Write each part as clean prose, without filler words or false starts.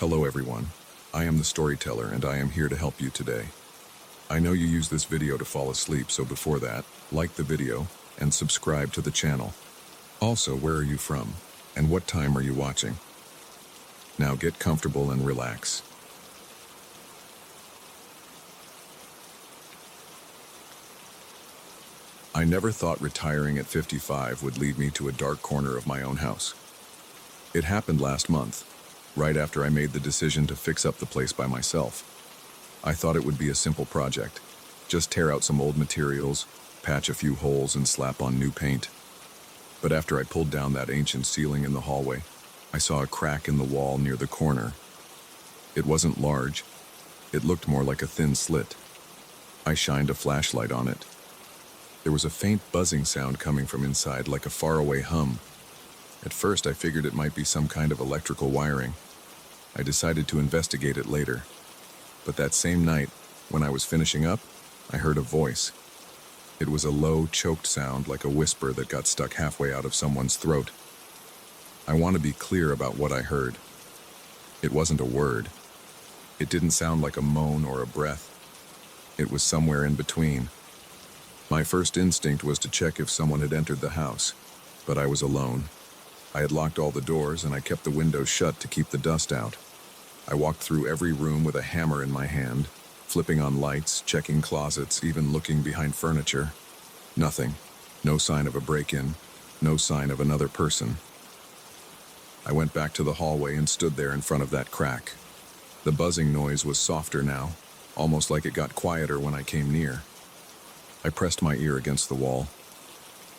Hello everyone, I am the storyteller and I am here to help you today. I know you use this video to fall asleep, so before that, like the video and subscribe to the channel. Also, where are you from and what time are you watching? Now get comfortable and relax. I never thought retiring at 55 would lead me to a dark corner of my own house. It happened last month, right after I made the decision to fix up the place by myself. I thought it would be a simple project. Just tear out some old materials, patch a few holes, and slap on new paint. But after I pulled down that ancient ceiling in the hallway, I saw a crack in the wall near the corner. It wasn't large. It looked more like a thin slit. I shined a flashlight on it. There was a faint buzzing sound coming from inside, like a faraway hum. At first, I figured it might be some kind of electrical wiring. I decided to investigate it later. But that same night, when I was finishing up, I heard a voice. It was a low, choked sound, like a whisper that got stuck halfway out of someone's throat. I want to be clear about what I heard. It wasn't a word. It didn't sound like a moan or a breath. It was somewhere in between. My first instinct was to check if someone had entered the house, but I was alone. I had locked all the doors and I kept the windows shut to keep the dust out. I walked through every room with a hammer in my hand, flipping on lights, checking closets, even looking behind furniture. Nothing. No sign of a break-in. No sign of another person. I went back to the hallway and stood there in front of that crack. The buzzing noise was softer now, almost like it got quieter when I came near. I pressed my ear against the wall.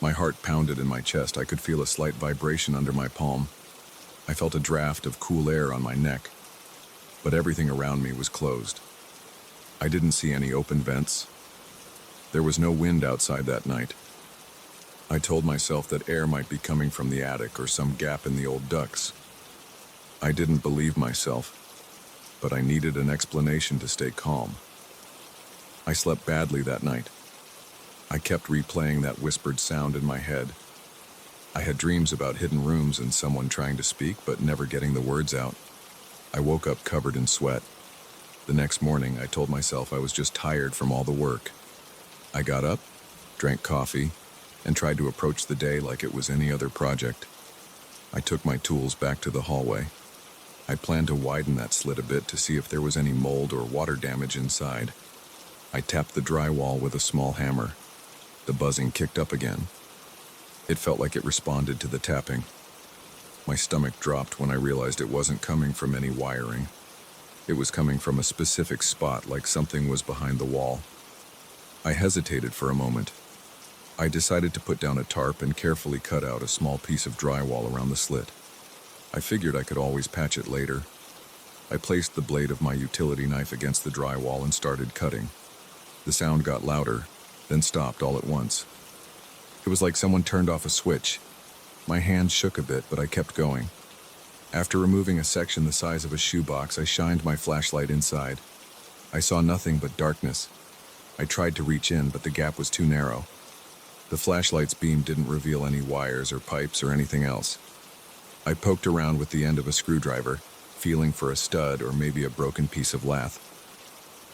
My heart pounded in my chest. I could feel a slight vibration under my palm. I felt a draft of cool air on my neck, but everything around me was closed. I didn't see any open vents. There was no wind outside that night. I told myself that air might be coming from the attic or some gap in the old ducts. I didn't believe myself, but I needed an explanation to stay calm. I slept badly that night. I kept replaying that whispered sound in my head. I had dreams about hidden rooms and someone trying to speak but never getting the words out. I woke up covered in sweat. The next morning, I told myself I was just tired from all the work. I got up, drank coffee, and tried to approach the day like it was any other project. I took my tools back to the hallway. I planned to widen that slit a bit to see if there was any mold or water damage inside. I tapped the drywall with a small hammer. The buzzing kicked up again. It felt like it responded to the tapping. My stomach dropped when I realized it wasn't coming from any wiring. It was coming from a specific spot, like something was behind the wall. I hesitated for a moment. I decided to put down a tarp and carefully cut out a small piece of drywall around the slit. I figured I could always patch it later. I placed the blade of my utility knife against the drywall and started cutting. The sound got louder, then stopped all at once. It was like someone turned off a switch. My hand shook a bit, but I kept going. After removing a section the size of a shoebox, I shined my flashlight inside. I saw nothing but darkness. I tried to reach in, but the gap was too narrow. The flashlight's beam didn't reveal any wires or pipes or anything else. I poked around with the end of a screwdriver, feeling for a stud or maybe a broken piece of lath.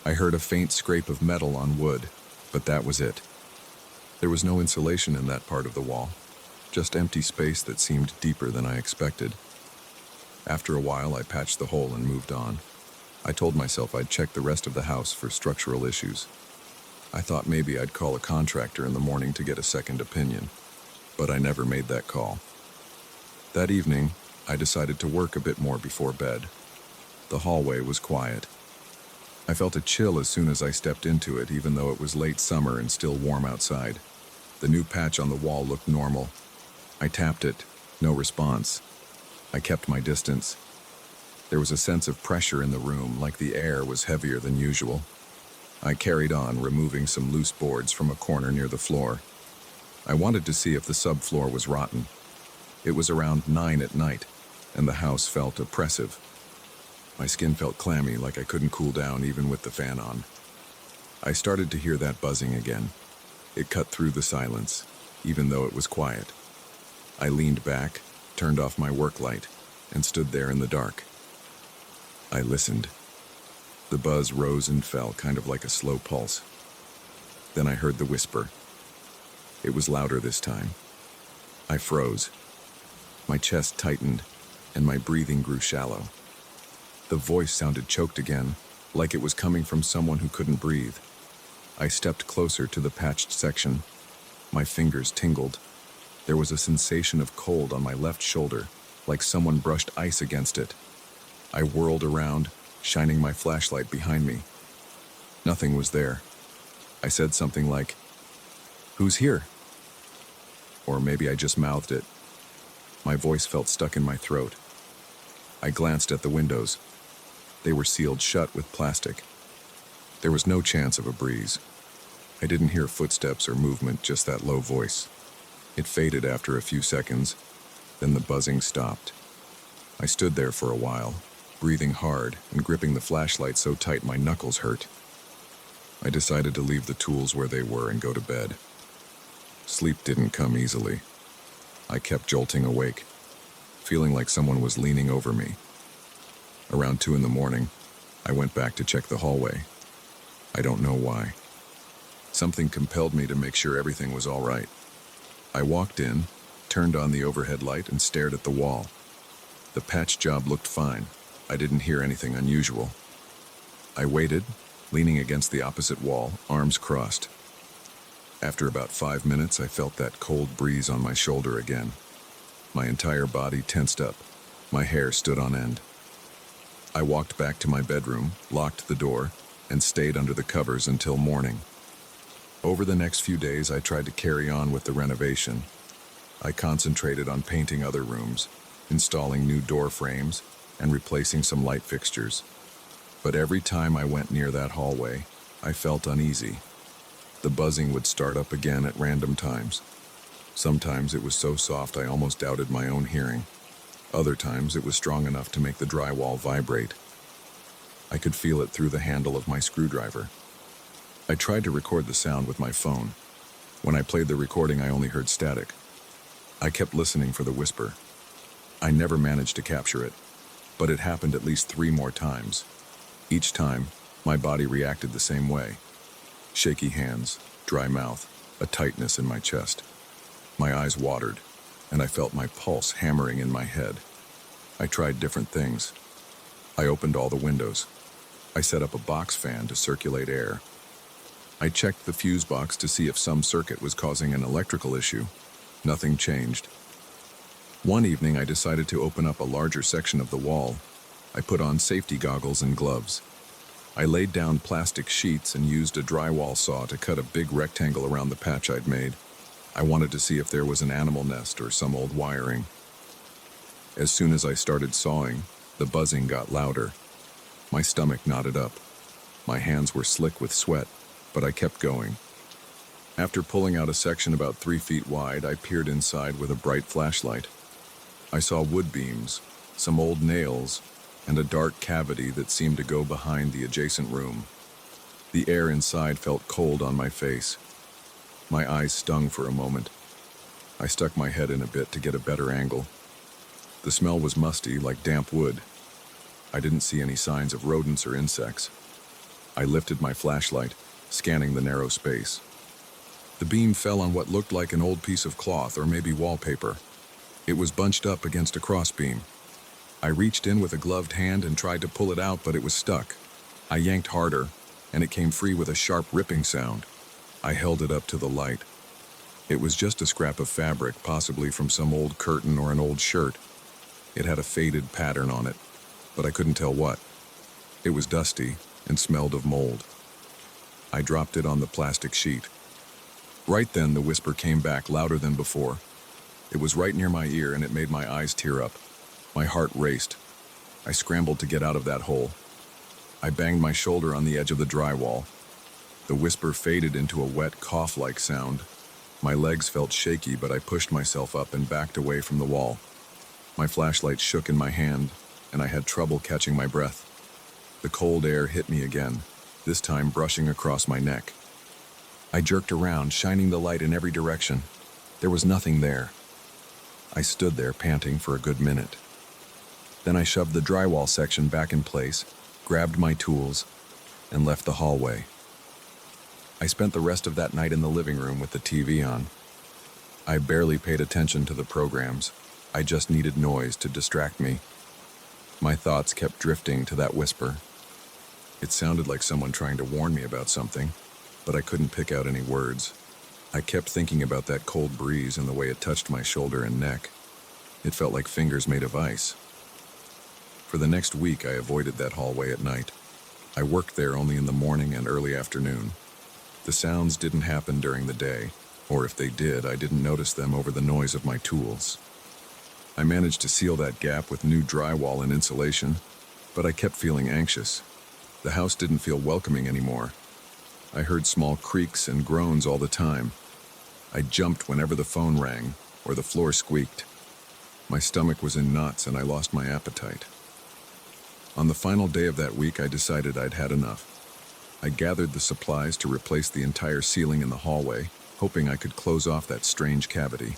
I heard a faint scrape of metal on wood, but that was it. There was no insulation in that part of the wall, just empty space that seemed deeper than I expected. After a while, I patched the hole and moved on. I told myself I'd check the rest of the house for structural issues. I thought maybe I'd call a contractor in the morning to get a second opinion, but I never made that call. That evening, I decided to work a bit more before bed. The hallway was quiet. I felt a chill as soon as I stepped into it, even though it was late summer and still warm outside. The new patch on the wall looked normal. I tapped it, no response. I kept my distance. There was a sense of pressure in the room, like the air was heavier than usual. I carried on, removing some loose boards from a corner near the floor. I wanted to see if the subfloor was rotten. It was around 9 at night, and the house felt oppressive. My skin felt clammy, like I couldn't cool down even with the fan on. I started to hear that buzzing again. It cut through the silence, even though it was quiet. I leaned back, turned off my work light, and stood there in the dark. I listened. The buzz rose and fell, kind of like a slow pulse. Then I heard the whisper. It was louder this time. I froze. My chest tightened, and my breathing grew shallow. The voice sounded choked again, like it was coming from someone who couldn't breathe. I stepped closer to the patched section. My fingers tingled. There was a sensation of cold on my left shoulder, like someone brushed ice against it. I whirled around, shining my flashlight behind me. Nothing was there. I said something like, "Who's here?" Or maybe I just mouthed it. My voice felt stuck in my throat. I glanced at the windows. They were sealed shut with plastic. There was no chance of a breeze. I didn't hear footsteps or movement, just that low voice. It faded after a few seconds, then the buzzing stopped. I stood there for a while, breathing hard and gripping the flashlight so tight my knuckles hurt. I decided to leave the tools where they were and go to bed. Sleep didn't come easily. I kept jolting awake, feeling like someone was leaning over me. Around 2 a.m, I went back to check the hallway. I don't know why. Something compelled me to make sure everything was all right. I walked in, turned on the overhead light, and stared at the wall. The patch job looked fine. I didn't hear anything unusual. I waited, leaning against the opposite wall, arms crossed. After about 5 minutes, I felt that cold breeze on my shoulder again. My entire body tensed up. My hair stood on end. I walked back to my bedroom, locked the door, and stayed under the covers until morning. Over the next few days, I tried to carry on with the renovation. I concentrated on painting other rooms, installing new door frames, and replacing some light fixtures. But every time I went near that hallway, I felt uneasy. The buzzing would start up again at random times. Sometimes it was so soft I almost doubted my own hearing. Other times it was strong enough to make the drywall vibrate. I could feel it through the handle of my screwdriver. I tried to record the sound with my phone. When I played the recording, I only heard static. I kept listening for the whisper. I never managed to capture it, but it happened at least 3 more times. Each time, my body reacted the same way. Shaky hands, dry mouth, a tightness in my chest. My eyes watered, and I felt my pulse hammering in my head. I tried different things. I opened all the windows. I set up a box fan to circulate air. I checked the fuse box to see if some circuit was causing an electrical issue. Nothing changed. One evening, I decided to open up a larger section of the wall. I put on safety goggles and gloves. I laid down plastic sheets and used a drywall saw to cut a big rectangle around the patch I'd made. I wanted to see if there was an animal nest or some old wiring. As soon as I started sawing, the buzzing got louder. My stomach knotted up. My hands were slick with sweat, but I kept going. After pulling out a section about 3 feet wide, I peered inside with a bright flashlight. I saw wood beams, some old nails, and a dark cavity that seemed to go behind the adjacent room. The air inside felt cold on my face. My eyes stung for a moment. I stuck my head in a bit to get a better angle. The smell was musty, like damp wood. I didn't see any signs of rodents or insects. I lifted my flashlight, scanning the narrow space. The beam fell on what looked like an old piece of cloth or maybe wallpaper. It was bunched up against a crossbeam. I reached in with a gloved hand and tried to pull it out, but it was stuck. I yanked harder, and it came free with a sharp ripping sound. I held it up to the light. It was just a scrap of fabric, possibly from some old curtain or an old shirt. It had a faded pattern on it, but I couldn't tell what. It was dusty and smelled of mold. I dropped it on the plastic sheet. Right then, the whisper came back louder than before. It was right near my ear, and it made my eyes tear up. My heart raced. I scrambled to get out of that hole. I banged my shoulder on the edge of the drywall. The whisper faded into a wet, cough-like sound. My legs felt shaky, but I pushed myself up and backed away from the wall. My flashlight shook in my hand, and I had trouble catching my breath. The cold air hit me again, this time brushing across my neck. I jerked around, shining the light in every direction. There was nothing there. I stood there panting for a good minute. Then I shoved the drywall section back in place, grabbed my tools, and left the hallway. I spent the rest of that night in the living room with the TV on. I barely paid attention to the programs. I just needed noise to distract me. My thoughts kept drifting to that whisper. It sounded like someone trying to warn me about something, but I couldn't pick out any words. I kept thinking about that cold breeze and the way it touched my shoulder and neck. It felt like fingers made of ice. For the next week, I avoided that hallway at night. I worked there only in the morning and early afternoon. The sounds didn't happen during the day, or if they did, I didn't notice them over the noise of my tools. I managed to seal that gap with new drywall and insulation, but I kept feeling anxious. The house didn't feel welcoming anymore. I heard small creaks and groans all the time. I jumped whenever the phone rang or the floor squeaked. My stomach was in knots and I lost my appetite. On the final day of that week, I decided I'd had enough. I gathered the supplies to replace the entire ceiling in the hallway, hoping I could close off that strange cavity.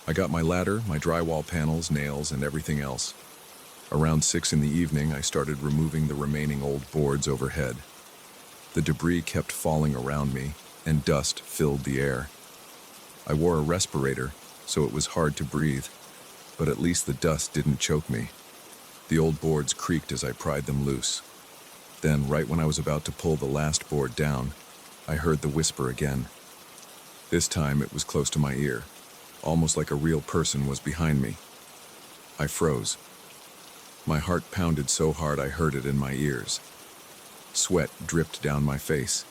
I got my ladder, my drywall panels, nails, and everything else. Around 6 in the evening, I started removing the remaining old boards overhead. The debris kept falling around me, and dust filled the air. I wore a respirator, so it was hard to breathe, but at least the dust didn't choke me. The old boards creaked as I pried them loose. Then, right when I was about to pull the last board down, I heard the whisper again. This time it was close to my ear, almost like a real person was behind me. I froze. My heart pounded so hard I heard it in my ears. Sweat dripped down my face.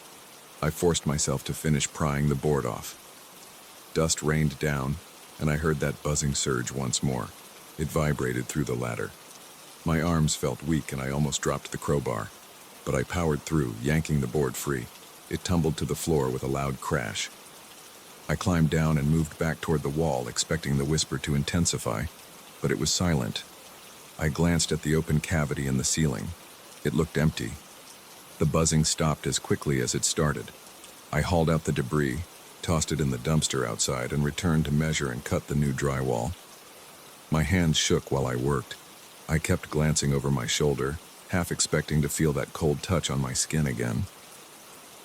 I forced myself to finish prying the board off. Dust rained down, and I heard that buzzing surge once more. It vibrated through the ladder. My arms felt weak and I almost dropped the crowbar, but I powered through, yanking the board free. It tumbled to the floor with a loud crash. I climbed down and moved back toward the wall, expecting the whisper to intensify, but it was silent. I glanced at the open cavity in the ceiling. It looked empty. The buzzing stopped as quickly as it started. I hauled out the debris, tossed it in the dumpster outside, and returned to measure and cut the new drywall. My hands shook while I worked. I kept glancing over my shoulder, half expecting to feel that cold touch on my skin again.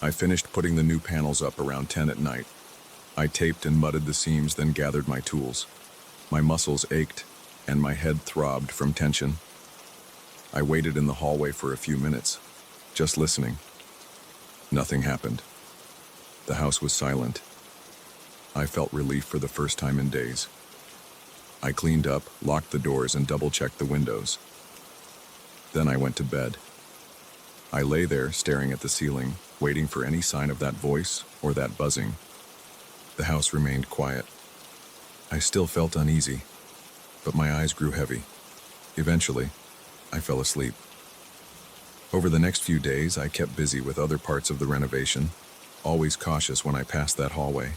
I finished putting the new panels up around 10 at night. I taped and mudded the seams, then gathered my tools. My muscles ached, and my head throbbed from tension. I waited in the hallway for a few minutes, just listening. Nothing happened. The house was silent. I felt relief for the first time in days. I cleaned up, locked the doors, and double-checked the windows. Then I went to bed. I lay there, staring at the ceiling, waiting for any sign of that voice or that buzzing. The house remained quiet. I still felt uneasy, but my eyes grew heavy. Eventually, I fell asleep. Over the next few days, I kept busy with other parts of the renovation, always cautious when I passed that hallway.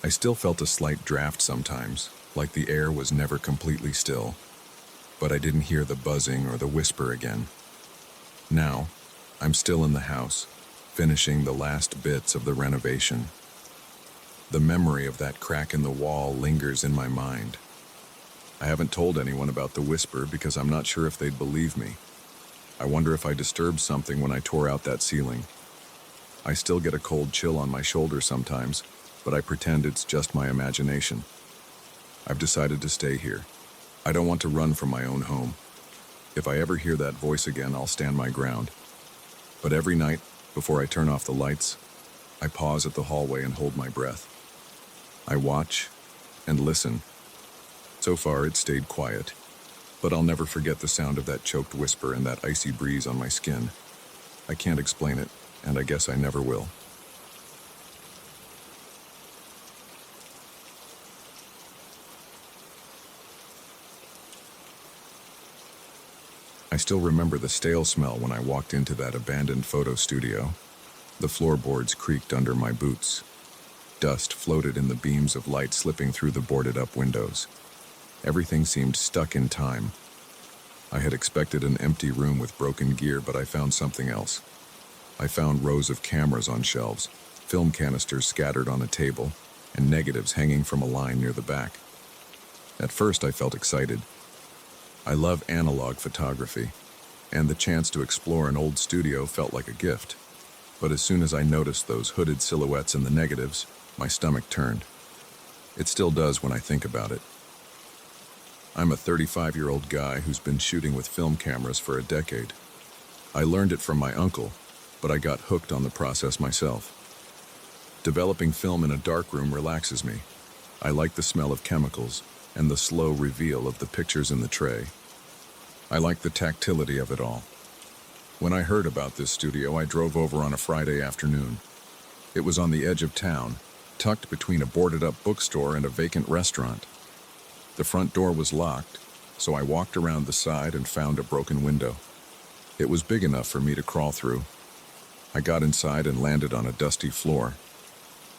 I still felt a slight draft sometimes, like the air was never completely still, but I didn't hear the buzzing or the whisper again. Now, I'm still in the house, finishing the last bits of the renovation. The memory of that crack in the wall lingers in my mind. I haven't told anyone about the whisper because I'm not sure if they'd believe me. I wonder if I disturbed something when I tore out that ceiling. I still get a cold chill on my shoulder sometimes, but I pretend it's just my imagination. I've decided to stay here. I don't want to run from my own home. If I ever hear that voice again, I'll stand my ground. But every night, before I turn off the lights, I pause at the hallway and hold my breath. I watch and listen. So far, it's stayed quiet, but I'll never forget the sound of that choked whisper and that icy breeze on my skin. I can't explain it, and I guess I never will. I still remember the stale smell when I walked into that abandoned photo studio. The floorboards creaked under my boots. Dust floated in the beams of light slipping through the boarded-up windows. Everything seemed stuck in time. I had expected an empty room with broken gear, but I found something else. I found rows of cameras on shelves, film canisters scattered on a table, and negatives hanging from a line near the back. At first, I felt excited. I love analog photography, and the chance to explore an old studio felt like a gift. But as soon as I noticed those hooded silhouettes in the negatives, my stomach turned. It still does when I think about it. I'm a 35-year-old guy who's been shooting with film cameras for a decade. I learned it from my uncle, but I got hooked on the process myself. Developing film in a darkroom relaxes me. I like the smell of chemicals and the slow reveal of the pictures in the tray. I like the tactility of it all. When I heard about this studio, I drove over on a Friday afternoon. It was on the edge of town, tucked between a boarded-up bookstore and a vacant restaurant. The front door was locked, so I walked around the side and found a broken window. It was big enough for me to crawl through. I got inside and landed on a dusty floor.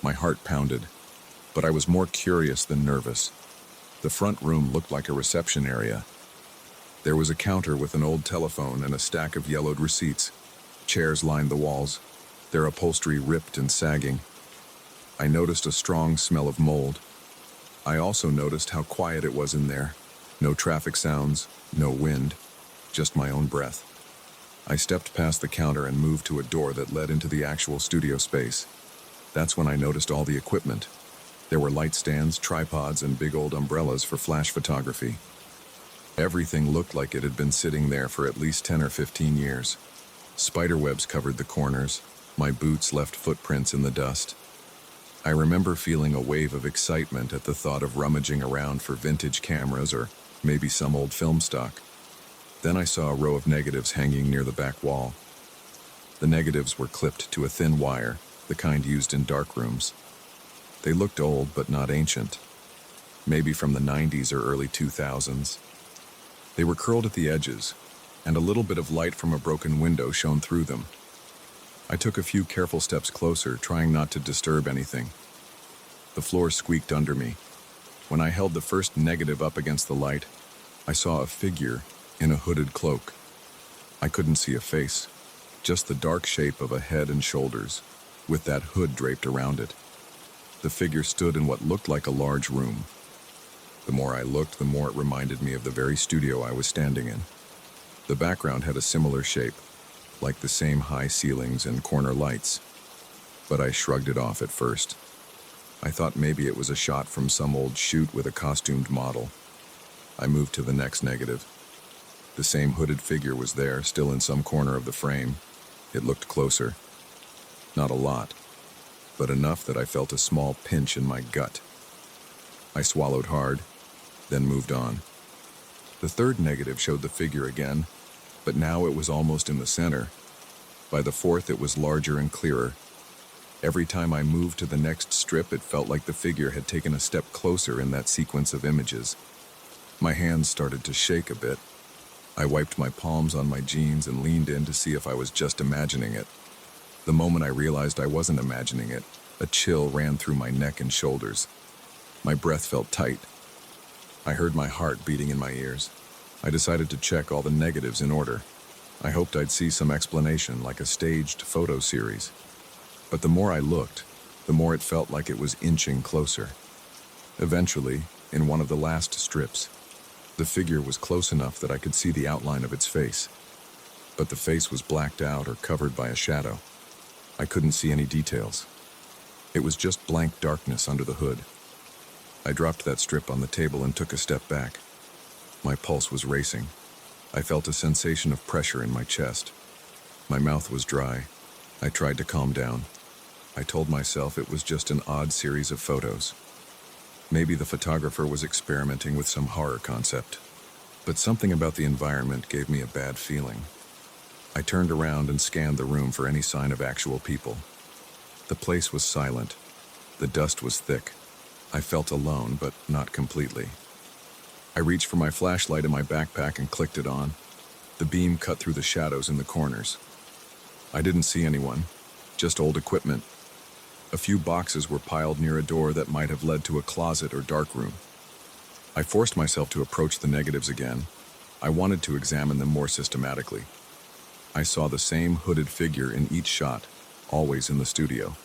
My heart pounded, but I was more curious than nervous. The front room looked like a reception area. There was a counter with an old telephone and a stack of yellowed receipts. Chairs lined the walls, their upholstery ripped and sagging. I noticed a strong smell of mold. I also noticed how quiet it was in there. No traffic sounds, no wind, just my own breath. I stepped past the counter and moved to a door that led into the actual studio space. That's when I noticed all the equipment. There were light stands, tripods, and big old umbrellas for flash photography. Everything looked like it had been sitting there for at least 10 or 15 years. Spiderwebs covered the corners. My boots left footprints in the dust. I remember feeling a wave of excitement at the thought of rummaging around for vintage cameras or maybe some old film stock. Then I saw a row of negatives hanging near the back wall. The negatives were clipped to a thin wire, the kind used in dark rooms. They looked old but not ancient, maybe from the 90s or early 2000s. They were curled at the edges, and a little bit of light from a broken window shone through them. I took a few careful steps closer, trying not to disturb anything. The floor squeaked under me. When I held the first negative up against the light, I saw a figure in a hooded cloak. I couldn't see a face, just the dark shape of a head and shoulders, with that hood draped around it. The figure stood in what looked like a large room. The more I looked, the more it reminded me of the very studio I was standing in. The background had a similar shape, like the same high ceilings and corner lights. But I shrugged it off at first. I thought maybe it was a shot from some old shoot with a costumed model. I moved to the next negative. The same hooded figure was there, still in some corner of the frame. It looked closer. Not a lot, but enough that I felt a small pinch in my gut. I swallowed hard, then moved on. The third negative showed the figure again, but now it was almost in the center. By the fourth, it was larger and clearer. Every time I moved to the next strip, it felt like the figure had taken a step closer in that sequence of images. My hands started to shake a bit. I wiped my palms on my jeans and leaned in to see if I was just imagining it. The moment I realized I wasn't imagining it, a chill ran through my neck and shoulders. My breath felt tight. I heard my heart beating in my ears. I decided to check all the negatives in order. I hoped I'd see some explanation, like a staged photo series. But the more I looked, the more it felt like it was inching closer. Eventually, in one of the last strips, the figure was close enough that I could see the outline of its face. But the face was blacked out or covered by a shadow. I couldn't see any details. It was just blank darkness under the hood. I dropped that strip on the table and took a step back. My pulse was racing. I felt a sensation of pressure in my chest. My mouth was dry. I tried to calm down. I told myself it was just an odd series of photos. Maybe the photographer was experimenting with some horror concept. But something about the environment gave me a bad feeling. I turned around and scanned the room for any sign of actual people. The place was silent. The dust was thick. I felt alone, but not completely. I reached for my flashlight in my backpack and clicked it on. The beam cut through the shadows in the corners. I didn't see anyone, just old equipment. A few boxes were piled near a door that might have led to a closet or dark room. I forced myself to approach the negatives again. I wanted to examine them more systematically. I saw the same hooded figure in each shot, always in the studio.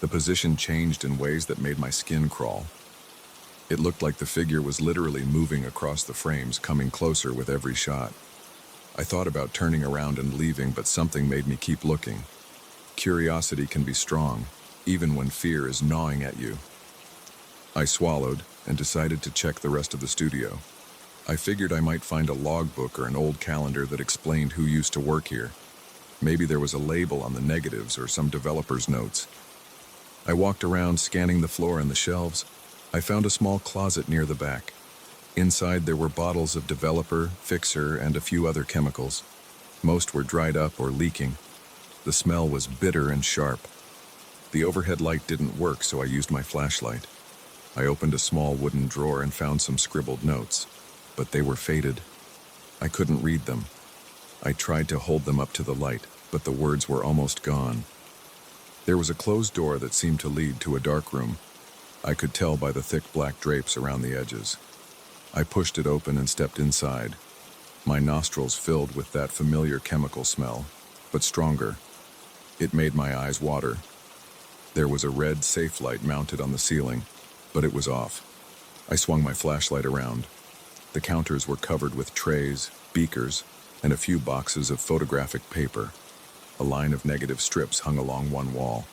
The position changed in ways that made my skin crawl. It looked like the figure was literally moving across the frames, coming closer with every shot. I thought about turning around and leaving, but something made me keep looking. Curiosity can be strong, even when fear is gnawing at you. I swallowed and decided to check the rest of the studio. I figured I might find a logbook or an old calendar that explained who used to work here. Maybe there was a label on the negatives or some developer's notes. I walked around, scanning the floor and the shelves. I found a small closet near the back. Inside there were bottles of developer, fixer, and a few other chemicals. Most were dried up or leaking. The smell was bitter and sharp. The overhead light didn't work, so I used my flashlight. I opened a small wooden drawer and found some scribbled notes, but they were faded. I couldn't read them. I tried to hold them up to the light, but the words were almost gone. There was a closed door that seemed to lead to a dark room. I could tell by the thick black drapes around the edges. I pushed it open and stepped inside. My nostrils filled with that familiar chemical smell, but stronger. It made my eyes water. There was a red safe light mounted on the ceiling, but it was off. I swung my flashlight around. The counters were covered with trays, beakers, and a few boxes of photographic paper. A line of negative strips hung along one wall.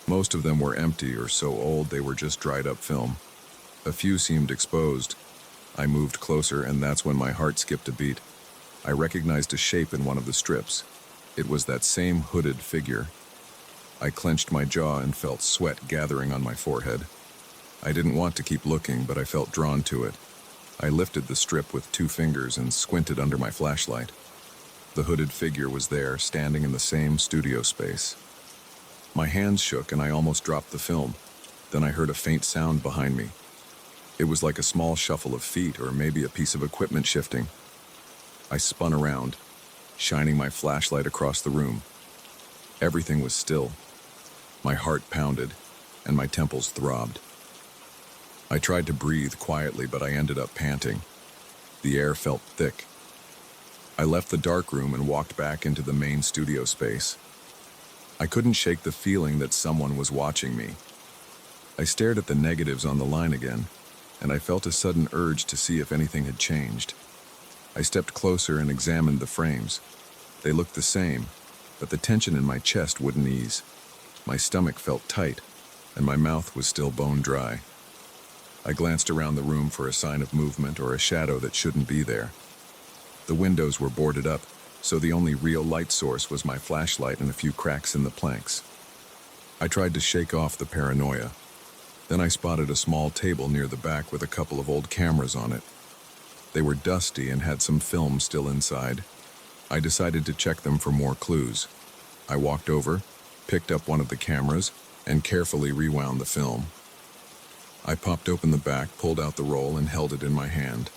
Most of them were empty or so old they were just dried up film. A few seemed exposed. I moved closer, and that's when my heart skipped a beat. I recognized a shape in one of the strips. It was that same hooded figure. I clenched my jaw and felt sweat gathering on my forehead. I didn't want to keep looking, but I felt drawn to it. I lifted the strip with 2 fingers and squinted under my flashlight. The hooded figure was there, standing in the same studio space. My hands shook and I almost dropped the film. Then I heard a faint sound behind me. It was like a small shuffle of feet or maybe a piece of equipment shifting. I spun around, shining my flashlight across the room. Everything was still. My heart pounded and my temples throbbed. I tried to breathe quietly, but I ended up panting. The air felt thick. I left the dark room and walked back into the main studio space. I couldn't shake the feeling that someone was watching me. I stared at the negatives on the line again, and I felt a sudden urge to see if anything had changed. I stepped closer and examined the frames. They looked the same, but the tension in my chest wouldn't ease. My stomach felt tight, and my mouth was still bone dry. I glanced around the room for a sign of movement or a shadow that shouldn't be there. The windows were boarded up, so the only real light source was my flashlight and a few cracks in the planks. I tried to shake off the paranoia. Then I spotted a small table near the back with a couple of old cameras on it. They were dusty and had some film still inside. I decided to check them for more clues. I walked over, picked up one of the cameras, and carefully rewound the film. I popped open the back, pulled out the roll, and held it in my hand.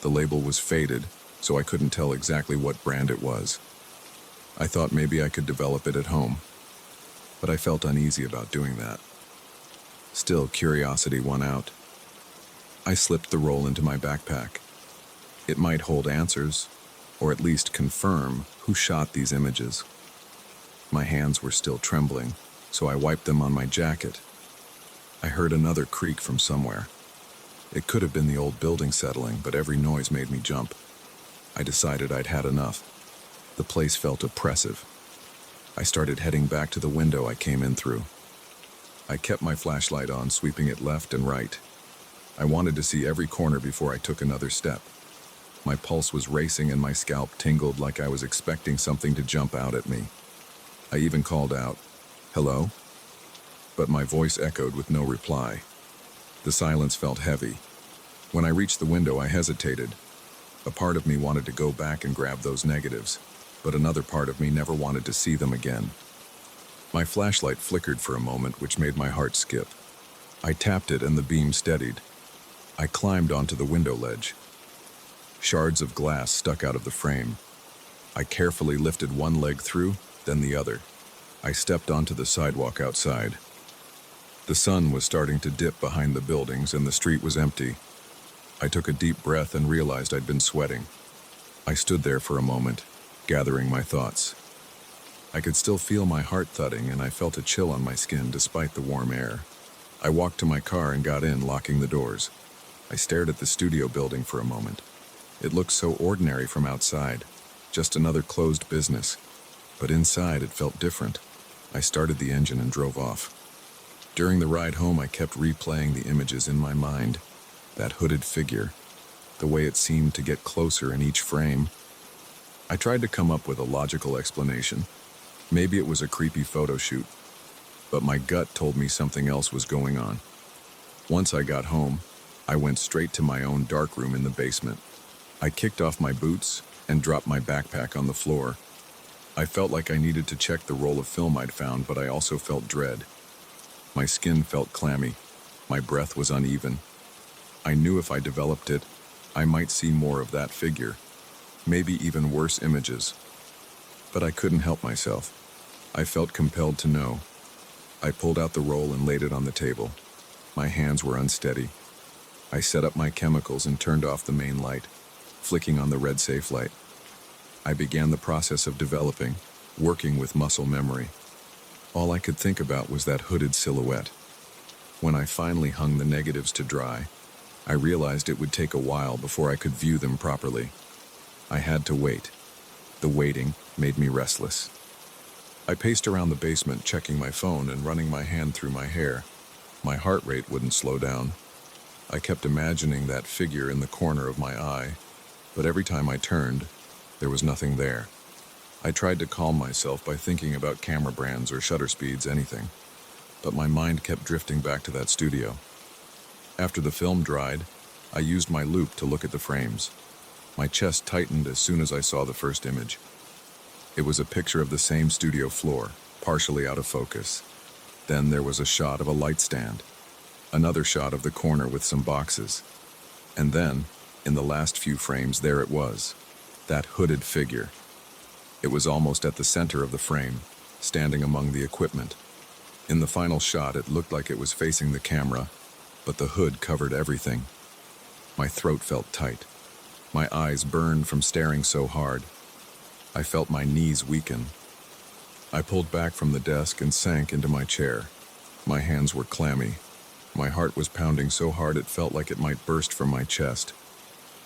The label was faded, so I couldn't tell exactly what brand it was. I thought maybe I could develop it at home, but I felt uneasy about doing that. Still, curiosity won out. I slipped the roll into my backpack. It might hold answers, or at least confirm who shot these images. My hands were still trembling, so I wiped them on my jacket. I heard another creak from somewhere. It could have been the old building settling, but every noise made me jump. I decided I'd had enough. The place felt oppressive. I started heading back to the window I came in through. I kept my flashlight on, sweeping it left and right. I wanted to see every corner before I took another step. My pulse was racing and my scalp tingled like I was expecting something to jump out at me. I even called out, "Hello?" But my voice echoed with no reply. The silence felt heavy. When I reached the window, I hesitated. A part of me wanted to go back and grab those negatives, but another part of me never wanted to see them again. My flashlight flickered for a moment, which made my heart skip. I tapped it and the beam steadied. I climbed onto the window ledge. Shards of glass stuck out of the frame. I carefully lifted one leg through, then the other. I stepped onto the sidewalk outside. The sun was starting to dip behind the buildings and the street was empty. I took a deep breath and realized I'd been sweating. I stood there for a moment, gathering my thoughts. I could still feel my heart thudding and I felt a chill on my skin despite the warm air. I walked to my car and got in, locking the doors. I stared at the studio building for a moment. It looked so ordinary from outside, just another closed business. But inside it felt different. I started the engine and drove off. During the ride home, I kept replaying the images in my mind. That hooded figure, the way it seemed to get closer in each frame. I tried to come up with a logical explanation. Maybe it was a creepy photo shoot, but my gut told me something else was going on. Once I got home, I went straight to my own dark room in the basement. I kicked off my boots and dropped my backpack on the floor. I felt like I needed to check the roll of film I'd found, but I also felt dread. My skin felt clammy. My breath was uneven. I knew if I developed it, I might see more of that figure, maybe even worse images. But I couldn't help myself. I felt compelled to know. I pulled out the roll and laid it on the table. My hands were unsteady. I set up my chemicals and turned off the main light, flicking on the red safe light. I began the process of developing, working with muscle memory. All I could think about was that hooded silhouette. When I finally hung the negatives to dry, I realized it would take a while before I could view them properly. I had to wait. The waiting made me restless. I paced around the basement, checking my phone and running my hand through my hair. My heart rate wouldn't slow down. I kept imagining that figure in the corner of my eye, but every time I turned, there was nothing there. I tried to calm myself by thinking about camera brands or shutter speeds, anything, but my mind kept drifting back to that studio. After the film dried, I used my loupe to look at the frames. My chest tightened as soon as I saw the first image. It was a picture of the same studio floor, partially out of focus. Then there was a shot of a light stand, another shot of the corner with some boxes. And then, in the last few frames, there it was, that hooded figure. It was almost at the center of the frame, standing among the equipment. In the final shot, it looked like it was facing the camera, but the hood covered everything. My throat felt tight. My eyes burned from staring so hard. I felt my knees weaken. I pulled back from the desk and sank into my chair. My hands were clammy. My heart was pounding so hard it felt like it might burst from my chest.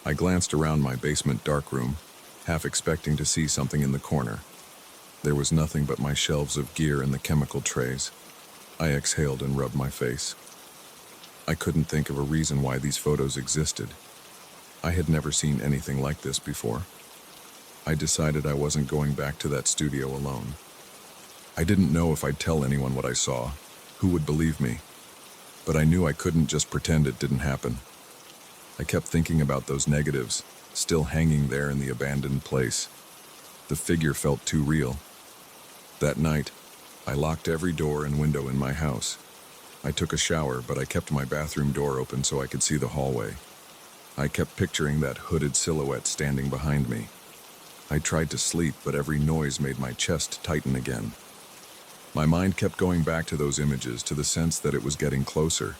I glanced around my basement darkroom, half expecting to see something in the corner. There was nothing but my shelves of gear and the chemical trays. I exhaled and rubbed my face. I couldn't think of a reason why these photos existed. I had never seen anything like this before. I decided I wasn't going back to that studio alone. I didn't know if I'd tell anyone what I saw, who would believe me. But I knew I couldn't just pretend it didn't happen. I kept thinking about those negatives, still hanging there in the abandoned place. The figure felt too real. That night, I locked every door and window in my house. I took a shower, but I kept my bathroom door open so I could see the hallway. I kept picturing that hooded silhouette standing behind me. I tried to sleep, but every noise made my chest tighten again. My mind kept going back to those images, to the sense that it was getting closer.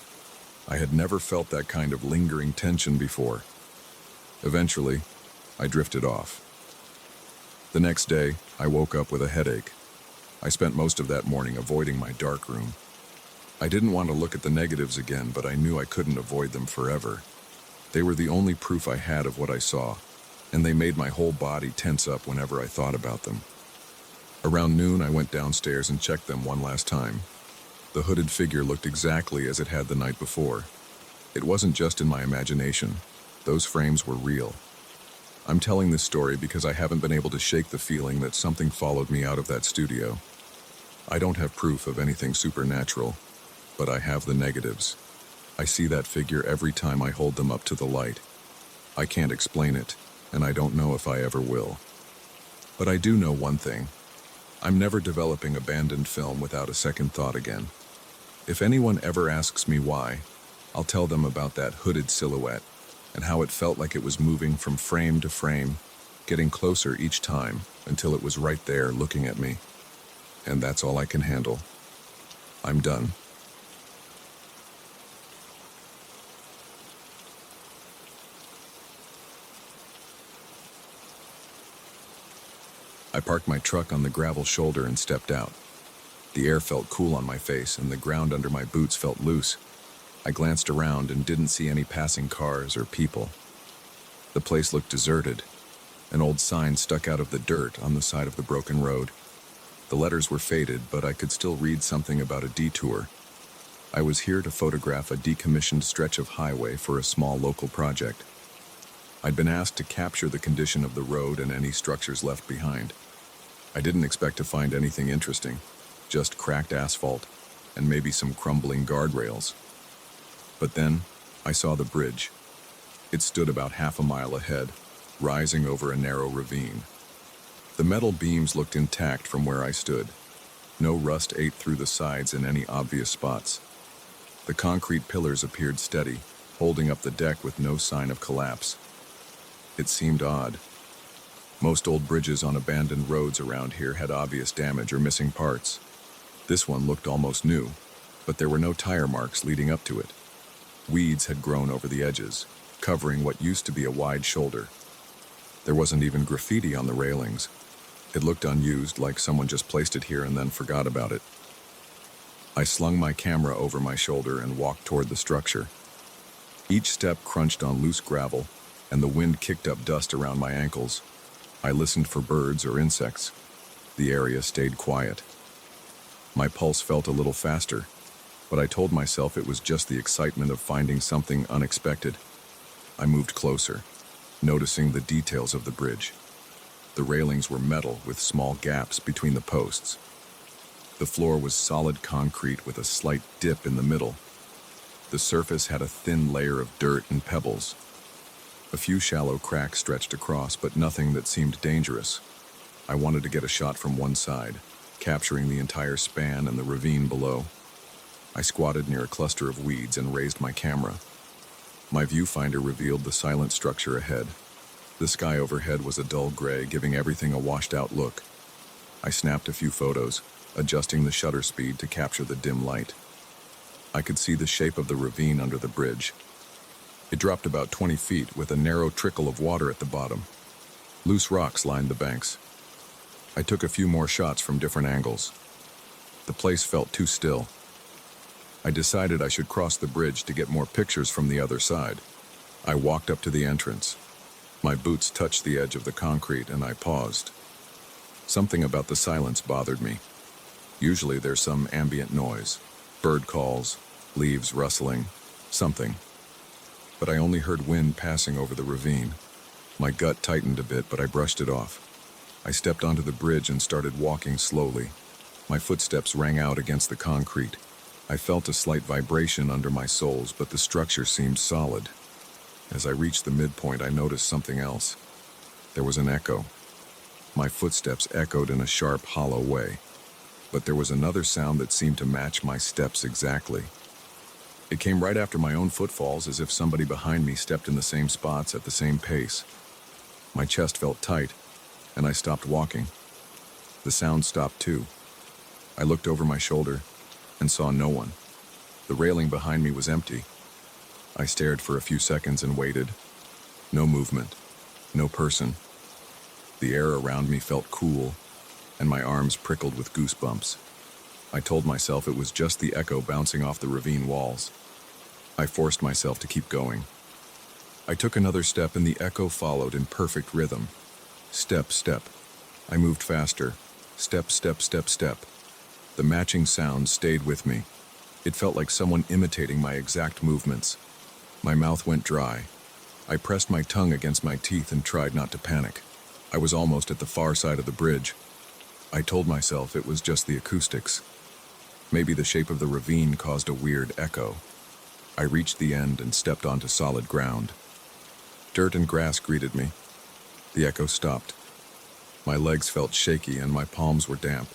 I had never felt that kind of lingering tension before. Eventually, I drifted off. The next day, I woke up with a headache. I spent most of that morning avoiding my dark room. I didn't want to look at the negatives again, but I knew I couldn't avoid them forever. They were the only proof I had of what I saw, and they made my whole body tense up whenever I thought about them. Around noon, I went downstairs and checked them one last time. The hooded figure looked exactly as it had the night before. It wasn't just in my imagination. Those frames were real. I'm telling this story because I haven't been able to shake the feeling that something followed me out of that studio. I don't have proof of anything supernatural, but I have the negatives. I see that figure every time I hold them up to the light. I can't explain it, and I don't know if I ever will. But I do know one thing. I'm never developing abandoned film without a second thought again. If anyone ever asks me why, I'll tell them about that hooded silhouette and how it felt like it was moving from frame to frame, getting closer each time until it was right there looking at me. And that's all I can handle. I'm done. I parked my truck on the gravel shoulder and stepped out. The air felt cool on my face, and the ground under my boots felt loose. I glanced around and didn't see any passing cars or people. The place looked deserted. An old sign stuck out of the dirt on the side of the broken road. The letters were faded, but I could still read something about a detour. I was here to photograph a decommissioned stretch of highway for a small local project. I'd been asked to capture the condition of the road and any structures left behind. I didn't expect to find anything interesting, just cracked asphalt and maybe some crumbling guardrails. But then, I saw the bridge. It stood about half a mile ahead, rising over a narrow ravine. The metal beams looked intact from where I stood. No rust ate through the sides in any obvious spots. The concrete pillars appeared steady, holding up the deck with no sign of collapse. It seemed odd. Most old bridges on abandoned roads around here had obvious damage or missing parts. This one looked almost new, but there were no tire marks leading up to it. Weeds had grown over the edges, covering what used to be a wide shoulder. There wasn't even graffiti on the railings. It looked unused, like someone just placed it here and then forgot about it. I slung my camera over my shoulder and walked toward the structure. Each step crunched on loose gravel, and the wind kicked up dust around my ankles. I listened for birds or insects. The area stayed quiet. My pulse felt a little faster, but I told myself it was just the excitement of finding something unexpected. I moved closer, noticing the details of the bridge. The railings were metal with small gaps between the posts. The floor was solid concrete with a slight dip in the middle. The surface had a thin layer of dirt and pebbles. A few shallow cracks stretched across, but nothing that seemed dangerous. I wanted to get a shot from one side, capturing the entire span and the ravine below. I squatted near a cluster of weeds and raised my camera. My viewfinder revealed the silent structure ahead. The sky overhead was a dull gray, giving everything a washed-out look. I snapped a few photos, adjusting the shutter speed to capture the dim light. I could see the shape of the ravine under the bridge. It dropped about 20 feet with a narrow trickle of water at the bottom. Loose rocks lined the banks. I took a few more shots from different angles. The place felt too still. I decided I should cross the bridge to get more pictures from the other side. I walked up to the entrance. My boots touched the edge of the concrete and I paused. Something about the silence bothered me. Usually there's some ambient noise, bird calls, leaves rustling, something. But I only heard wind passing over the ravine. My gut tightened a bit, but I brushed it off. I stepped onto the bridge and started walking slowly. My footsteps rang out against the concrete. I felt a slight vibration under my soles, but the structure seemed solid. As I reached the midpoint, I noticed something else. There was an echo. My footsteps echoed in a sharp, hollow way. But there was another sound that seemed to match my steps exactly. It came right after my own footfalls, as if somebody behind me stepped in the same spots at the same pace. My chest felt tight, and I stopped walking. The sound stopped too. I looked over my shoulder and saw no one. The railing behind me was empty. I stared for a few seconds and waited. No movement, no person. The air around me felt cool, and my arms prickled with goosebumps. I told myself it was just the echo bouncing off the ravine walls. I forced myself to keep going. I took another step and the echo followed in perfect rhythm. Step, step. I moved faster. Step, step, step, step. The matching sound stayed with me. It felt like someone imitating my exact movements. My mouth went dry. I pressed my tongue against my teeth and tried not to panic. I was almost at the far side of the bridge. I told myself it was just the acoustics. Maybe the shape of the ravine caused a weird echo. I reached the end and stepped onto solid ground. Dirt and grass greeted me. The echo stopped. My legs felt shaky and my palms were damp.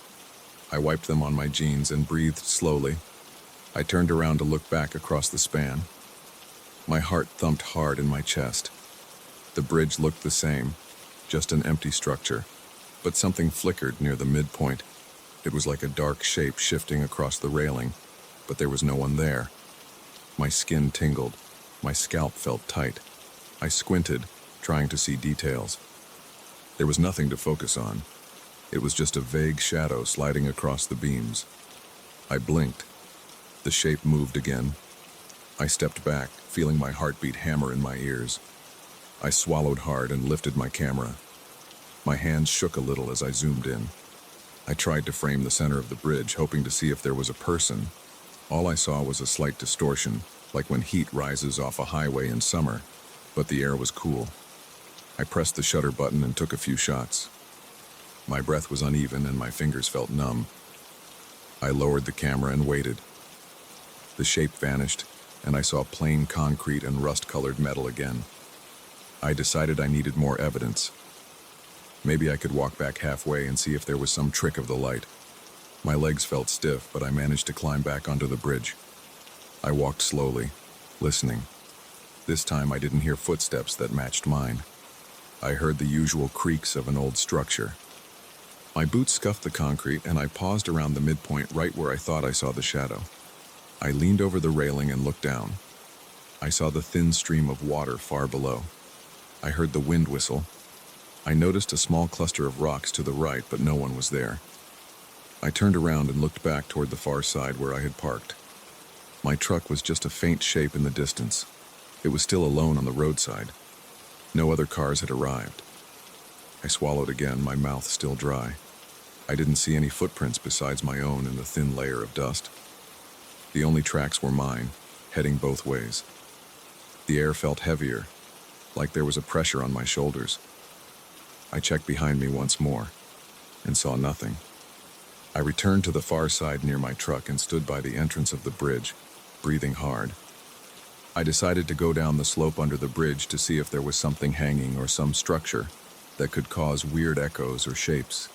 I wiped them on my jeans and breathed slowly. I turned around to look back across the span. My heart thumped hard in my chest. The bridge looked the same, just an empty structure, but something flickered near the midpoint. It was like a dark shape shifting across the railing, but there was no one there. My skin tingled. My scalp felt tight. I squinted, trying to see details. There was nothing to focus on. It was just a vague shadow sliding across the beams. I blinked. The shape moved again. I stepped back, feeling my heartbeat hammer in my ears. I swallowed hard and lifted my camera. My hands shook a little as I zoomed in. I tried to frame the center of the bridge, hoping to see if there was a person. All I saw was a slight distortion, like when heat rises off a highway in summer, but the air was cool. I pressed the shutter button and took a few shots. My breath was uneven and my fingers felt numb. I lowered the camera and waited. The shape vanished, and I saw plain concrete and rust-colored metal again. I decided I needed more evidence. Maybe I could walk back halfway and see if there was some trick of the light. My legs felt stiff, but I managed to climb back onto the bridge. I walked slowly, listening. This time I didn't hear footsteps that matched mine. I heard the usual creaks of an old structure. My boots scuffed the concrete, and I paused around the midpoint right where I thought I saw the shadow. I leaned over the railing and looked down. I saw the thin stream of water far below. I heard the wind whistle. I noticed a small cluster of rocks to the right, but no one was there. I turned around and looked back toward the far side where I had parked. My truck was just a faint shape in the distance. It was still alone on the roadside. No other cars had arrived. I swallowed again, my mouth still dry. I didn't see any footprints besides my own in the thin layer of dust. The only tracks were mine, heading both ways. The air felt heavier, like there was a pressure on my shoulders. I checked behind me once more, and saw nothing. I returned to the far side near my truck and stood by the entrance of the bridge, breathing hard. I decided to go down the slope under the bridge to see if there was something hanging or some structure that could cause weird echoes or shapes.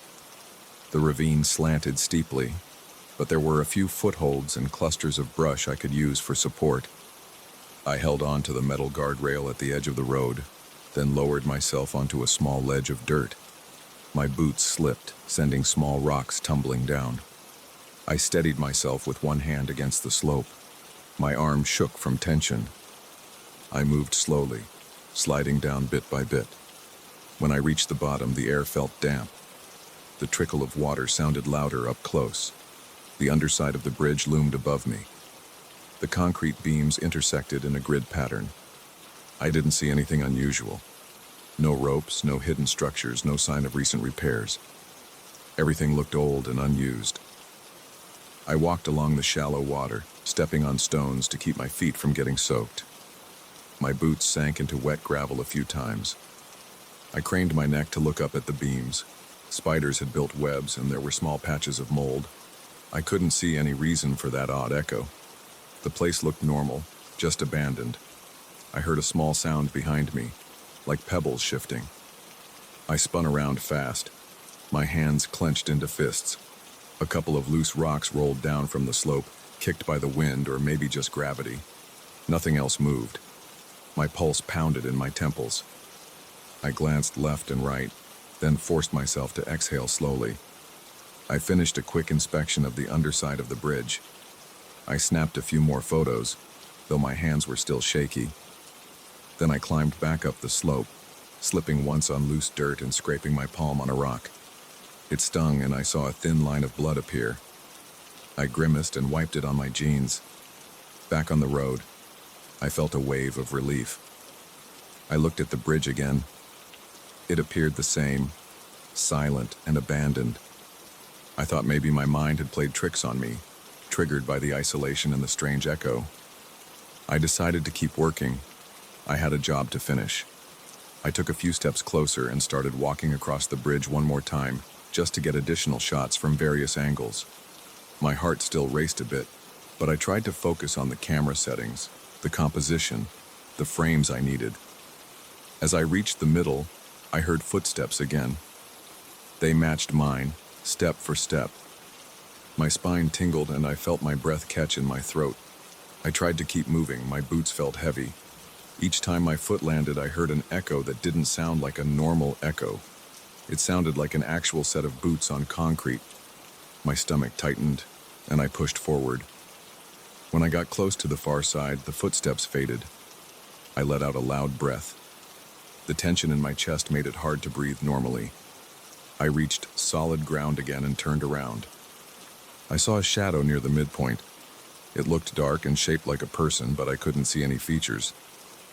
The ravine slanted steeply, but there were a few footholds and clusters of brush I could use for support. I held on to the metal guardrail at the edge of the road, then lowered myself onto a small ledge of dirt. My boots slipped, sending small rocks tumbling down. I steadied myself with one hand against the slope. My arm shook from tension. I moved slowly, sliding down bit by bit. When I reached the bottom, the air felt damp. The trickle of water sounded louder up close. The underside of the bridge loomed above me. The concrete beams intersected in a grid pattern. I didn't see anything unusual. No ropes, no hidden structures, no sign of recent repairs. Everything looked old and unused. I walked along the shallow water, stepping on stones to keep my feet from getting soaked. My boots sank into wet gravel a few times. I craned my neck to look up at the beams. Spiders had built webs, and there were small patches of mold. I couldn't see any reason for that odd echo. The place looked normal, just abandoned. I heard a small sound behind me, like pebbles shifting. I spun around fast, my hands clenched into fists. A couple of loose rocks rolled down from the slope, kicked by the wind or maybe just gravity. Nothing else moved. My pulse pounded in my temples. I glanced left and right, then forced myself to exhale slowly. I finished a quick inspection of the underside of the bridge. I snapped a few more photos, though my hands were still shaky. Then I climbed back up the slope, slipping once on loose dirt and scraping my palm on a rock. It stung, and I saw a thin line of blood appear. I grimaced and wiped it on my jeans. Back on the road, I felt a wave of relief. I looked at the bridge again. It appeared the same, silent and abandoned. I thought maybe my mind had played tricks on me, triggered by the isolation and the strange echo. I decided to keep working. I had a job to finish. I took a few steps closer and started walking across the bridge one more time, just to get additional shots from various angles. My heart still raced a bit, but I tried to focus on the camera settings, the composition, the frames I needed. As I reached the middle, I heard footsteps again. They matched mine, step for step. My spine tingled and I felt my breath catch in my throat. I tried to keep moving, my boots felt heavy. Each time my foot landed, I heard an echo that didn't sound like a normal echo. It sounded like an actual set of boots on concrete. My stomach tightened, and I pushed forward. When I got close to the far side, the footsteps faded. I let out a loud breath. The tension in my chest made it hard to breathe normally. I reached solid ground again and turned around. I saw a shadow near the midpoint. It looked dark and shaped like a person, but I couldn't see any features.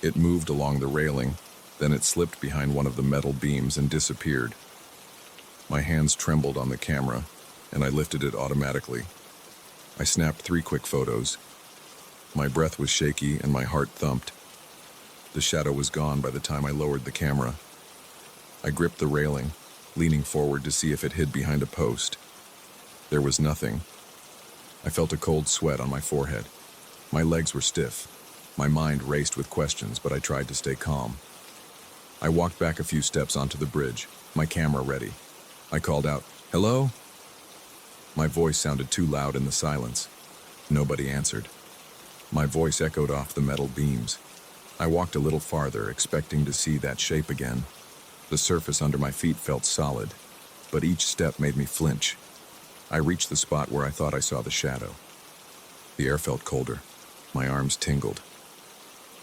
It moved along the railing, then it slipped behind one of the metal beams and disappeared. My hands trembled on the camera, and I lifted it automatically. I snapped 3 quick photos. My breath was shaky and my heart thumped. The shadow was gone by the time I lowered the camera. I gripped the railing, leaning forward to see if it hid behind a post. There was nothing. I felt a cold sweat on my forehead. My legs were stiff. My mind raced with questions, but I tried to stay calm. I walked back a few steps onto the bridge, my camera ready. I called out, "Hello?" My voice sounded too loud in the silence. Nobody answered. My voice echoed off the metal beams. I walked a little farther, expecting to see that shape again. The surface under my feet felt solid, but each step made me flinch. I reached the spot where I thought I saw the shadow. The air felt colder. My arms tingled.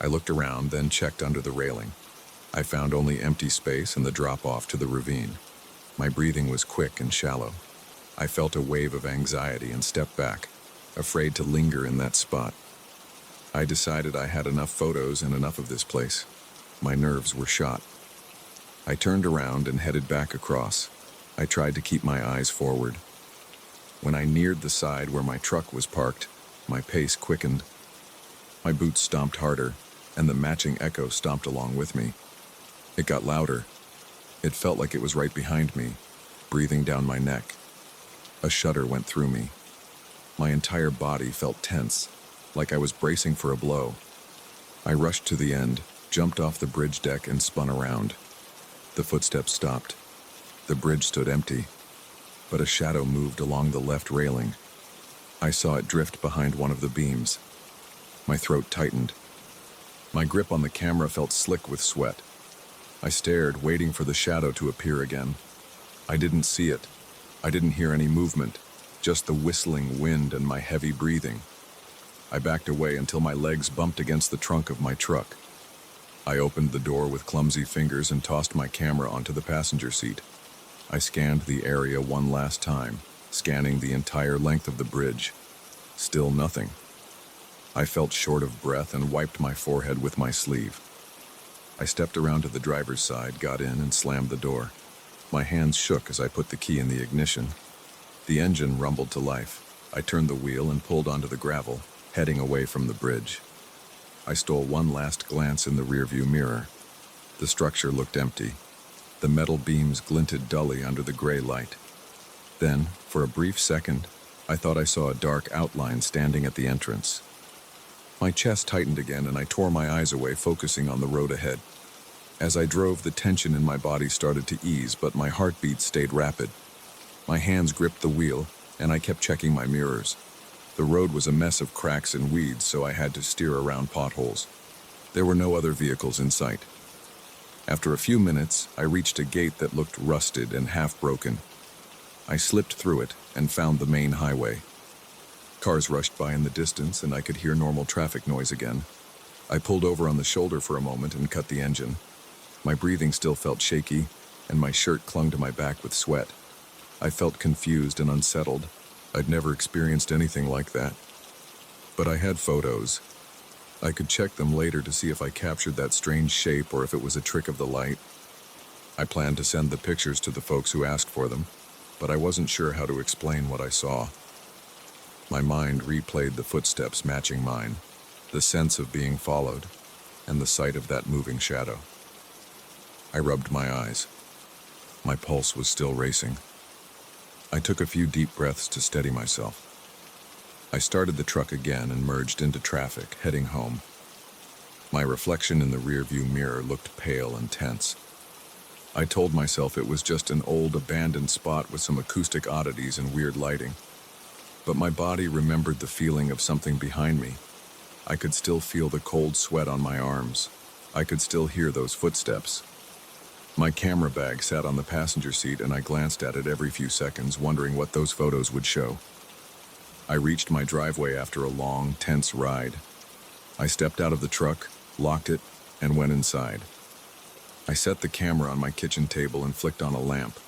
I looked around, then checked under the railing. I found only empty space and the drop-off to the ravine. My breathing was quick and shallow. I felt a wave of anxiety and stepped back, afraid to linger in that spot. I decided I had enough photos and enough of this place. My nerves were shot. I turned around and headed back across. I tried to keep my eyes forward. When I neared the side where my truck was parked, my pace quickened. My boots stomped harder, and the matching echo stomped along with me. It got louder. It felt like it was right behind me, breathing down my neck. A shudder went through me. My entire body felt tense, like I was bracing for a blow. I rushed to the end, jumped off the bridge deck, and spun around. The footsteps stopped. The bridge stood empty, but a shadow moved along the left railing. I saw it drift behind one of the beams. My throat tightened. My grip on the camera felt slick with sweat. I stared, waiting for the shadow to appear again. I didn't see it. I didn't hear any movement, just the whistling wind and my heavy breathing. I backed away until my legs bumped against the trunk of my truck. I opened the door with clumsy fingers and tossed my camera onto the passenger seat. I scanned the area one last time, scanning the entire length of the bridge. Still nothing. I felt short of breath and wiped my forehead with my sleeve. I stepped around to the driver's side, got in, and slammed the door. My hands shook as I put the key in the ignition. The engine rumbled to life. I turned the wheel and pulled onto the gravel, heading away from the bridge. I stole one last glance in the rearview mirror. The structure looked empty. The metal beams glinted dully under the gray light. Then, for a brief second, I thought I saw a dark outline standing at the entrance. My chest tightened again and I tore my eyes away, focusing on the road ahead. As I drove, the tension in my body started to ease, but my heartbeat stayed rapid. My hands gripped the wheel, and I kept checking my mirrors. The road was a mess of cracks and weeds, so I had to steer around potholes. There were no other vehicles in sight. After a few minutes, I reached a gate that looked rusted and half-broken. I slipped through it and found the main highway. Cars rushed by in the distance, and I could hear normal traffic noise again. I pulled over on the shoulder for a moment and cut the engine. My breathing still felt shaky, and my shirt clung to my back with sweat. I felt confused and unsettled. I'd never experienced anything like that. But I had photos. I could check them later to see if I captured that strange shape or if it was a trick of the light. I planned to send the pictures to the folks who asked for them, but I wasn't sure how to explain what I saw. My mind replayed the footsteps matching mine, the sense of being followed, and the sight of that moving shadow. I rubbed my eyes. My pulse was still racing. I took a few deep breaths to steady myself. I started the truck again and merged into traffic, heading home. My reflection in the rearview mirror looked pale and tense. I told myself it was just an old abandoned spot with some acoustic oddities and weird lighting. But my body remembered the feeling of something behind me. I could still feel the cold sweat on my arms. I could still hear those footsteps. My camera bag sat on the passenger seat and I glanced at it every few seconds, wondering what those photos would show. I reached my driveway after a long, tense ride. I stepped out of the truck, locked it, and went inside. I set the camera on my kitchen table and flicked on a lamp.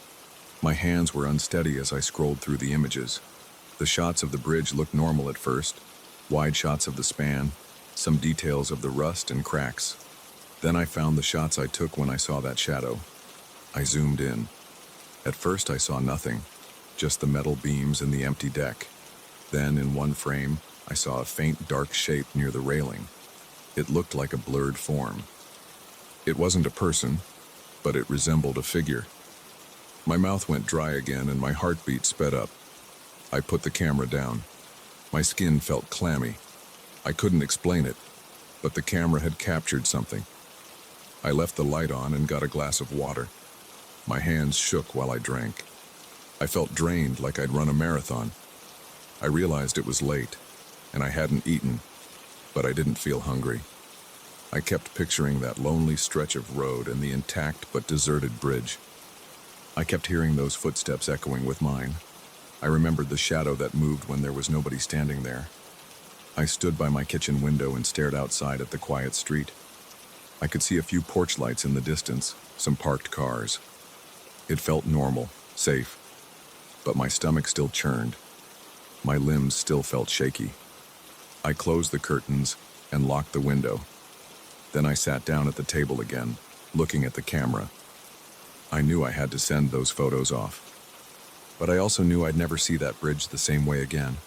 My hands were unsteady as I scrolled through the images. The shots of the bridge looked normal at first. Wide shots of the span, some details of the rust and cracks. Then I found the shots I took when I saw that shadow. I zoomed in. At first I saw nothing, just the metal beams and the empty deck. Then, in one frame, I saw a faint dark shape near the railing. It looked like a blurred form. It wasn't a person, but it resembled a figure. My mouth went dry again and my heartbeat sped up. I put the camera down. My skin felt clammy. I couldn't explain it, but the camera had captured something. I left the light on and got a glass of water. My hands shook while I drank. I felt drained, like I'd run a marathon. I realized it was late, and I hadn't eaten, but I didn't feel hungry. I kept picturing that lonely stretch of road and the intact but deserted bridge. I kept hearing those footsteps echoing with mine. I remembered the shadow that moved when there was nobody standing there. I stood by my kitchen window and stared outside at the quiet street. I could see a few porch lights in the distance, some parked cars. It felt normal, safe, but my stomach still churned. My limbs still felt shaky. I closed the curtains and locked the window. Then I sat down at the table again, looking at the camera. I knew I had to send those photos off. But I also knew I'd never see that bridge the same way again.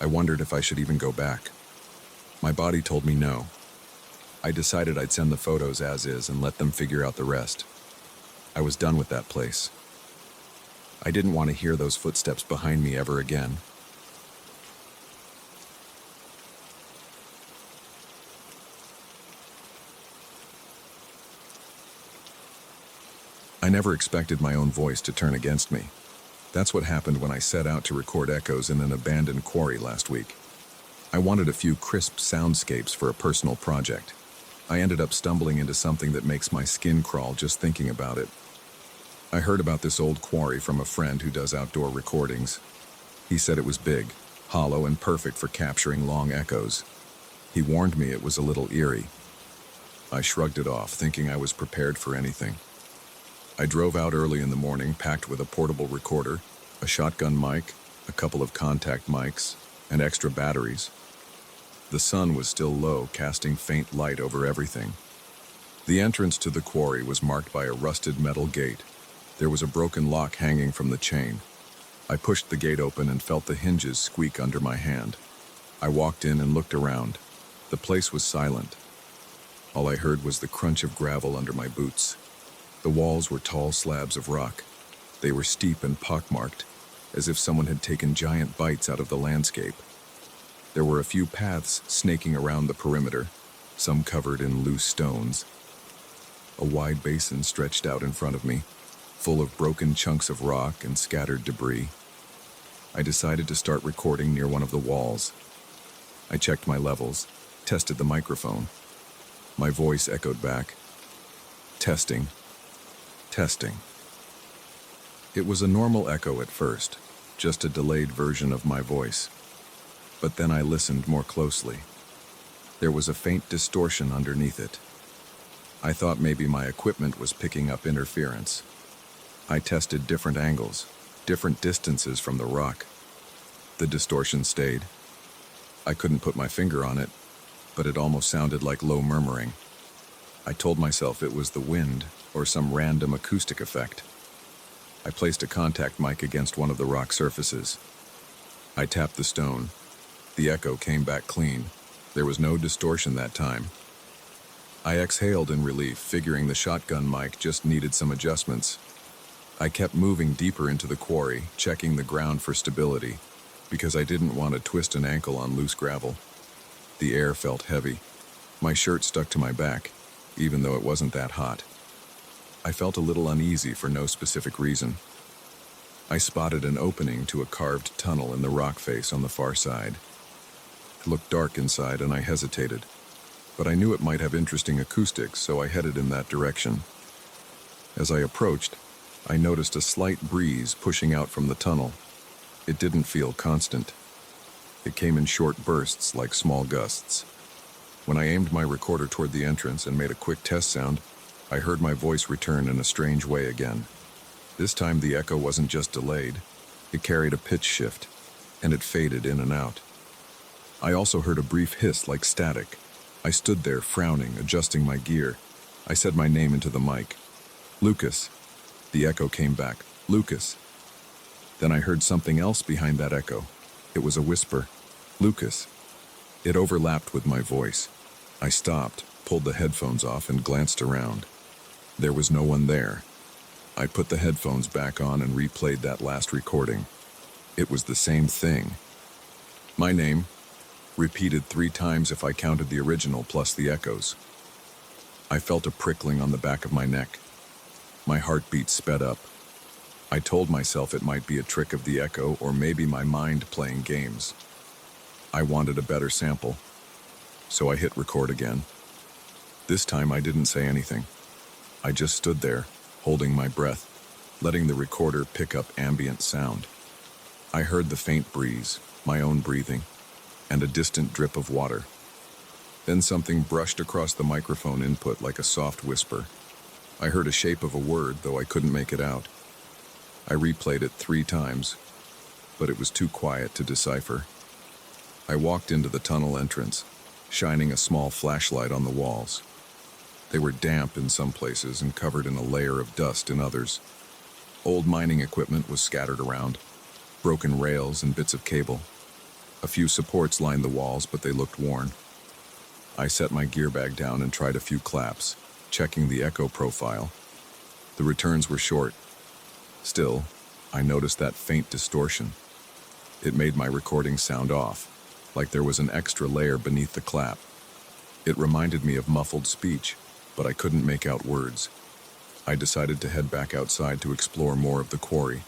I wondered if I should even go back. My body told me no. I decided I'd send the photos as is and let them figure out the rest. I was done with that place. I didn't want to hear those footsteps behind me ever again. I never expected my own voice to turn against me. That's what happened when I set out to record echoes in an abandoned quarry last week. I wanted a few crisp soundscapes for a personal project. I ended up stumbling into something that makes my skin crawl just thinking about it. I heard about this old quarry from a friend who does outdoor recordings. He said it was big, hollow, and perfect for capturing long echoes. He warned me it was a little eerie. I shrugged it off, thinking I was prepared for anything. I drove out early in the morning, packed with a portable recorder, a shotgun mic, a couple of contact mics, and extra batteries. The sun was still low, casting faint light over everything. The entrance to the quarry was marked by a rusted metal gate. There was a broken lock hanging from the chain. I pushed the gate open and felt the hinges squeak under my hand. I walked in and looked around. The place was silent. All I heard was the crunch of gravel under my boots. The walls were tall slabs of rock. They were steep and pockmarked, as if someone had taken giant bites out of the landscape. There were a few paths snaking around the perimeter, some covered in loose stones. A wide basin stretched out in front of me, full of broken chunks of rock and scattered debris. I decided to start recording near one of the walls. I checked my levels, tested the microphone. My voice echoed back. Testing. Testing. It was a normal echo at first, just a delayed version of my voice. But then I listened more closely. There was a faint distortion underneath it. I thought maybe my equipment was picking up interference. I tested different angles, different distances from the rock. The distortion stayed. I couldn't put my finger on it, but it almost sounded like low murmuring. I told myself it was the wind or some random acoustic effect. I placed a contact mic against one of the rock surfaces. I tapped the stone. The echo came back clean. There was no distortion that time. I exhaled in relief, figuring the shotgun mic just needed some adjustments. I kept moving deeper into the quarry, checking the ground for stability, because I didn't want to twist an ankle on loose gravel. The air felt heavy. My shirt stuck to my back, even though it wasn't that hot. I felt a little uneasy for no specific reason. I spotted an opening to a carved tunnel in the rock face on the far side. It looked dark inside and I hesitated, but I knew it might have interesting acoustics, so I headed in that direction. As I approached, I noticed a slight breeze pushing out from the tunnel. It didn't feel constant. It came in short bursts like small gusts. When I aimed my recorder toward the entrance and made a quick test sound, I heard my voice return in a strange way again. This time the echo wasn't just delayed, it carried a pitch shift, and it faded in and out. I also heard a brief hiss like static. I stood there, frowning, adjusting my gear. I said my name into the mic. Lucas. The echo came back. Lucas. Then I heard something else behind that echo. It was a whisper. Lucas. It overlapped with my voice. I stopped, pulled the headphones off, and glanced around. There was no one there. I put the headphones back on and replayed that last recording. It was the same thing. My name, repeated 3 times if I counted the original plus the echoes. I felt a prickling on the back of my neck. My heartbeat sped up. I told myself it might be a trick of the echo or maybe my mind playing games. I wanted a better sample, so I hit record again. This time I didn't say anything. I just stood there, holding my breath, letting the recorder pick up ambient sound. I heard the faint breeze, my own breathing, and a distant drip of water. Then something brushed across the microphone input like a soft whisper. I heard a shape of a word, though I couldn't make it out. I replayed it 3 times, but it was too quiet to decipher. I walked into the tunnel entrance, shining a small flashlight on the walls. They were damp in some places and covered in a layer of dust in others. Old mining equipment was scattered around, broken rails and bits of cable. A few supports lined the walls, but they looked worn. I set my gear bag down and tried a few claps, checking the echo profile. The returns were short. Still, I noticed that faint distortion. It made my recording sound off, like there was an extra layer beneath the clap. It reminded me of muffled speech, but I couldn't make out words. I decided to head back outside to explore more of the quarry.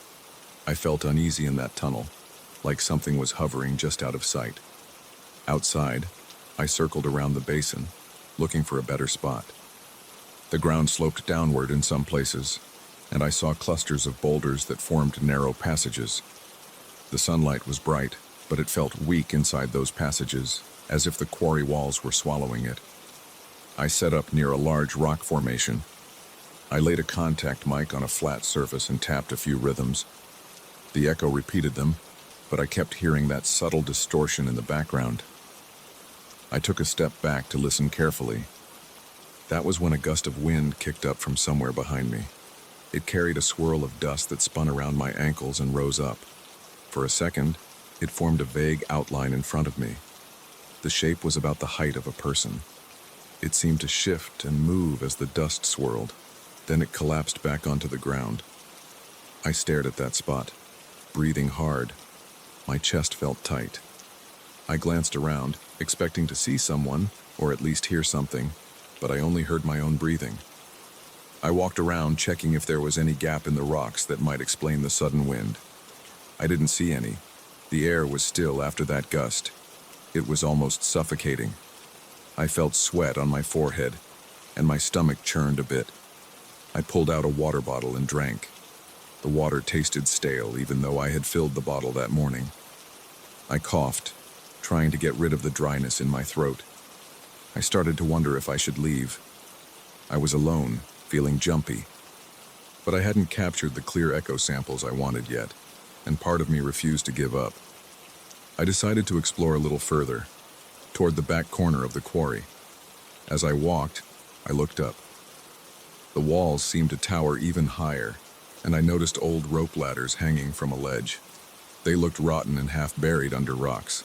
I felt uneasy in that tunnel, like something was hovering just out of sight. Outside, I circled around the basin, looking for a better spot. The ground sloped downward in some places, and I saw clusters of boulders that formed narrow passages. The sunlight was bright, but it felt weak inside those passages, as if the quarry walls were swallowing it. I set up near a large rock formation. I laid a contact mic on a flat surface and tapped a few rhythms. The echo repeated them, but I kept hearing that subtle distortion in the background. I took a step back to listen carefully. That was when a gust of wind kicked up from somewhere behind me. It carried a swirl of dust that spun around my ankles and rose up. For a second, it formed a vague outline in front of me. The shape was about the height of a person. It seemed to shift and move as the dust swirled. Then it collapsed back onto the ground. I stared at that spot, breathing hard. My chest felt tight. I glanced around, expecting to see someone, or at least hear something, but I only heard my own breathing. I walked around, checking if there was any gap in the rocks that might explain the sudden wind. I didn't see any. The air was still after that gust. It was almost suffocating. I felt sweat on my forehead, and my stomach churned a bit. I pulled out a water bottle and drank. The water tasted stale, even though I had filled the bottle that morning. I coughed, trying to get rid of the dryness in my throat. I started to wonder if I should leave. I was alone, feeling jumpy. But I hadn't captured the clear echo samples I wanted yet, and part of me refused to give up. I decided to explore a little further, toward the back corner of the quarry. As I walked, I looked up. The walls seemed to tower even higher, and I noticed old rope ladders hanging from a ledge. They looked rotten and half buried under rocks.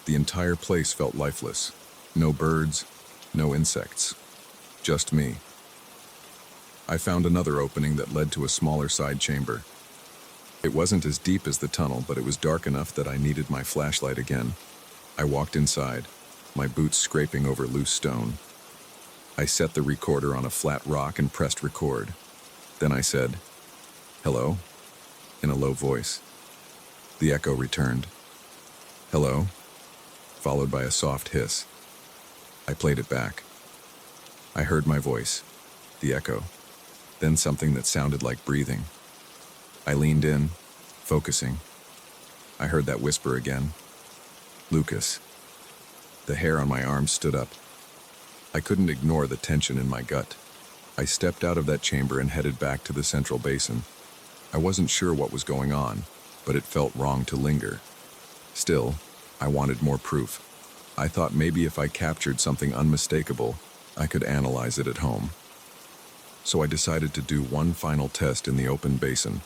The entire place felt lifeless. No birds, no insects. Just me. I found another opening that led to a smaller side chamber. It wasn't as deep as the tunnel, but it was dark enough that I needed my flashlight again. I walked inside, my boots scraping over loose stone. I set the recorder on a flat rock and pressed record. Then I said, "Hello?" in a low voice. The echo returned. "Hello?" followed by a soft hiss. I played it back. I heard my voice, the echo, then something that sounded like breathing. I leaned in, focusing. I heard that whisper again. "Lucas." The hair on my arm stood up. I couldn't ignore the tension in my gut. I stepped out of that chamber and headed back to the central basin. I wasn't sure what was going on, but it felt wrong to linger. Still, I wanted more proof. I thought maybe if I captured something unmistakable, I could analyze it at home. So I decided to do one final test in the open basin.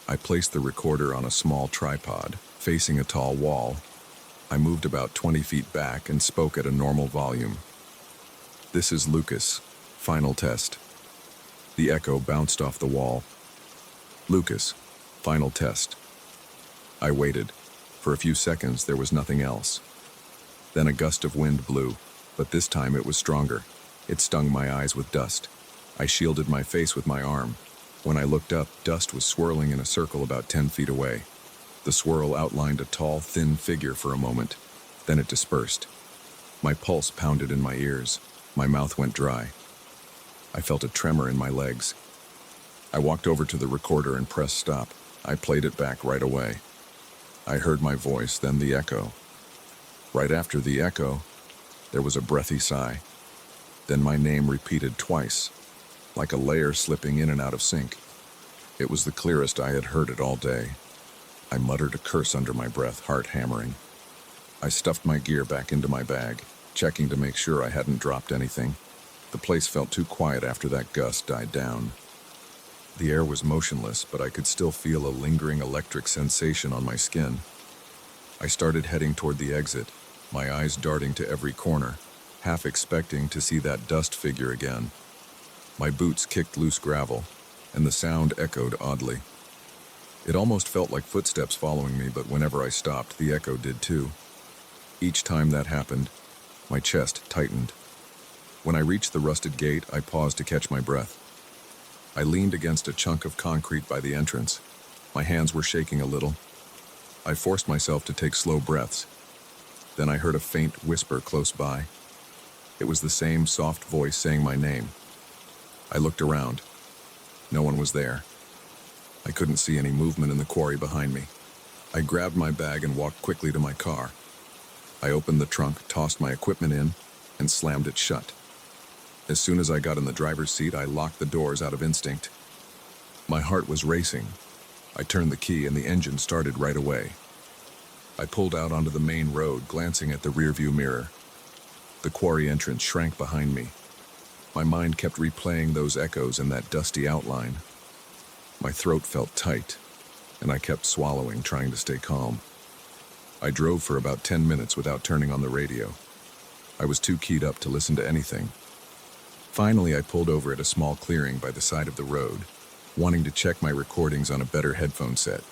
I placed the recorder on a small tripod, facing a tall wall. I moved about 20 feet back and spoke at a normal volume. "This is Lucas. Final test." The echo bounced off the wall. "Lucas. Final test." I waited. For a few seconds, there was nothing else. Then a gust of wind blew, but this time it was stronger. It stung my eyes with dust. I shielded my face with my arm. When I looked up, dust was swirling in a circle about 10 feet away. The swirl outlined a tall, thin figure for a moment. Then it dispersed. My pulse pounded in my ears. My mouth went dry. I felt a tremor in my legs. I walked over to the recorder and pressed stop. I played it back right away. I heard my voice, then the echo. Right after the echo, there was a breathy sigh. Then my name repeated twice, like a layer slipping in and out of sync. It was the clearest I had heard it all day. I muttered a curse under my breath, heart hammering. I stuffed my gear back into my bag, checking to make sure I hadn't dropped anything. The place felt too quiet after that gust died down. The air was motionless, but I could still feel a lingering electric sensation on my skin. I started heading toward the exit, my eyes darting to every corner, half expecting to see that dust figure again. My boots kicked loose gravel, and the sound echoed oddly. It almost felt like footsteps following me, but whenever I stopped, the echo did too. Each time that happened, my chest tightened. When I reached the rusted gate, I paused to catch my breath. I leaned against a chunk of concrete by the entrance. My hands were shaking a little. I forced myself to take slow breaths. Then I heard a faint whisper close by. It was the same soft voice saying my name. I looked around. No one was there. I couldn't see any movement in the quarry behind me. I grabbed my bag and walked quickly to my car. I opened the trunk, tossed my equipment in, and slammed it shut. As soon as I got in the driver's seat, I locked the doors out of instinct. My heart was racing. I turned the key and the engine started right away. I pulled out onto the main road, glancing at the rearview mirror. The quarry entrance shrank behind me. My mind kept replaying those echoes and that dusty outline. My throat felt tight, and I kept swallowing, trying to stay calm. I drove for about 10 minutes without turning on the radio. I was too keyed up to listen to anything. Finally, I pulled over at a small clearing by the side of the road, wanting to check my recordings on a better headphone set.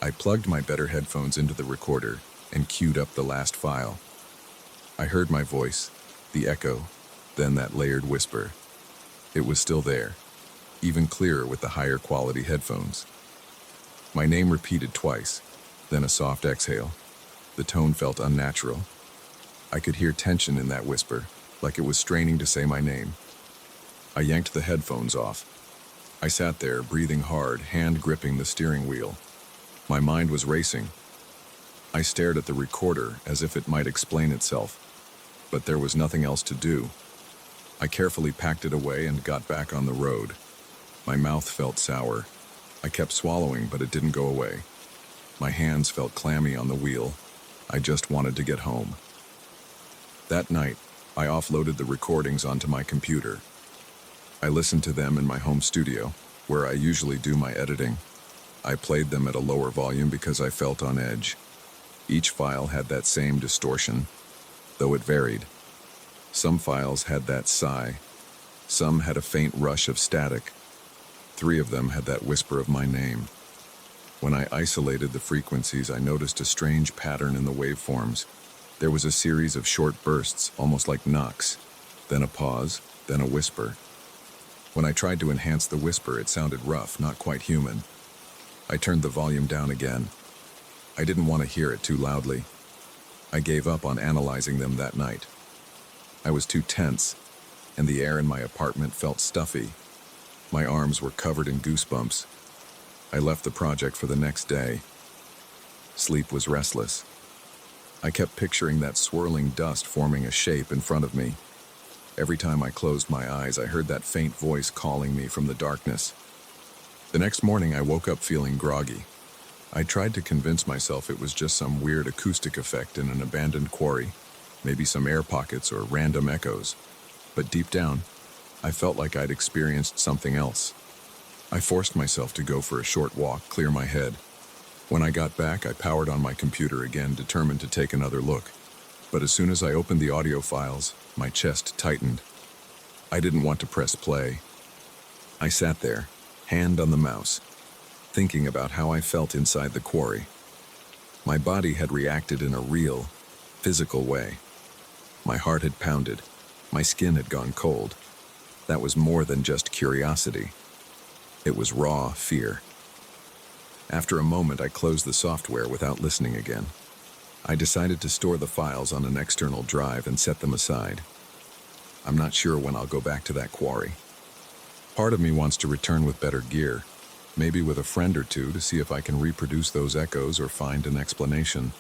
I plugged my better headphones into the recorder and queued up the last file. I heard my voice, the echo, then that layered whisper. It was still there, even clearer with the higher quality headphones. My name repeated twice, then a soft exhale. The tone felt unnatural. I could hear tension in that whisper, like it was straining to say my name. I yanked the headphones off. I sat there, breathing hard, hand gripping the steering wheel. My mind was racing. I stared at the recorder as if it might explain itself, but there was nothing else to do. I carefully packed it away and got back on the road. My mouth felt sour. I kept swallowing, but it didn't go away. My hands felt clammy on the wheel. I just wanted to get home. That night, I offloaded the recordings onto my computer. I listened to them in my home studio, where I usually do my editing. I played them at a lower volume because I felt on edge. Each file had that same distortion, though it varied. Some files had that sigh. Some had a faint rush of static. 3 of them had that whisper of my name. When I isolated the frequencies, I noticed a strange pattern in the waveforms. There was a series of short bursts, almost like knocks, then a pause, then a whisper. When I tried to enhance the whisper, it sounded rough, not quite human. I turned the volume down again. I didn't want to hear it too loudly. I gave up on analyzing them that night. I was too tense, and the air in my apartment felt stuffy. My arms were covered in goosebumps. I left the project for the next day. Sleep was restless. I kept picturing that swirling dust forming a shape in front of me. Every time I closed my eyes, I heard that faint voice calling me from the darkness. The next morning, I woke up feeling groggy. I tried to convince myself it was just some weird acoustic effect in an abandoned quarry, maybe some air pockets or random echoes. But deep down, I felt like I'd experienced something else. I forced myself to go for a short walk, clear my head. When I got back, I powered on my computer again, determined to take another look. But as soon as I opened the audio files, my chest tightened. I didn't want to press play. I sat there, hand on the mouse, thinking about how I felt inside the quarry. My body had reacted in a real, physical way. My heart had pounded. My skin had gone cold. That was more than just curiosity. It was raw fear. After a moment, I closed the software without listening again. I decided to store the files on an external drive and set them aside. I'm not sure when I'll go back to that quarry. Part of me wants to return with better gear, maybe with a friend or two to see if I can reproduce those echoes or find an explanation.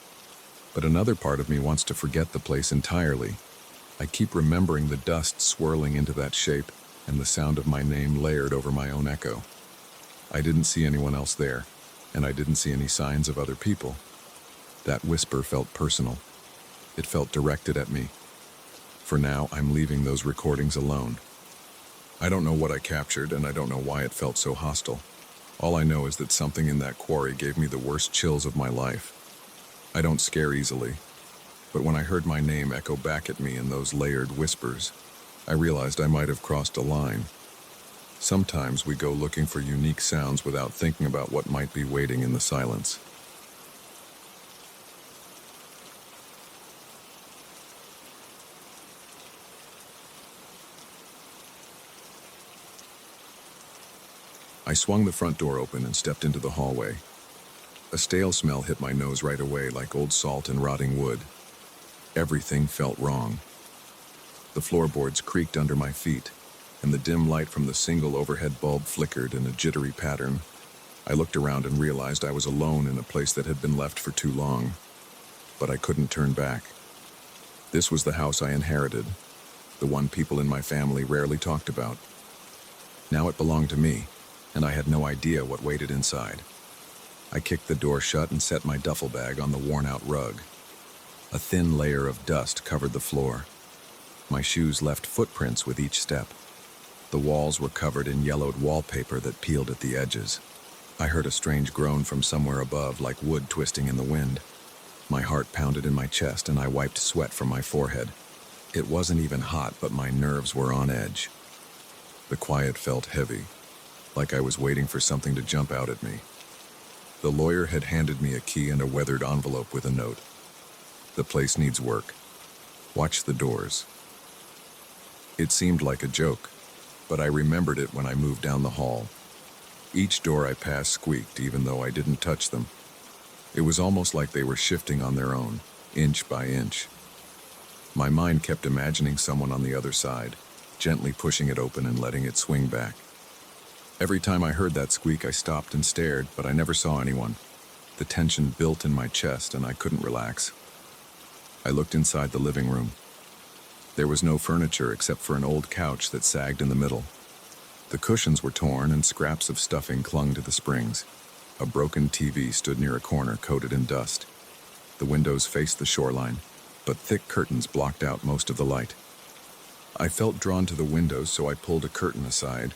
But another part of me wants to forget the place entirely. I keep remembering the dust swirling into that shape and the sound of my name layered over my own echo. I didn't see anyone else there, and I didn't see any signs of other people. That whisper felt personal. It felt directed at me. For now, I'm leaving those recordings alone. I don't know what I captured, and I don't know why it felt so hostile. All I know is that something in that quarry gave me the worst chills of my life. I don't scare easily, but when I heard my name echo back at me in those layered whispers, I realized I might have crossed a line. Sometimes we go looking for unique sounds without thinking about what might be waiting in the silence. I swung the front door open and stepped into the hallway. A stale smell hit my nose right away, like old salt and rotting wood. Everything felt wrong. The floorboards creaked under my feet, and the dim light from the single overhead bulb flickered in a jittery pattern. I looked around and realized I was alone in a place that had been left for too long. But I couldn't turn back. This was the house I inherited, the one people in my family rarely talked about. Now it belonged to me, and I had no idea what waited inside. I kicked the door shut and set my duffel bag on the worn-out rug. A thin layer of dust covered the floor. My shoes left footprints with each step. The walls were covered in yellowed wallpaper that peeled at the edges. I heard a strange groan from somewhere above, like wood twisting in the wind. My heart pounded in my chest, and I wiped sweat from my forehead. It wasn't even hot, but my nerves were on edge. The quiet felt heavy, like I was waiting for something to jump out at me. The lawyer had handed me a key and a weathered envelope with a note. The place needs work. Watch the doors. It seemed like a joke, but I remembered it when I moved down the hall. Each door I passed squeaked, even though I didn't touch them. It was almost like they were shifting on their own, inch by inch. My mind kept imagining someone on the other side, gently pushing it open and letting it swing back. Every time I heard that squeak, I stopped and stared, but I never saw anyone. The tension built in my chest, and I couldn't relax. I looked inside the living room. There was no furniture except for an old couch that sagged in the middle. The cushions were torn, and scraps of stuffing clung to the springs. A broken TV stood near a corner coated in dust. The windows faced the shoreline, but thick curtains blocked out most of the light. I felt drawn to the windows, so I pulled a curtain aside.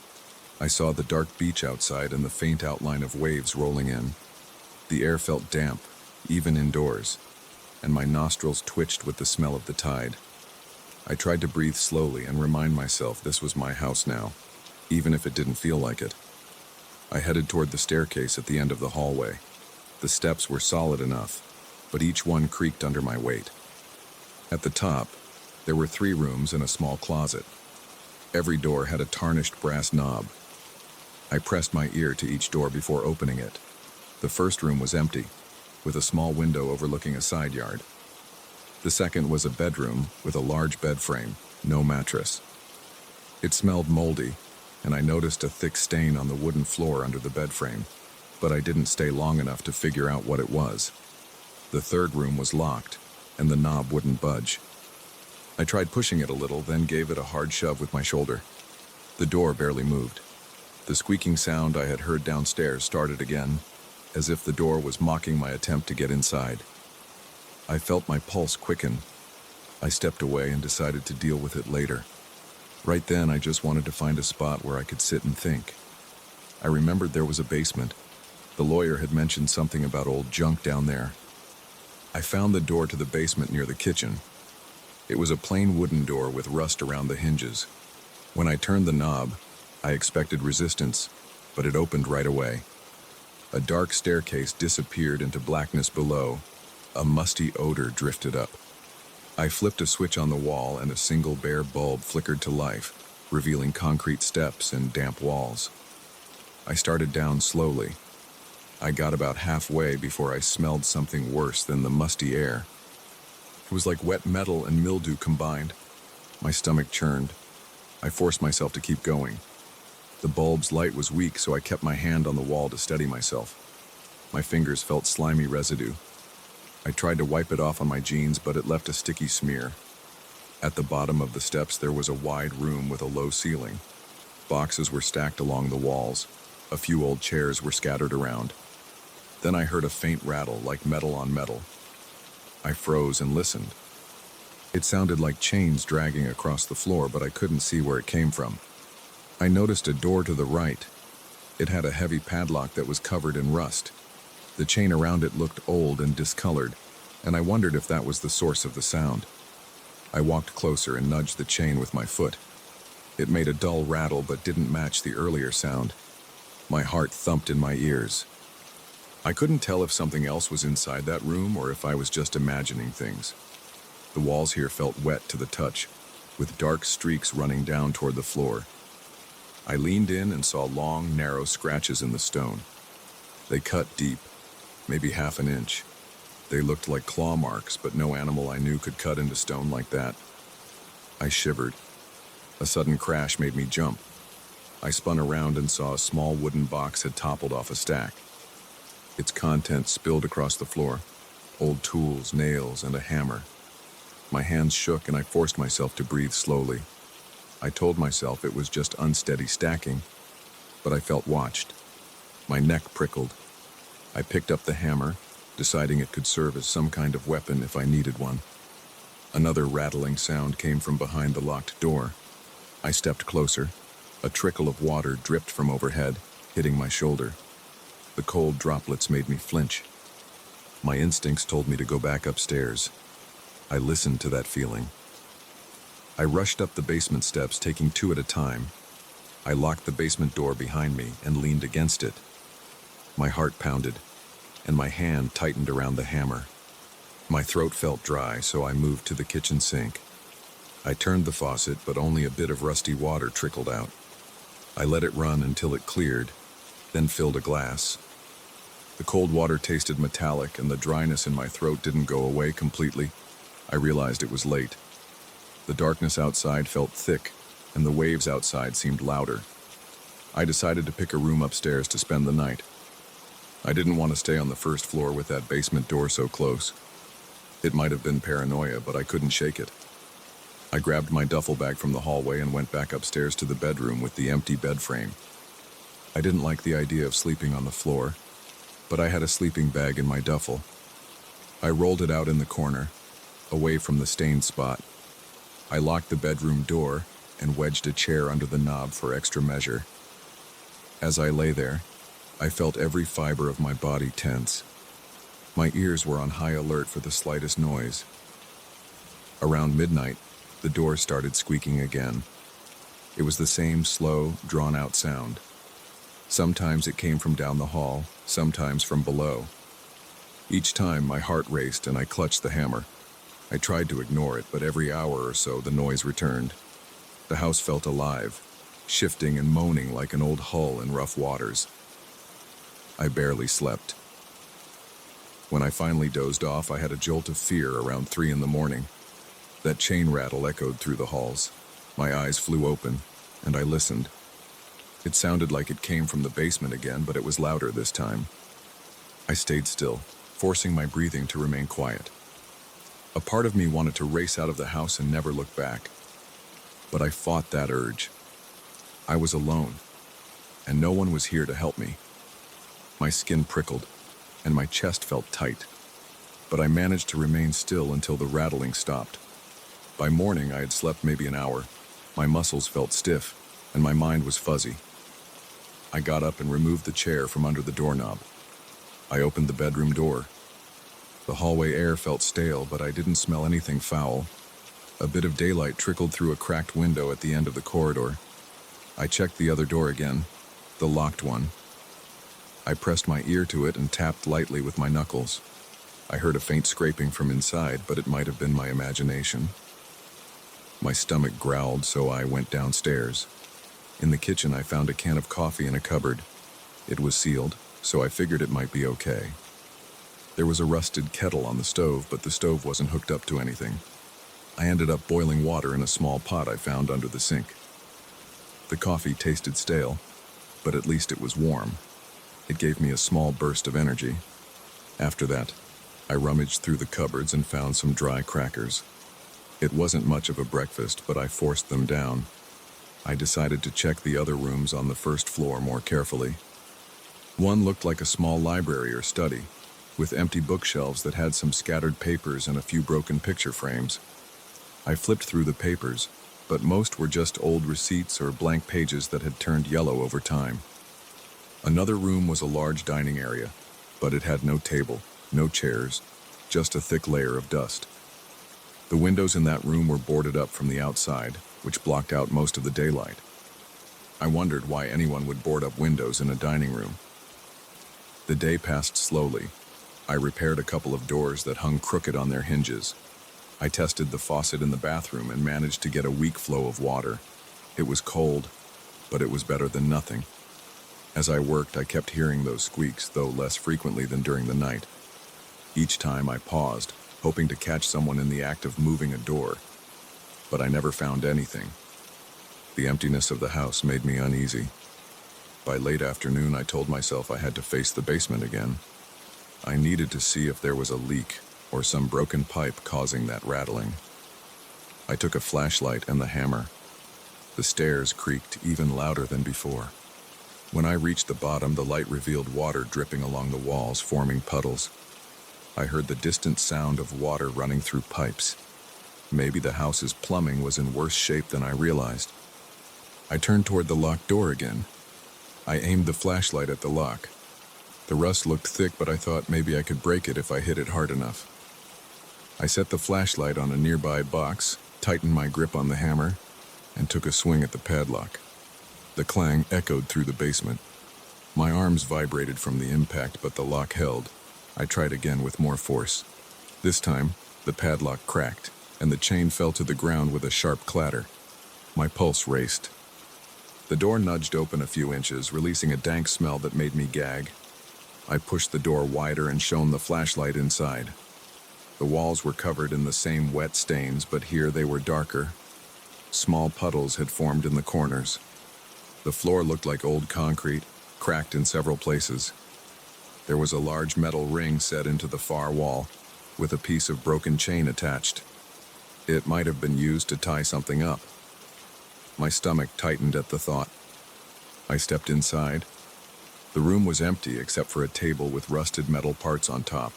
I saw the dark beach outside and the faint outline of waves rolling in. The air felt damp, even indoors, and my nostrils twitched with the smell of the tide. I tried to breathe slowly and remind myself this was my house now, even if it didn't feel like it. I headed toward the staircase at the end of the hallway. The steps were solid enough, but each one creaked under my weight. At the top, there were 3 rooms and a small closet. Every door had a tarnished brass knob. I pressed my ear to each door before opening it. The first room was empty, with a small window overlooking a side yard. The second was a bedroom with a large bed frame, no mattress. It smelled moldy, and I noticed a thick stain on the wooden floor under the bed frame, but I didn't stay long enough to figure out what it was. The third room was locked, and the knob wouldn't budge. I tried pushing it a little, then gave it a hard shove with my shoulder. The door barely moved. The squeaking sound I had heard downstairs started again, as if the door was mocking my attempt to get inside. I felt my pulse quicken. I stepped away and decided to deal with it later. Right then, I just wanted to find a spot where I could sit and think. I remembered there was a basement. The lawyer had mentioned something about old junk down there. I found the door to the basement near the kitchen. It was a plain wooden door with rust around the hinges. When I turned the knob, I expected resistance, but it opened right away. A dark staircase disappeared into blackness below. A musty odor drifted up. I flipped a switch on the wall and a single bare bulb flickered to life, revealing concrete steps and damp walls. I started down slowly. I got about halfway before I smelled something worse than the musty air. It was like wet metal and mildew combined. My stomach churned. I forced myself to keep going. The bulb's light was weak, so I kept my hand on the wall to steady myself. My fingers felt slimy residue. I tried to wipe it off on my jeans, but it left a sticky smear. At the bottom of the steps, there was a wide room with a low ceiling. Boxes were stacked along the walls. A few old chairs were scattered around. Then I heard a faint rattle, like metal on metal. I froze and listened. It sounded like chains dragging across the floor, but I couldn't see where it came from. I noticed a door to the right. It had a heavy padlock that was covered in rust. The chain around it looked old and discolored, and I wondered if that was the source of the sound. I walked closer and nudged the chain with my foot. It made a dull rattle but didn't match the earlier sound. My heart thumped in my ears. I couldn't tell if something else was inside that room or if I was just imagining things. The walls here felt wet to the touch, with dark streaks running down toward the floor. I leaned in and saw long, narrow scratches in the stone. They cut deep, maybe half an inch. They looked like claw marks, but no animal I knew could cut into stone like that. I shivered. A sudden crash made me jump. I spun around and saw a small wooden box had toppled off a stack. Its contents spilled across the floor. Old tools, nails, and a hammer. My hands shook and I forced myself to breathe slowly. I told myself it was just unsteady stacking, but I felt watched. My neck prickled. I picked up the hammer, deciding it could serve as some kind of weapon if I needed one. Another rattling sound came from behind the locked door. I stepped closer. A trickle of water dripped from overhead, hitting my shoulder. The cold droplets made me flinch. My instincts told me to go back upstairs. I listened to that feeling. I rushed up the basement steps, taking 2 at a time. I locked the basement door behind me and leaned against it. My heart pounded, and my hand tightened around the hammer. My throat felt dry, so I moved to the kitchen sink. I turned the faucet, but only a bit of rusty water trickled out. I let it run until it cleared, then filled a glass. The cold water tasted metallic, and the dryness in my throat didn't go away completely. I realized it was late. The darkness outside felt thick, and the waves outside seemed louder. I decided to pick a room upstairs to spend the night. I didn't want to stay on the first floor with that basement door so close. It might have been paranoia, but I couldn't shake it. I grabbed my duffel bag from the hallway and went back upstairs to the bedroom with the empty bed frame. I didn't like the idea of sleeping on the floor, but I had a sleeping bag in my duffel. I rolled it out in the corner, away from the stained spot. I locked the bedroom door and wedged a chair under the knob for extra measure. As I lay there, I felt every fiber of my body tense. My ears were on high alert for the slightest noise. Around midnight, the door started squeaking again. It was the same slow, drawn-out sound. Sometimes it came from down the hall, sometimes from below. Each time, my heart raced and I clutched the hammer. I tried to ignore it, but every hour or so, the noise returned. The house felt alive, shifting and moaning like an old hull in rough waters. I barely slept. When I finally dozed off, I had a jolt of fear around 3 in the morning. That chain rattle echoed through the halls. My eyes flew open, and I listened. It sounded like it came from the basement again, but it was louder this time. I stayed still, forcing my breathing to remain quiet. A part of me wanted to race out of the house and never look back. But I fought that urge. I was alone, and no one was here to help me. My skin prickled, and my chest felt tight, but I managed to remain still until the rattling stopped. By morning, I had slept maybe an hour. My muscles felt stiff, and my mind was fuzzy. I got up and removed the chair from under the doorknob. I opened the bedroom door. The hallway air felt stale, but I didn't smell anything foul. A bit of daylight trickled through a cracked window at the end of the corridor. I checked the other door again, the locked one. I pressed my ear to it and tapped lightly with my knuckles. I heard a faint scraping from inside, but it might have been my imagination. My stomach growled, so I went downstairs. In the kitchen, I found a can of coffee in a cupboard. It was sealed, so I figured it might be okay. There was a rusted kettle on the stove, but the stove wasn't hooked up to anything. I ended up boiling water in a small pot I found under the sink. The coffee tasted stale, but at least it was warm. It gave me a small burst of energy. After that, I rummaged through the cupboards and found some dry crackers. It wasn't much of a breakfast, but I forced them down. I decided to check the other rooms on the first floor more carefully. One looked like a small library or study, with empty bookshelves that had some scattered papers and a few broken picture frames. I flipped through the papers, but most were just old receipts or blank pages that had turned yellow over time. Another room was a large dining area, but it had no table, no chairs, just a thick layer of dust. The windows in that room were boarded up from the outside, which blocked out most of the daylight. I wondered why anyone would board up windows in a dining room. The day passed slowly. I repaired a couple of doors that hung crooked on their hinges. I tested the faucet in the bathroom and managed to get a weak flow of water. It was cold, but it was better than nothing. As I worked, I kept hearing those squeaks, though less frequently than during the night. Each time I paused, hoping to catch someone in the act of moving a door, but I never found anything. The emptiness of the house made me uneasy. By late afternoon, I told myself I had to face the basement again. I needed to see if there was a leak or some broken pipe causing that rattling. I took a flashlight and the hammer. The stairs creaked even louder than before. When I reached the bottom, the light revealed water dripping along the walls, forming puddles. I heard the distant sound of water running through pipes. Maybe the house's plumbing was in worse shape than I realized. I turned toward the locked door again. I aimed the flashlight at the lock. The rust looked thick, but I thought maybe I could break it if I hit it hard enough. I set the flashlight on a nearby box, tightened my grip on the hammer, and took a swing at the padlock. The clang echoed through the basement. My arms vibrated from the impact, but the lock held. I tried again with more force. This time, the padlock cracked, and the chain fell to the ground with a sharp clatter. My pulse raced. The door nudged open a few inches, releasing a dank smell that made me gag. I pushed the door wider and shone the flashlight inside. The walls were covered in the same wet stains, but here they were darker. Small puddles had formed in the corners. The floor looked like old concrete, cracked in several places. There was a large metal ring set into the far wall, with a piece of broken chain attached. It might have been used to tie something up. My stomach tightened at the thought. I stepped inside. The room was empty except for a table with rusted metal parts on top.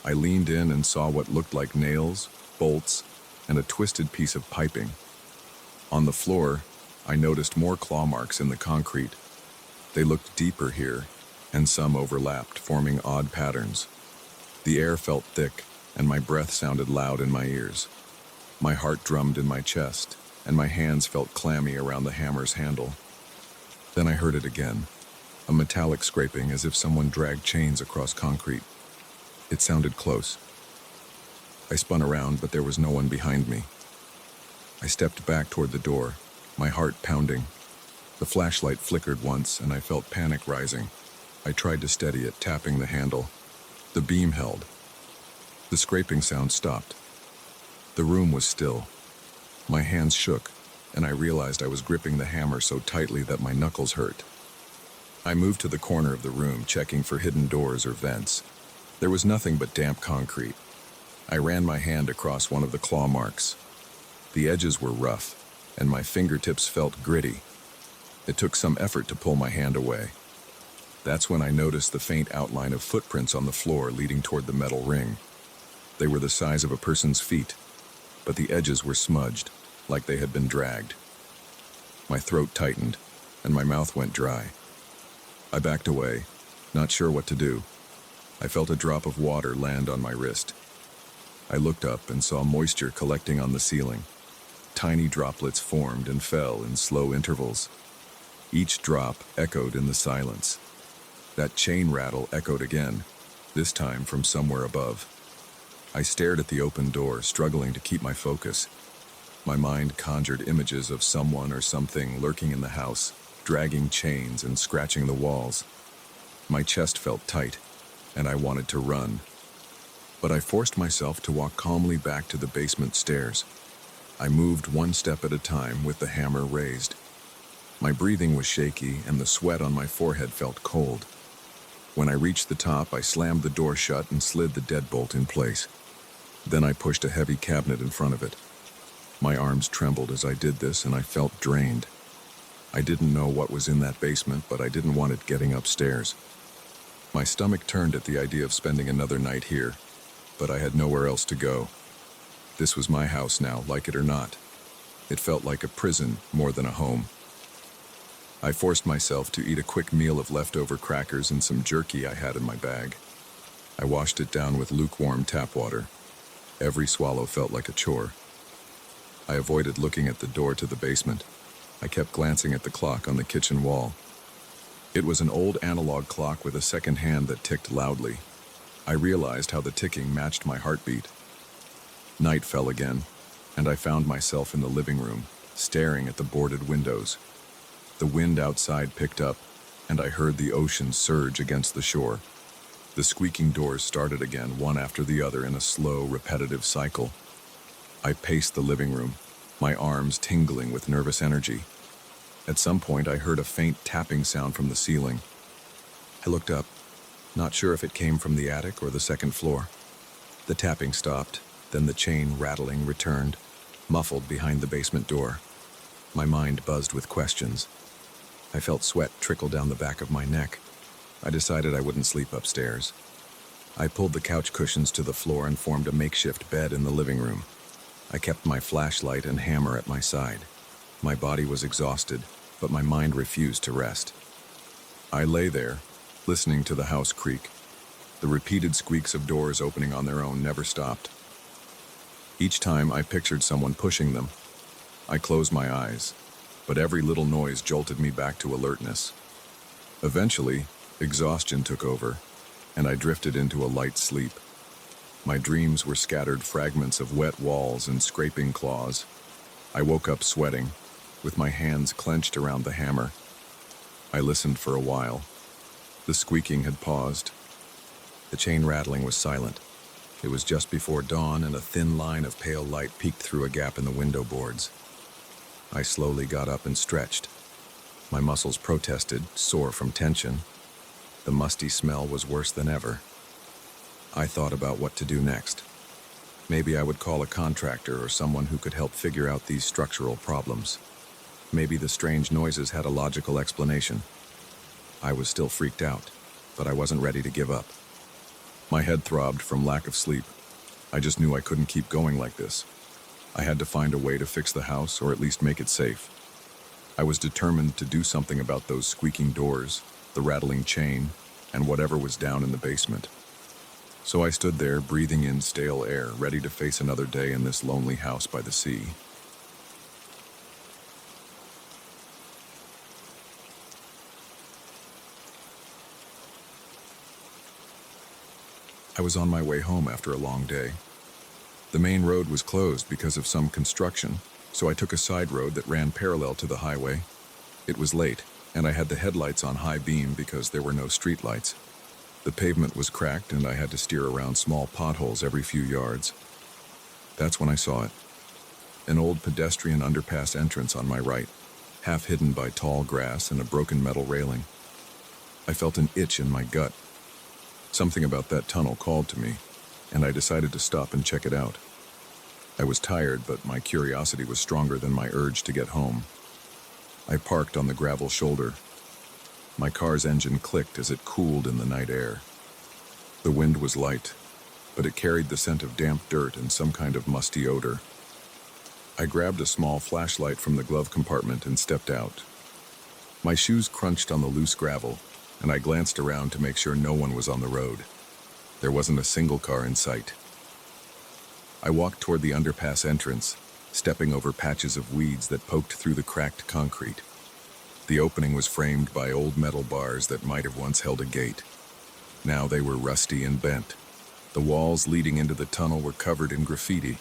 I leaned in and saw what looked like nails, bolts, and a twisted piece of piping. On the floor, I noticed more claw marks in the concrete. They looked deeper here, and some overlapped, forming odd patterns. The air felt thick, and my breath sounded loud in my ears. My heart drummed in my chest, and my hands felt clammy around the hammer's handle. Then I heard it again, a metallic scraping as if someone dragged chains across concrete. It sounded close. I spun around, but there was no one behind me. I stepped back toward the door, my heart pounding. The flashlight flickered once, and I felt panic rising. I tried to steady it, tapping the handle. The beam held. The scraping sound stopped. The room was still. My hands shook, and I realized I was gripping the hammer so tightly that my knuckles hurt. I moved to the corner of the room, checking for hidden doors or vents. There was nothing but damp concrete. I ran my hand across one of the claw marks. The edges were rough, and my fingertips felt gritty. It took some effort to pull my hand away. That's when I noticed the faint outline of footprints on the floor leading toward the metal ring. They were the size of a person's feet, but the edges were smudged, like they had been dragged. My throat tightened, and my mouth went dry. I backed away, not sure what to do. I felt a drop of water land on my wrist. I looked up and saw moisture collecting on the ceiling. Tiny droplets formed and fell in slow intervals. Each drop echoed in the silence. That chain rattle echoed again, this time from somewhere above. I stared at the open door, struggling to keep my focus. My mind conjured images of someone or something lurking in the house, dragging chains and scratching the walls. My chest felt tight, and I wanted to run. But I forced myself to walk calmly back to the basement stairs. I moved one step at a time with the hammer raised. My breathing was shaky, and the sweat on my forehead felt cold. When I reached the top, I slammed the door shut and slid the deadbolt in place. Then I pushed a heavy cabinet in front of it. My arms trembled as I did this, and I felt drained. I didn't know what was in that basement, but I didn't want it getting upstairs. My stomach turned at the idea of spending another night here, but I had nowhere else to go. This was my house now, like it or not. It felt like a prison more than a home. I forced myself to eat a quick meal of leftover crackers and some jerky I had in my bag. I washed it down with lukewarm tap water. Every swallow felt like a chore. I avoided looking at the door to the basement. I kept glancing at the clock on the kitchen wall. It was an old analog clock with a second hand that ticked loudly. I realized how the ticking matched my heartbeat. Night fell again, and I found myself in the living room, staring at the boarded windows. The wind outside picked up, and I heard the ocean surge against the shore. The squeaking doors started again, one after the other in a slow, repetitive cycle. I paced the living room, my arms tingling with nervous energy. At some point, I heard a faint tapping sound from the ceiling. I looked up, not sure if it came from the attic or the second floor. The tapping stopped, then the chain rattling returned, muffled behind the basement door. My mind buzzed with questions. I felt sweat trickle down the back of my neck. I decided I wouldn't sleep upstairs. I pulled the couch cushions to the floor and formed a makeshift bed in the living room. I kept my flashlight and hammer at my side. My body was exhausted, but my mind refused to rest. I lay there, listening to the house creak. The repeated squeaks of doors opening on their own never stopped. Each time I pictured someone pushing them. I closed my eyes, but every little noise jolted me back to alertness. Eventually, exhaustion took over, and I drifted into a light sleep. My dreams were scattered fragments of wet walls and scraping claws. I woke up sweating, with my hands clenched around the hammer. I listened for a while. The squeaking had paused. The chain rattling was silent. It was just before dawn, and a thin line of pale light peeked through a gap in the window boards. I slowly got up and stretched. My muscles protested, sore from tension. The musty smell was worse than ever. I thought about what to do next. Maybe I would call a contractor or someone who could help figure out these structural problems. Maybe the strange noises had a logical explanation. I was still freaked out, but I wasn't ready to give up. My head throbbed from lack of sleep. I just knew I couldn't keep going like this. I had to find a way to fix the house, or at least make it safe. I was determined to do something about those squeaking doors, the rattling chain, and whatever was down in the basement. So I stood there, breathing in stale air, ready to face another day in this lonely house by the sea. I was on my way home after a long day. The main road was closed because of some construction, so I took a side road that ran parallel to the highway. It was late, and I had the headlights on high beam because there were no streetlights. The pavement was cracked, and I had to steer around small potholes every few yards. That's when I saw it. An old pedestrian underpass entrance on my right, half hidden by tall grass and a broken metal railing. I felt an itch in my gut. Something about that tunnel called to me, and I decided to stop and check it out. I was tired, but my curiosity was stronger than my urge to get home. I parked on the gravel shoulder. My car's engine clicked as it cooled in the night air. The wind was light, but it carried the scent of damp dirt and some kind of musty odor. I grabbed a small flashlight from the glove compartment and stepped out. My shoes crunched on the loose gravel, and I glanced around to make sure no one was on the road. There wasn't a single car in sight. I walked toward the underpass entrance, stepping over patches of weeds that poked through the cracked concrete. The opening was framed by old metal bars that might have once held a gate. Now they were rusty and bent. The walls leading into the tunnel were covered in graffiti.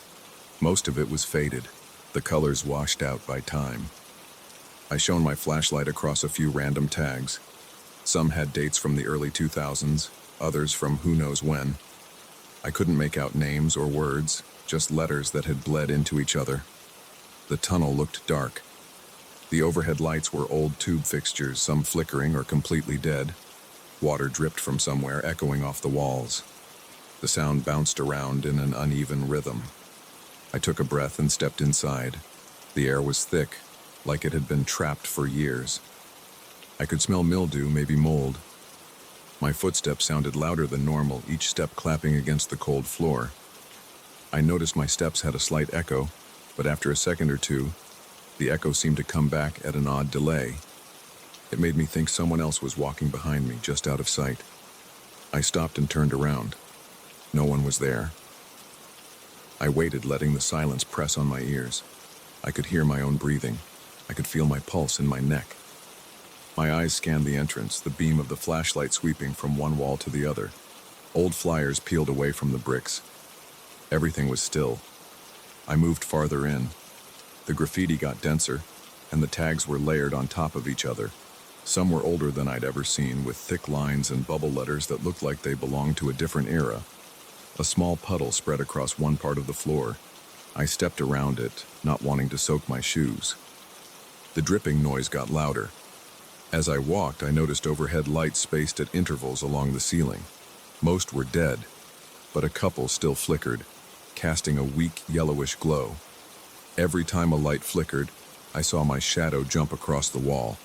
Most of it was faded, the colors washed out by time. I shone my flashlight across a few random tags. Some had dates from the early 2000s, others from who knows when. I couldn't make out names or words, just letters that had bled into each other. The tunnel looked dark. The overhead lights were old tube fixtures, some flickering or completely dead. Water dripped from somewhere, echoing off the walls. The sound bounced around in an uneven rhythm. I took a breath and stepped inside. The air was thick, like it had been trapped for years. I could smell mildew, maybe mold. My footsteps sounded louder than normal, each step clapping against the cold floor. I noticed my steps had a slight echo, but after a second or two, the echo seemed to come back at an odd delay. It made me think someone else was walking behind me, just out of sight. I stopped and turned around. No one was there. I waited, letting the silence press on my ears. I could hear my own breathing. I could feel my pulse in my neck. My eyes scanned the entrance, the beam of the flashlight sweeping from one wall to the other. Old flyers peeled away from the bricks. Everything was still. I moved farther in. The graffiti got denser, and the tags were layered on top of each other. Some were older than I'd ever seen, with thick lines and bubble letters that looked like they belonged to a different era. A small puddle spread across one part of the floor. I stepped around it, not wanting to soak my shoes. The dripping noise got louder. As I walked, I noticed overhead lights spaced at intervals along the ceiling. Most were dead, but a couple still flickered, casting a weak yellowish glow. Every time a light flickered, I saw my shadow jump across the wall.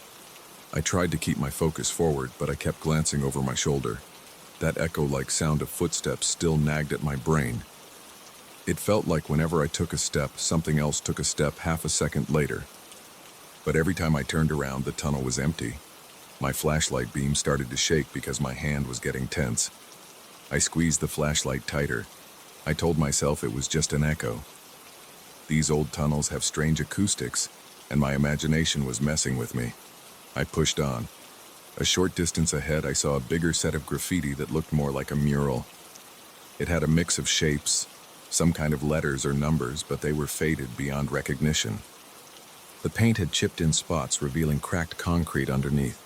I tried to keep my focus forward, but I kept glancing over my shoulder. That echo-like sound of footsteps still nagged at my brain. It felt like whenever I took a step, something else took a step half a second later. But every time I turned around, the tunnel was empty. My flashlight beam started to shake because my hand was getting tense. I squeezed the flashlight tighter. I told myself it was just an echo. These old tunnels have strange acoustics, and my imagination was messing with me. I pushed on. A short distance ahead, I saw a bigger set of graffiti that looked more like a mural. It had a mix of shapes, some kind of letters or numbers, but they were faded beyond recognition. The paint had chipped in spots, revealing cracked concrete underneath.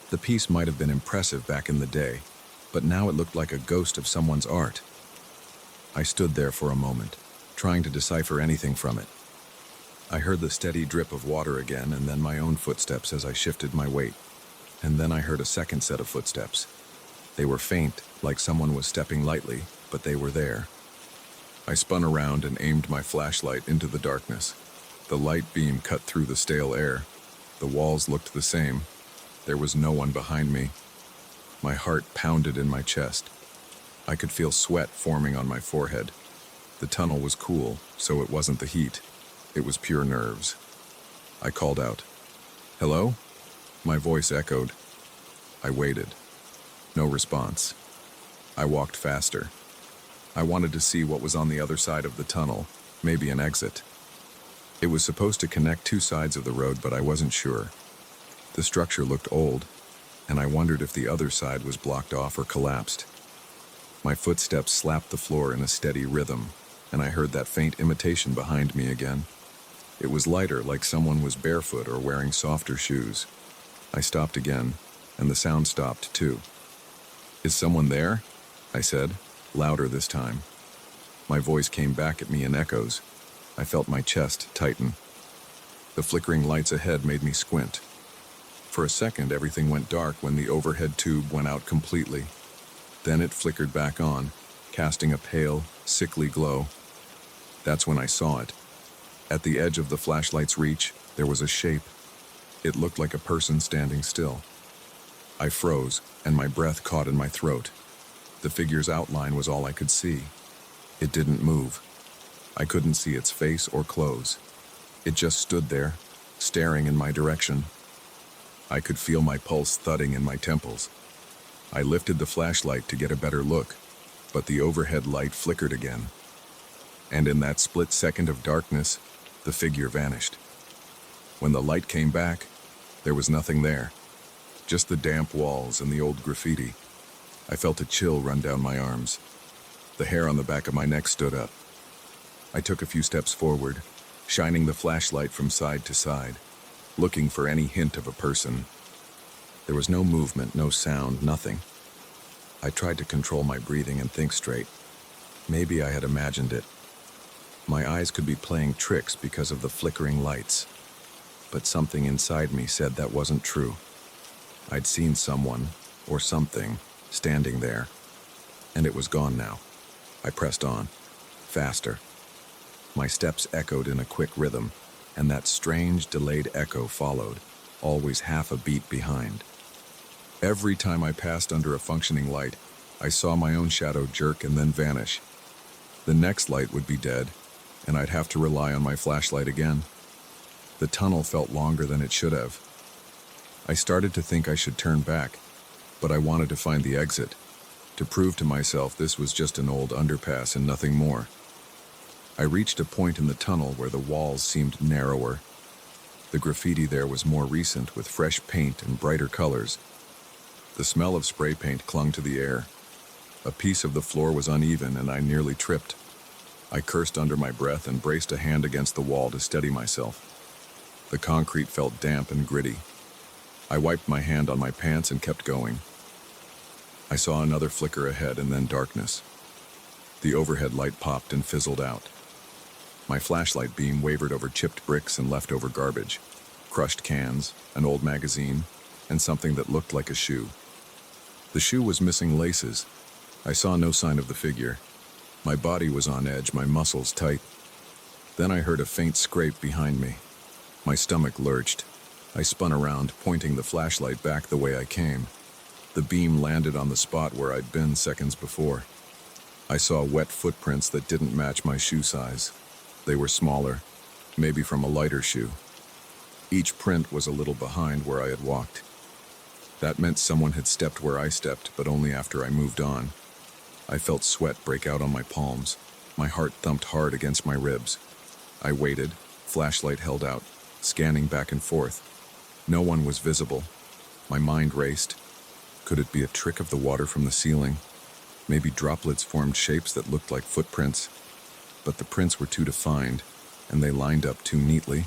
The piece might have been impressive back in the day, but now it looked like a ghost of someone's art. I stood there for a moment, trying to decipher anything from it. I heard the steady drip of water again, and then my own footsteps as I shifted my weight. And then I heard a second set of footsteps. They were faint, like someone was stepping lightly, but they were there. I spun around and aimed my flashlight into the darkness. The light beam cut through the stale air. The walls looked the same. There was no one behind me. My heart pounded in my chest. I could feel sweat forming on my forehead. The tunnel was cool, so it wasn't the heat. It was pure nerves. I called out, "Hello?" My voice echoed. I waited. No response. I walked faster. I wanted to see what was on the other side of the tunnel, maybe an exit. It was supposed to connect two sides of the road, but I wasn't sure. The structure looked old, and I wondered if the other side was blocked off or collapsed. My footsteps slapped the floor in a steady rhythm, and I heard that faint imitation behind me again. It was lighter, like someone was barefoot or wearing softer shoes. I stopped again, and the sound stopped too. "Is someone there?" I said, louder this time. My voice came back at me in echoes. I felt my chest tighten. The flickering lights ahead made me squint. For a second, everything went dark when the overhead tube went out completely. Then it flickered back on, casting a pale, sickly glow. That's when I saw it. At the edge of the flashlight's reach, there was a shape. It looked like a person standing still. I froze, and my breath caught in my throat. The figure's outline was all I could see. It didn't move. I couldn't see its face or clothes. It just stood there, staring in my direction. I could feel my pulse thudding in my temples. I lifted the flashlight to get a better look, but the overhead light flickered again. And in that split second of darkness, the figure vanished. When the light came back, there was nothing there. Just the damp walls and the old graffiti. I felt a chill run down my arms. The hair on the back of my neck stood up. I took a few steps forward, shining the flashlight from side to side, looking for any hint of a person. There was no movement, no sound, nothing. I tried to control my breathing and think straight. Maybe I had imagined it. My eyes could be playing tricks because of the flickering lights. But something inside me said that wasn't true. I'd seen someone, or something, standing there, and it was gone now. I pressed on, faster. My steps echoed in a quick rhythm, and that strange, delayed echo followed, always half a beat behind. Every time I passed under a functioning light, I saw my own shadow jerk and then vanish. The next light would be dead, and I'd have to rely on my flashlight again. The tunnel felt longer than it should have. I started to think I should turn back, but I wanted to find the exit, to prove to myself this was just an old underpass and nothing more. I reached a point in the tunnel where the walls seemed narrower. The graffiti there was more recent, with fresh paint and brighter colors. The smell of spray paint clung to the air. A piece of the floor was uneven, and I nearly tripped. I cursed under my breath and braced a hand against the wall to steady myself. The concrete felt damp and gritty. I wiped my hand on my pants and kept going. I saw another flicker ahead and then darkness. The overhead light popped and fizzled out. My flashlight beam wavered over chipped bricks and leftover garbage, crushed cans, an old magazine, and something that looked like a shoe. The shoe was missing laces. I saw no sign of the figure. My body was on edge, my muscles tight. Then I heard a faint scrape behind me. My stomach lurched. I spun around, pointing the flashlight back the way I came. The beam landed on the spot where I'd been seconds before. I saw wet footprints that didn't match my shoe size. They were smaller, maybe from a lighter shoe. Each print was a little behind where I had walked. That meant someone had stepped where I stepped, but only after I moved on. I felt sweat break out on my palms. My heart thumped hard against my ribs. I waited, flashlight held out, scanning back and forth. No one was visible. My mind raced. Could it be a trick of the water from the ceiling? Maybe droplets formed shapes that looked like footprints. But the prints were too defined, and they lined up too neatly.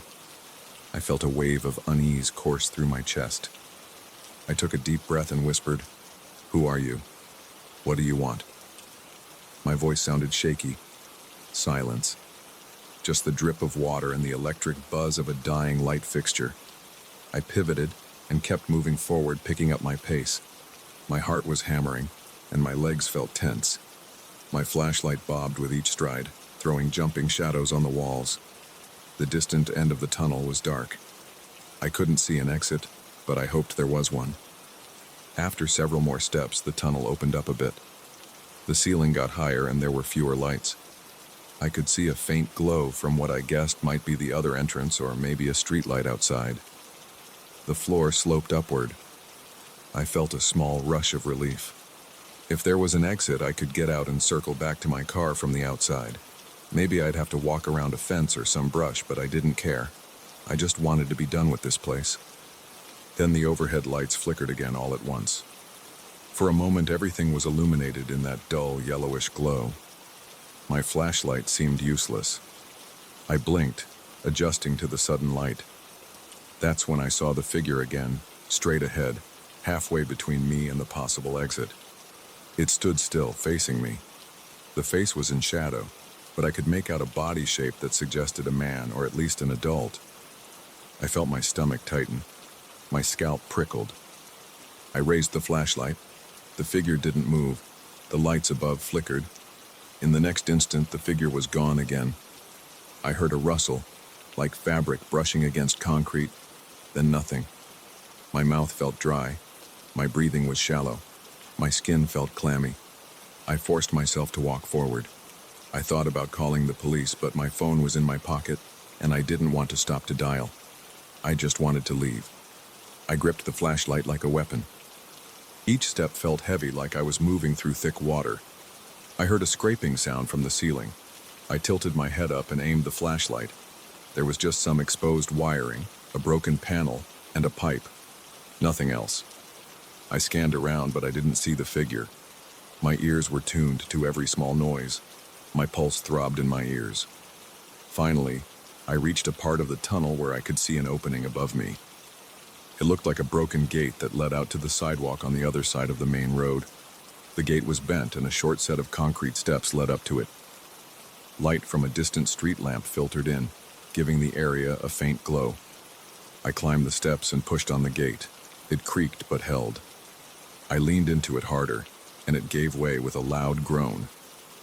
I felt a wave of unease course through my chest. I took a deep breath and whispered, "Who are you? What do you want?" My voice sounded shaky. Silence. Just the drip of water and the electric buzz of a dying light fixture. I pivoted and kept moving forward, picking up my pace. My heart was hammering, and my legs felt tense. My flashlight bobbed with each stride, throwing jumping shadows on the walls. The distant end of the tunnel was dark. I couldn't see an exit, but I hoped there was one. After several more steps, the tunnel opened up a bit. The ceiling got higher and there were fewer lights. I could see a faint glow from what I guessed might be the other entrance or maybe a streetlight outside. The floor sloped upward. I felt a small rush of relief. If there was an exit, I could get out and circle back to my car from the outside. Maybe I'd have to walk around a fence or some brush, but I didn't care. I just wanted to be done with this place. Then the overhead lights flickered again all at once. For a moment, everything was illuminated in that dull, yellowish glow. My flashlight seemed useless. I blinked, adjusting to the sudden light. That's when I saw the figure again, straight ahead, halfway between me and the possible exit. It stood still, facing me. The face was in shadow, but I could make out a body shape that suggested a man, or at least an adult. I felt my stomach tighten. My scalp prickled. I raised the flashlight. The figure didn't move. The lights above flickered. In the next instant, the figure was gone again. I heard a rustle, like fabric brushing against concrete, then nothing. My mouth felt dry. My breathing was shallow. My skin felt clammy. I forced myself to walk forward. I thought about calling the police, but my phone was in my pocket, and I didn't want to stop to dial. I just wanted to leave. I gripped the flashlight like a weapon. Each step felt heavy, like I was moving through thick water. I heard a scraping sound from the ceiling. I tilted my head up and aimed the flashlight. There was just some exposed wiring, a broken panel, and a pipe. Nothing else. I scanned around, but I didn't see the figure. My ears were tuned to every small noise. My pulse throbbed in my ears. Finally, I reached a part of the tunnel where I could see an opening above me. It looked like a broken gate that led out to the sidewalk on the other side of the main road. The gate was bent, and a short set of concrete steps led up to it. Light from a distant street lamp filtered in, giving the area a faint glow. I climbed the steps and pushed on the gate. It creaked but held. I leaned into it harder, and it gave way with a loud groan.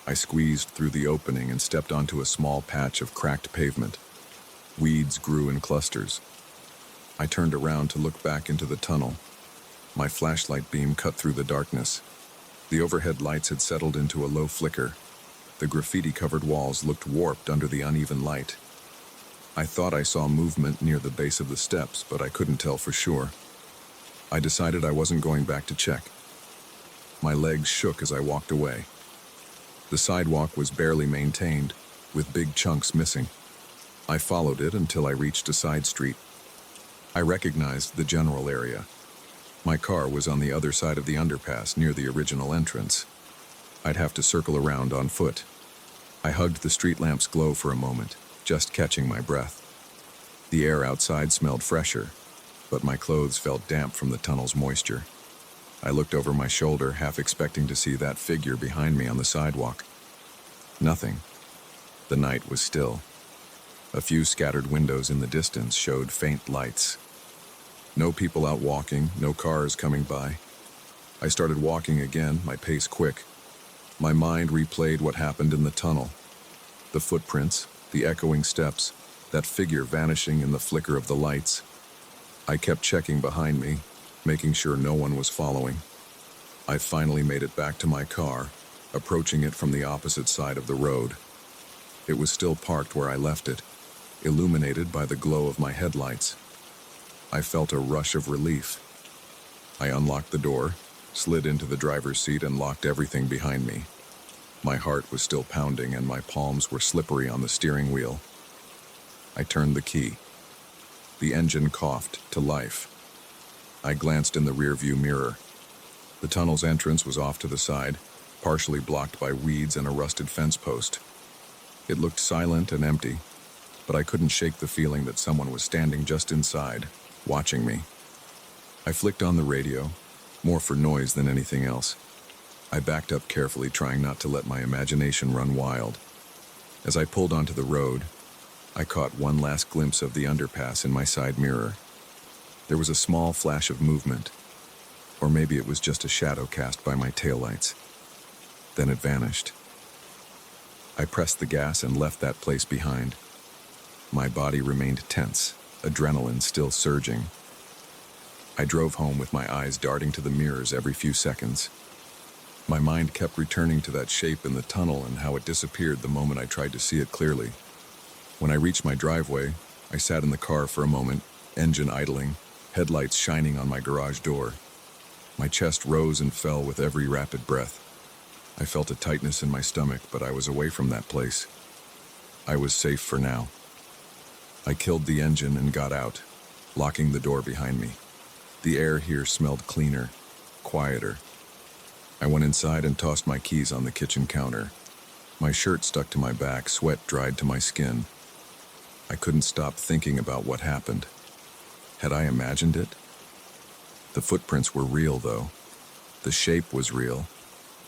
I squeezed through the opening and stepped onto a small patch of cracked pavement. Weeds grew in clusters. I turned around to look back into the tunnel. My flashlight beam cut through the darkness. The overhead lights had settled into a low flicker. The graffiti-covered walls looked warped under the uneven light. I thought I saw movement near the base of the steps, but I couldn't tell for sure. I decided I wasn't going back to check. My legs shook as I walked away. The sidewalk was barely maintained, with big chunks missing. I followed it until I reached a side street. I recognized the general area. My car was on the other side of the underpass near the original entrance. I'd have to circle around on foot. I hugged the street lamp's glow for a moment, just catching my breath. The air outside smelled fresher, but my clothes felt damp from the tunnel's moisture. I looked over my shoulder, half expecting to see that figure behind me on the sidewalk. Nothing. The night was still. A few scattered windows in the distance showed faint lights. No people out walking, no cars coming by. I started walking again, my pace quick. My mind replayed what happened in the tunnel. The footprints, the echoing steps, that figure vanishing in the flicker of the lights. I kept checking behind me, making sure no one was following. I finally made it back to my car, approaching it from the opposite side of the road. It was still parked where I left it, illuminated by the glow of my headlights. I felt a rush of relief. I unlocked the door, slid into the driver's seat, and locked everything behind me. My heart was still pounding, and my palms were slippery on the steering wheel. I turned the key. The engine coughed to life. I glanced in the rearview mirror. The tunnel's entrance was off to the side, partially blocked by weeds and a rusted fence post. It looked silent and empty, but I couldn't shake the feeling that someone was standing just inside, watching me. I flicked on the radio, more for noise than anything else. I backed up carefully, trying not to let my imagination run wild. As I pulled onto the road, I caught one last glimpse of the underpass in my side mirror. There was a small flash of movement, or maybe it was just a shadow cast by my taillights. Then it vanished. I pressed the gas and left that place behind. My body remained tense, adrenaline still surging. I drove home with my eyes darting to the mirrors every few seconds. My mind kept returning to that shape in the tunnel and how it disappeared the moment I tried to see it clearly. When I reached my driveway, I sat in the car for a moment, engine idling, headlights shining on my garage door. My chest rose and fell with every rapid breath. I felt a tightness in my stomach, but I was away from that place. I was safe for now. I killed the engine and got out, locking the door behind me. The air here smelled cleaner, quieter. I went inside and tossed my keys on the kitchen counter. My shirt stuck to my back, sweat dried to my skin. I couldn't stop thinking about what happened. Had I imagined it? The footprints were real, though. The shape was real.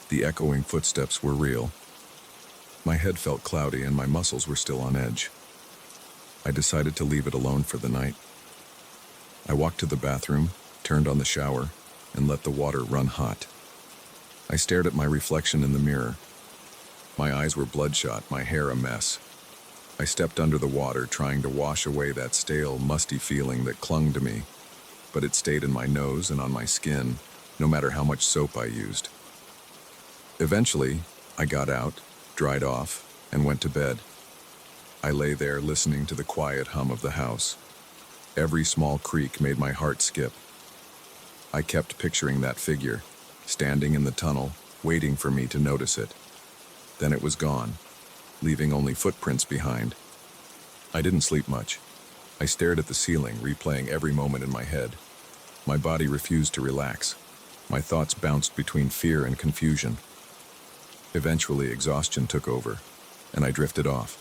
The echoing footsteps were real. My head felt cloudy and my muscles were still on edge. I decided to leave it alone for the night. I walked to the bathroom, turned on the shower, and let the water run hot. I stared at my reflection in the mirror. My eyes were bloodshot, my hair a mess. I stepped under the water, trying to wash away that stale, musty feeling that clung to me, but it stayed in my nose and on my skin, no matter how much soap I used. Eventually, I got out, dried off, and went to bed. I lay there listening to the quiet hum of the house. Every small creak made my heart skip. I kept picturing that figure, standing in the tunnel, waiting for me to notice it. Then it was gone, leaving only footprints behind. I didn't sleep much. I stared at the ceiling, replaying every moment in my head. My body refused to relax. My thoughts bounced between fear and confusion. Eventually, exhaustion took over, and I drifted off.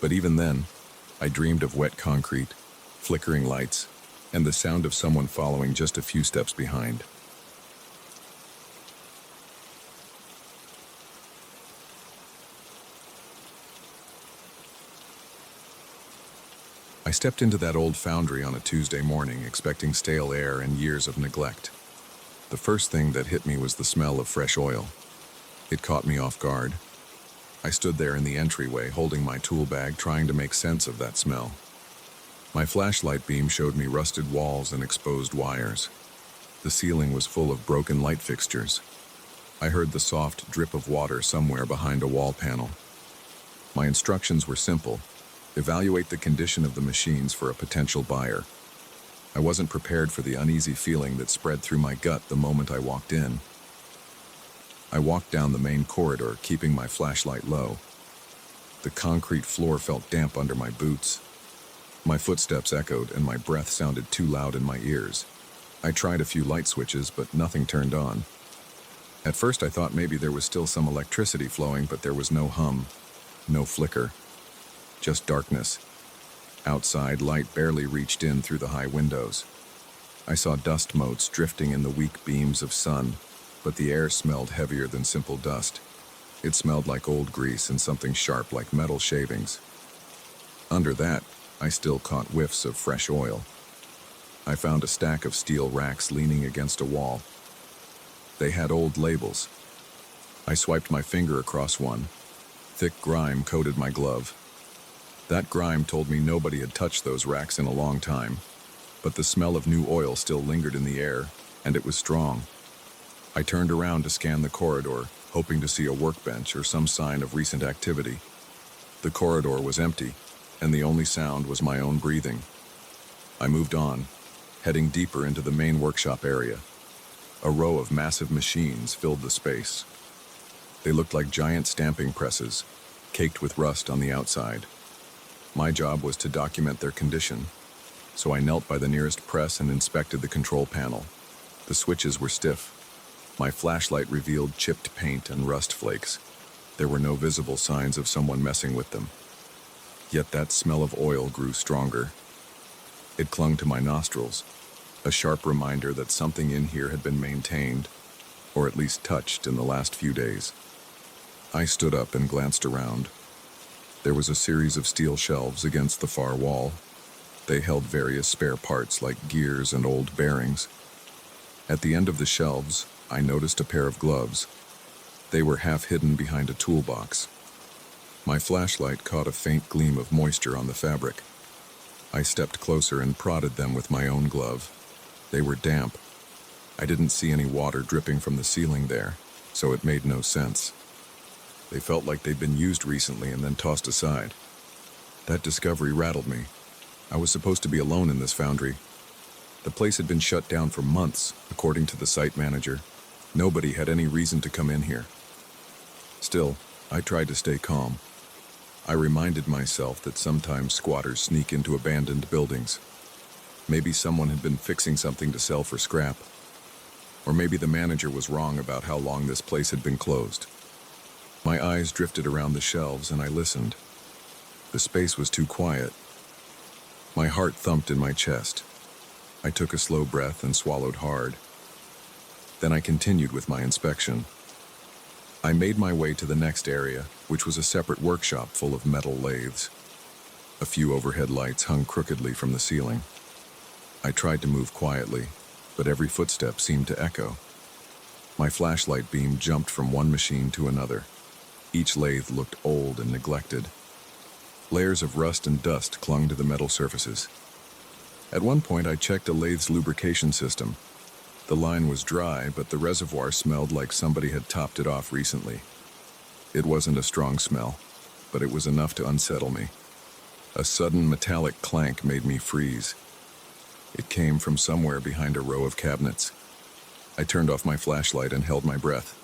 But even then, I dreamed of wet concrete, flickering lights, and the sound of someone following just a few steps behind. I stepped into that old foundry on a Tuesday morning, expecting stale air and years of neglect. The first thing that hit me was the smell of fresh oil. It caught me off guard. I stood there in the entryway, holding my tool bag, trying to make sense of that smell. My flashlight beam showed me rusted walls and exposed wires. The ceiling was full of broken light fixtures. I heard the soft drip of water somewhere behind a wall panel. My instructions were simple: evaluate the condition of the machines for a potential buyer. I wasn't prepared for the uneasy feeling that spread through my gut the moment I walked in. I walked down the main corridor, keeping my flashlight low. The concrete floor felt damp under my boots. My footsteps echoed, and my breath sounded too loud in my ears. I tried a few light switches, but nothing turned on. At first I thought maybe there was still some electricity flowing, but there was no hum, no flicker, just darkness. Outside, light barely reached in through the high windows. I saw dust motes drifting in the weak beams of sun, but the air smelled heavier than simple dust. It smelled like old grease and something sharp like metal shavings. Under that, I still caught whiffs of fresh oil. I found a stack of steel racks leaning against a wall. They had old labels. I swiped my finger across one. Thick grime coated my glove. That grime told me nobody had touched those racks in a long time, but the smell of new oil still lingered in the air, and it was strong. I turned around to scan the corridor, hoping to see a workbench or some sign of recent activity. The corridor was empty, and the only sound was my own breathing. I moved on, heading deeper into the main workshop area. A row of massive machines filled the space. They looked like giant stamping presses, caked with rust on the outside. My job was to document their condition, so I knelt by the nearest press and inspected the control panel. The switches were stiff. My flashlight revealed chipped paint and rust flakes. There were no visible signs of someone messing with them. Yet that smell of oil grew stronger. It clung to my nostrils, a sharp reminder that something in here had been maintained, or at least touched, in the last few days. I stood up and glanced around. There was a series of steel shelves against the far wall. They held various spare parts like gears and old bearings. At the end of the shelves, I noticed a pair of gloves. They were half hidden behind a toolbox. My flashlight caught a faint gleam of moisture on the fabric. I stepped closer and prodded them with my own glove. They were damp. I didn't see any water dripping from the ceiling there, so it made no sense. They felt like they'd been used recently and then tossed aside. That discovery rattled me. I was supposed to be alone in this foundry. The place had been shut down for months, according to the site manager. Nobody had any reason to come in here. Still, I tried to stay calm. I reminded myself that sometimes squatters sneak into abandoned buildings. Maybe someone had been fixing something to sell for scrap. Or maybe the manager was wrong about how long this place had been closed. My eyes drifted around the shelves and I listened. The space was too quiet. My heart thumped in my chest. I took a slow breath and swallowed hard. Then I continued with my inspection. I made my way to the next area, which was a separate workshop full of metal lathes. A few overhead lights hung crookedly from the ceiling. I tried to move quietly, but every footstep seemed to echo. My flashlight beam jumped from one machine to another. Each lathe looked old and neglected. Layers of rust and dust clung to the metal surfaces. At one point, I checked a lathe's lubrication system. The line was dry, but the reservoir smelled like somebody had topped it off recently. It wasn't a strong smell, but it was enough to unsettle me. A sudden metallic clank made me freeze. It came from somewhere behind a row of cabinets. I turned off my flashlight and held my breath.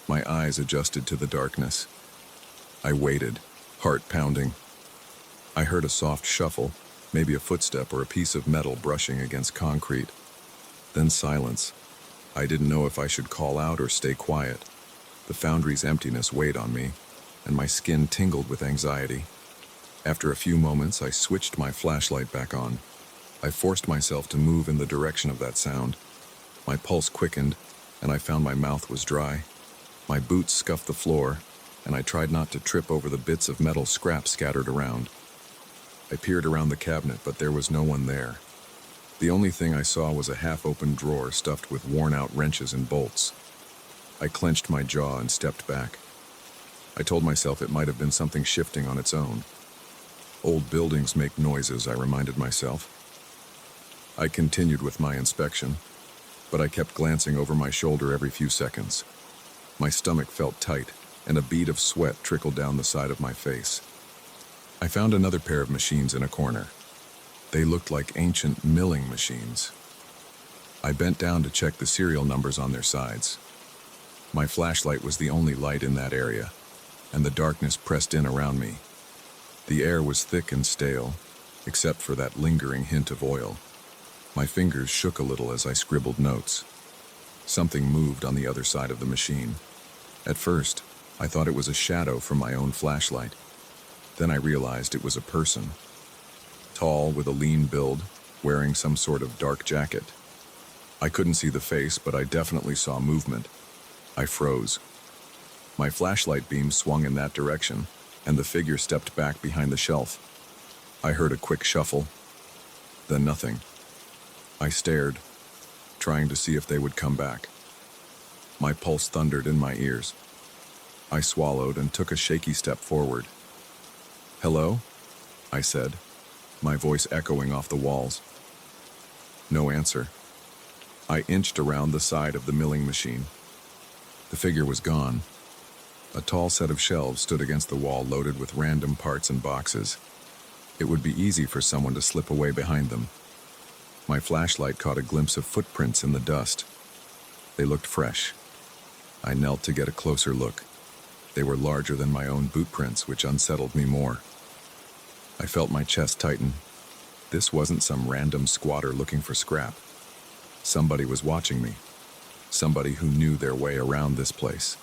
My eyes adjusted to the darkness. I waited, heart pounding. I heard a soft shuffle, maybe a footstep or a piece of metal brushing against concrete. Then silence. I didn't know if I should call out or stay quiet. The foundry's emptiness weighed on me, and my skin tingled with anxiety. After a few moments, I switched my flashlight back on. I forced myself to move in the direction of that sound. My pulse quickened, and I found my mouth was dry. My boots scuffed the floor, and I tried not to trip over the bits of metal scrap scattered around. I peered around the cabinet, but there was no one there. The only thing I saw was a half-open drawer stuffed with worn-out wrenches and bolts. I clenched my jaw and stepped back. I told myself it might have been something shifting on its own. Old buildings make noises, I reminded myself. I continued with my inspection, but I kept glancing over my shoulder every few seconds. My stomach felt tight, and a bead of sweat trickled down the side of my face. I found another pair of machines in a corner. They looked like ancient milling machines. I bent down to check the serial numbers on their sides. My flashlight was the only light in that area, and the darkness pressed in around me. The air was thick and stale, except for that lingering hint of oil. My fingers shook a little as I scribbled notes. Something moved on the other side of the machine. At first, I thought it was a shadow from my own flashlight. Then I realized it was a person. Tall, with a lean build, wearing some sort of dark jacket. I couldn't see the face, but I definitely saw movement. I froze. My flashlight beam swung in that direction, and the figure stepped back behind the shelf. I heard a quick shuffle, then nothing. I stared, trying to see if they would come back. My pulse thundered in my ears. I swallowed and took a shaky step forward. "Hello?" I said, my voice echoing off the walls. No answer. I inched around the side of the milling machine. The figure was gone. A tall set of shelves stood against the wall, loaded with random parts and boxes. It would be easy for someone to slip away behind them. My flashlight caught a glimpse of footprints in the dust. They looked fresh. I knelt to get a closer look. They were larger than my own boot prints, which unsettled me more. I felt my chest tighten. This wasn't some random squatter looking for scrap. Somebody was watching me. Somebody who knew their way around this place.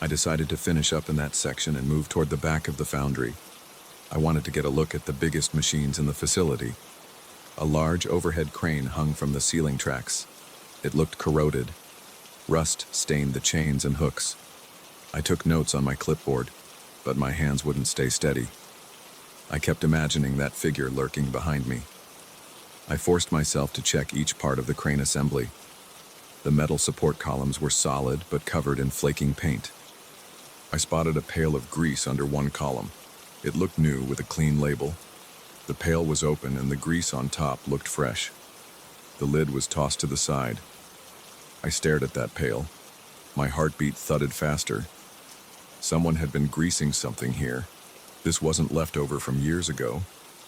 I decided to finish up in that section and move toward the back of the foundry. I wanted to get a look at the biggest machines in the facility. A large overhead crane hung from the ceiling tracks. It looked corroded. Rust stained the chains and hooks. I took notes on my clipboard, but my hands wouldn't stay steady. I kept imagining that figure lurking behind me. I forced myself to check each part of the crane assembly. The metal support columns were solid but covered in flaking paint. I spotted a pail of grease under one column. It looked new with a clean label. The pail was open and the grease on top looked fresh. The lid was tossed to the side. I stared at that pail. My heartbeat thudded faster. Someone had been greasing something here. This wasn't leftover from years ago.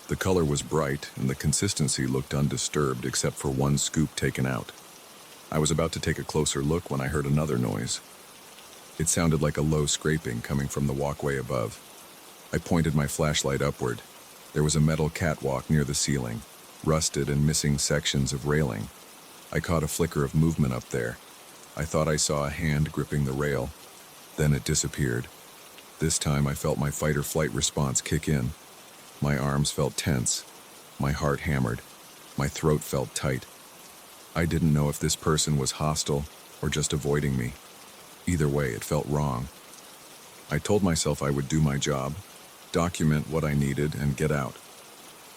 The color was bright and the consistency looked undisturbed except for one scoop taken out. I was about to take a closer look when I heard another noise. It sounded like a low scraping coming from the walkway above. I pointed my flashlight upward. There was a metal catwalk near the ceiling, rusted and missing sections of railing. I caught a flicker of movement up there. I thought I saw a hand gripping the rail. Then it disappeared. This time I felt my fight-or-flight response kick in. My arms felt tense. My heart hammered. My throat felt tight. I didn't know if this person was hostile or just avoiding me. Either way, it felt wrong. I told myself I would do my job, document what I needed, and get out.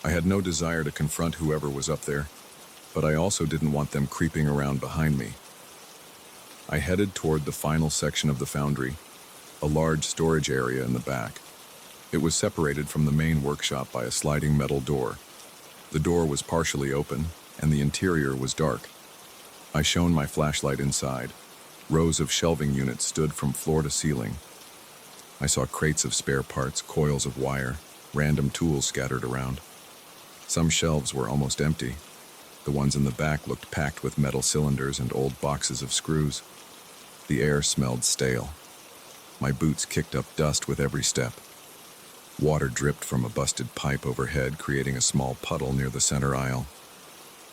I had no desire to confront whoever was up there, but I also didn't want them creeping around behind me. I headed toward the final section of the foundry, a large storage area in the back. It was separated from the main workshop by a sliding metal door. The door was partially open, and the interior was dark. I shone my flashlight inside. Rows of shelving units stood from floor to ceiling. I saw crates of spare parts, coils of wire, random tools scattered around. Some shelves were almost empty. The ones in the back looked packed with metal cylinders and old boxes of screws. The air smelled stale. My boots kicked up dust with every step. Water dripped from a busted pipe overhead, creating a small puddle near the center aisle.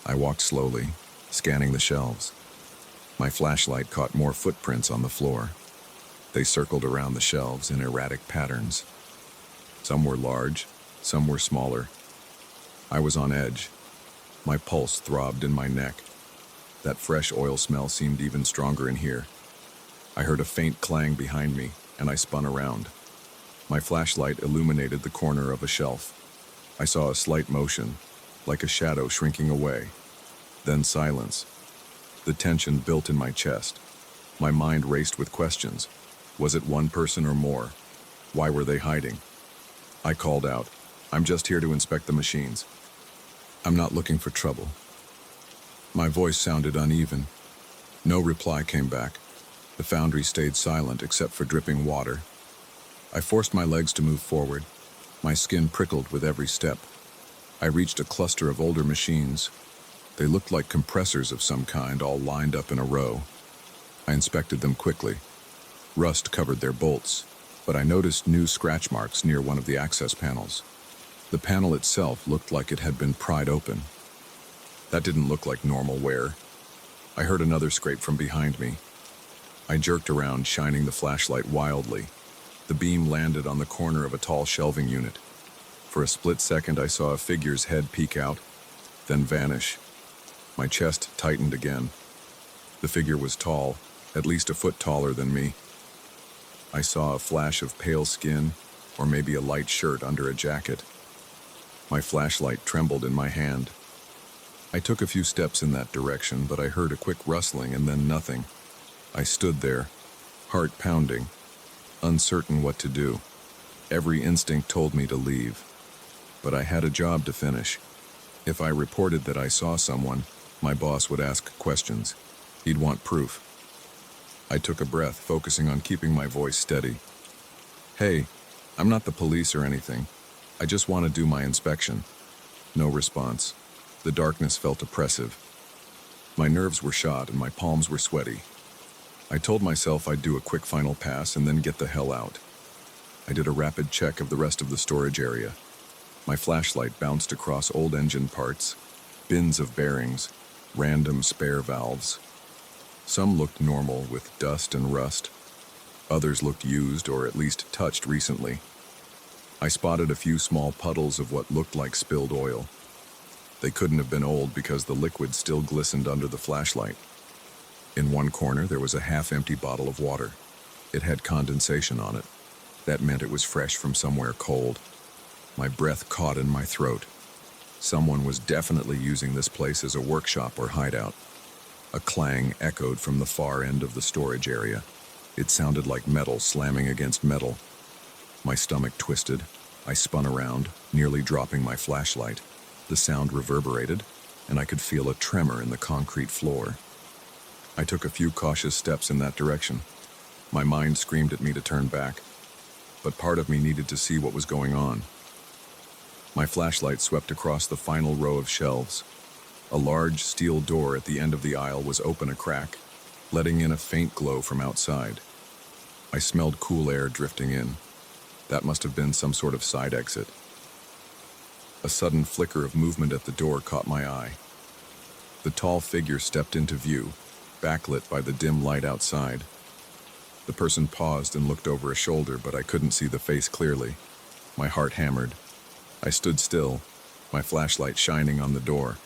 I walked slowly, scanning the shelves. My flashlight caught more footprints on the floor. They circled around the shelves in erratic patterns. Some were large, some were smaller. I was on edge. My pulse throbbed in my neck. That fresh oil smell seemed even stronger in here. I heard a faint clang behind me, and I spun around. My flashlight illuminated the corner of a shelf. I saw a slight motion, like a shadow shrinking away. Then silence. The tension built in my chest. My mind raced with questions. Was it one person or more? Why were they hiding? I called out, "I'm just here to inspect the machines. I'm not looking for trouble." My voice sounded uneven. No reply came back. The foundry stayed silent except for dripping water. I forced my legs to move forward. My skin prickled with every step. I reached a cluster of older machines. They looked like compressors of some kind, all lined up in a row. I inspected them quickly. Rust covered their bolts, but I noticed new scratch marks near one of the access panels. The panel itself looked like it had been pried open. That didn't look like normal wear. I heard another scrape from behind me. I jerked around, shining the flashlight wildly. The beam landed on the corner of a tall shelving unit. For a split second, I saw a figure's head peek out, then vanish. My chest tightened again. The figure was tall, at least a foot taller than me. I saw a flash of pale skin, or maybe a light shirt under a jacket. My flashlight trembled in my hand. I took a few steps in that direction, but I heard a quick rustling and then nothing. I stood there, heart pounding, uncertain what to do. Every instinct told me to leave, but I had a job to finish. If I reported that I saw someone, my boss would ask questions. He'd want proof. I took a breath, focusing on keeping my voice steady. "Hey, I'm not the police or anything. I just want to do my inspection." No response. The darkness felt oppressive. My nerves were shot and my palms were sweaty. I told myself I'd do a quick final pass and then get the hell out. I did a rapid check of the rest of the storage area. My flashlight bounced across old engine parts, bins of bearings, random spare valves. Some looked normal with dust and rust. Others looked used or at least touched recently. I spotted a few small puddles of what looked like spilled oil. They couldn't have been old because the liquid still glistened under the flashlight. In one corner, there was a half-empty bottle of water. It had condensation on it. That meant it was fresh from somewhere cold. My breath caught in my throat. Someone was definitely using this place as a workshop or hideout. A clang echoed from the far end of the storage area. It sounded like metal slamming against metal. My stomach twisted. I spun around, nearly dropping my flashlight. The sound reverberated, and I could feel a tremor in the concrete floor. I took a few cautious steps in that direction. My mind screamed at me to turn back, but part of me needed to see what was going on. My flashlight swept across the final row of shelves. A large steel door at the end of the aisle was open a crack, letting in a faint glow from outside. I smelled cool air drifting in. That must have been some sort of side exit. A sudden flicker of movement at the door caught my eye. The tall figure stepped into view, backlit by the dim light outside. The person paused and looked over a shoulder, but I couldn't see the face clearly. My heart hammered. I stood still, my flashlight shining on the door.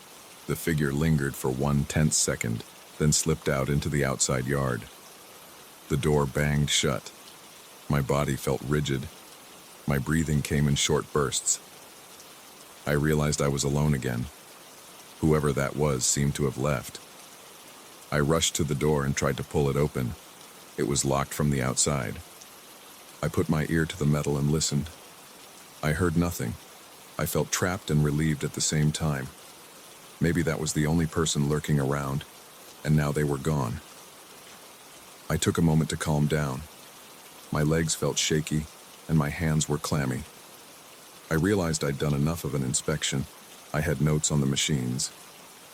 The figure lingered for 1/10 second, then slipped out into the outside yard. The door banged shut. My body felt rigid. My breathing came in short bursts. I realized I was alone again. Whoever that was seemed to have left. I rushed to the door and tried to pull it open. It was locked from the outside. I put my ear to the metal and listened. I heard nothing. I felt trapped and relieved at the same time. Maybe that was the only person lurking around, and now they were gone. I took a moment to calm down. My legs felt shaky, and my hands were clammy. I realized I'd done enough of an inspection. I had notes on the machines.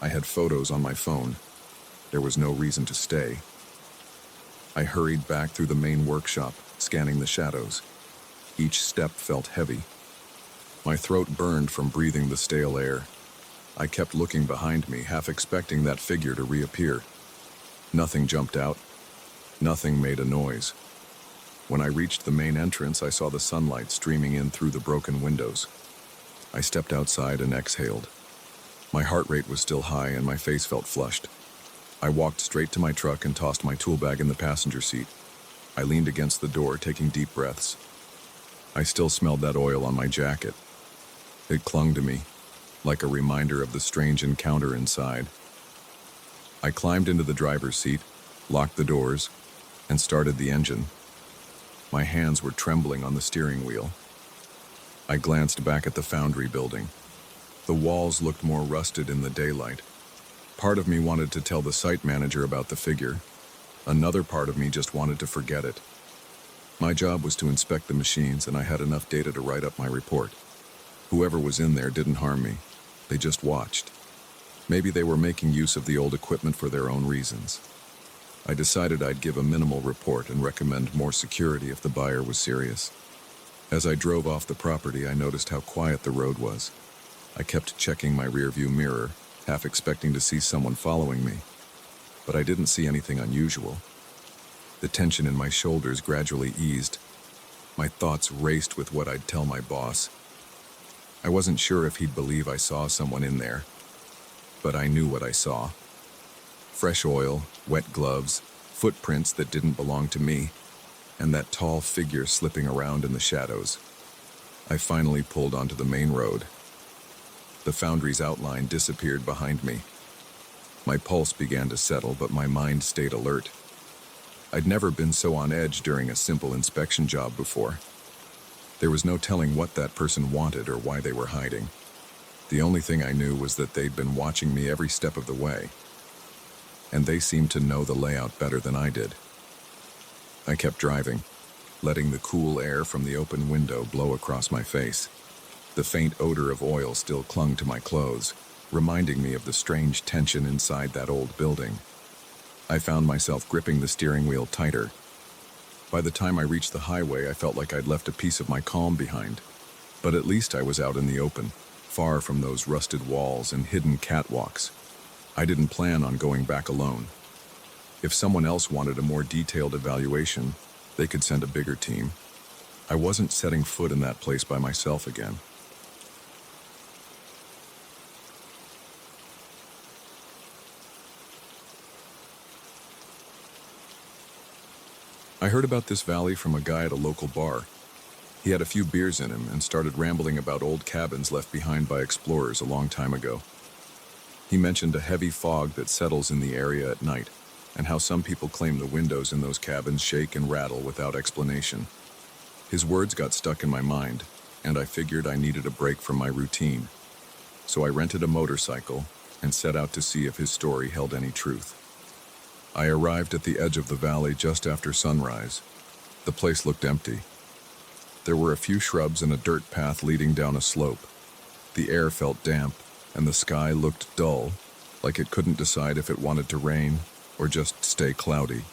I had photos on my phone. There was no reason to stay. I hurried back through the main workshop, scanning the shadows. Each step felt heavy. My throat burned from breathing the stale air. I kept looking behind me, half expecting that figure to reappear. Nothing jumped out. Nothing made a noise. When I reached the main entrance, I saw the sunlight streaming in through the broken windows. I stepped outside and exhaled. My heart rate was still high and my face felt flushed. I walked straight to my truck and tossed my tool bag in the passenger seat. I leaned against the door, taking deep breaths. I still smelled that oil on my jacket. It clung to me, like a reminder of the strange encounter inside. I climbed into the driver's seat, locked the doors, and started the engine. My hands were trembling on the steering wheel. I glanced back at the foundry building. The walls looked more rusted in the daylight. Part of me wanted to tell the site manager about the figure. Another part of me just wanted to forget it. My job was to inspect the machines, and I had enough data to write up my report. Whoever was in there didn't harm me. They just watched. Maybe they were making use of the old equipment for their own reasons. I decided I'd give a minimal report and recommend more security if the buyer was serious. As I drove off the property, I noticed how quiet the road was. I kept checking my rearview mirror, half expecting to see someone following me. But I didn't see anything unusual. The tension in my shoulders gradually eased. My thoughts raced with what I'd tell my boss. I wasn't sure if he'd believe I saw someone in there, but I knew what I saw. Fresh oil, wet gloves, footprints that didn't belong to me, and that tall figure slipping around in the shadows. I finally pulled onto the main road. The foundry's outline disappeared behind me. My pulse began to settle, but my mind stayed alert. I'd never been so on edge during a simple inspection job before. There was no telling what that person wanted or why they were hiding. The only thing I knew was that they'd been watching me every step of the way, and they seemed to know the layout better than I did. I kept driving, letting the cool air from the open window blow across my face. The faint odor of oil still clung to my clothes, reminding me of the strange tension inside that old building. I found myself gripping the steering wheel tighter. By the time I reached the highway, I felt like I'd left a piece of my calm behind. But at least I was out in the open, far from those rusted walls and hidden catwalks. I didn't plan on going back alone. If someone else wanted a more detailed evaluation, they could send a bigger team. I wasn't setting foot in that place by myself again. I heard about this valley from a guy at a local bar. He had a few beers in him and started rambling about old cabins left behind by explorers a long time ago. He mentioned a heavy fog that settles in the area at night, and how some people claim the windows in those cabins shake and rattle without explanation. His words got stuck in my mind, and I figured I needed a break from my routine. So I rented a motorcycle and set out to see if his story held any truth. I arrived at the edge of the valley just after sunrise. The place looked empty. There were a few shrubs and a dirt path leading down a slope. The air felt damp, and the sky looked dull, like it couldn't decide if it wanted to rain or just stay cloudy.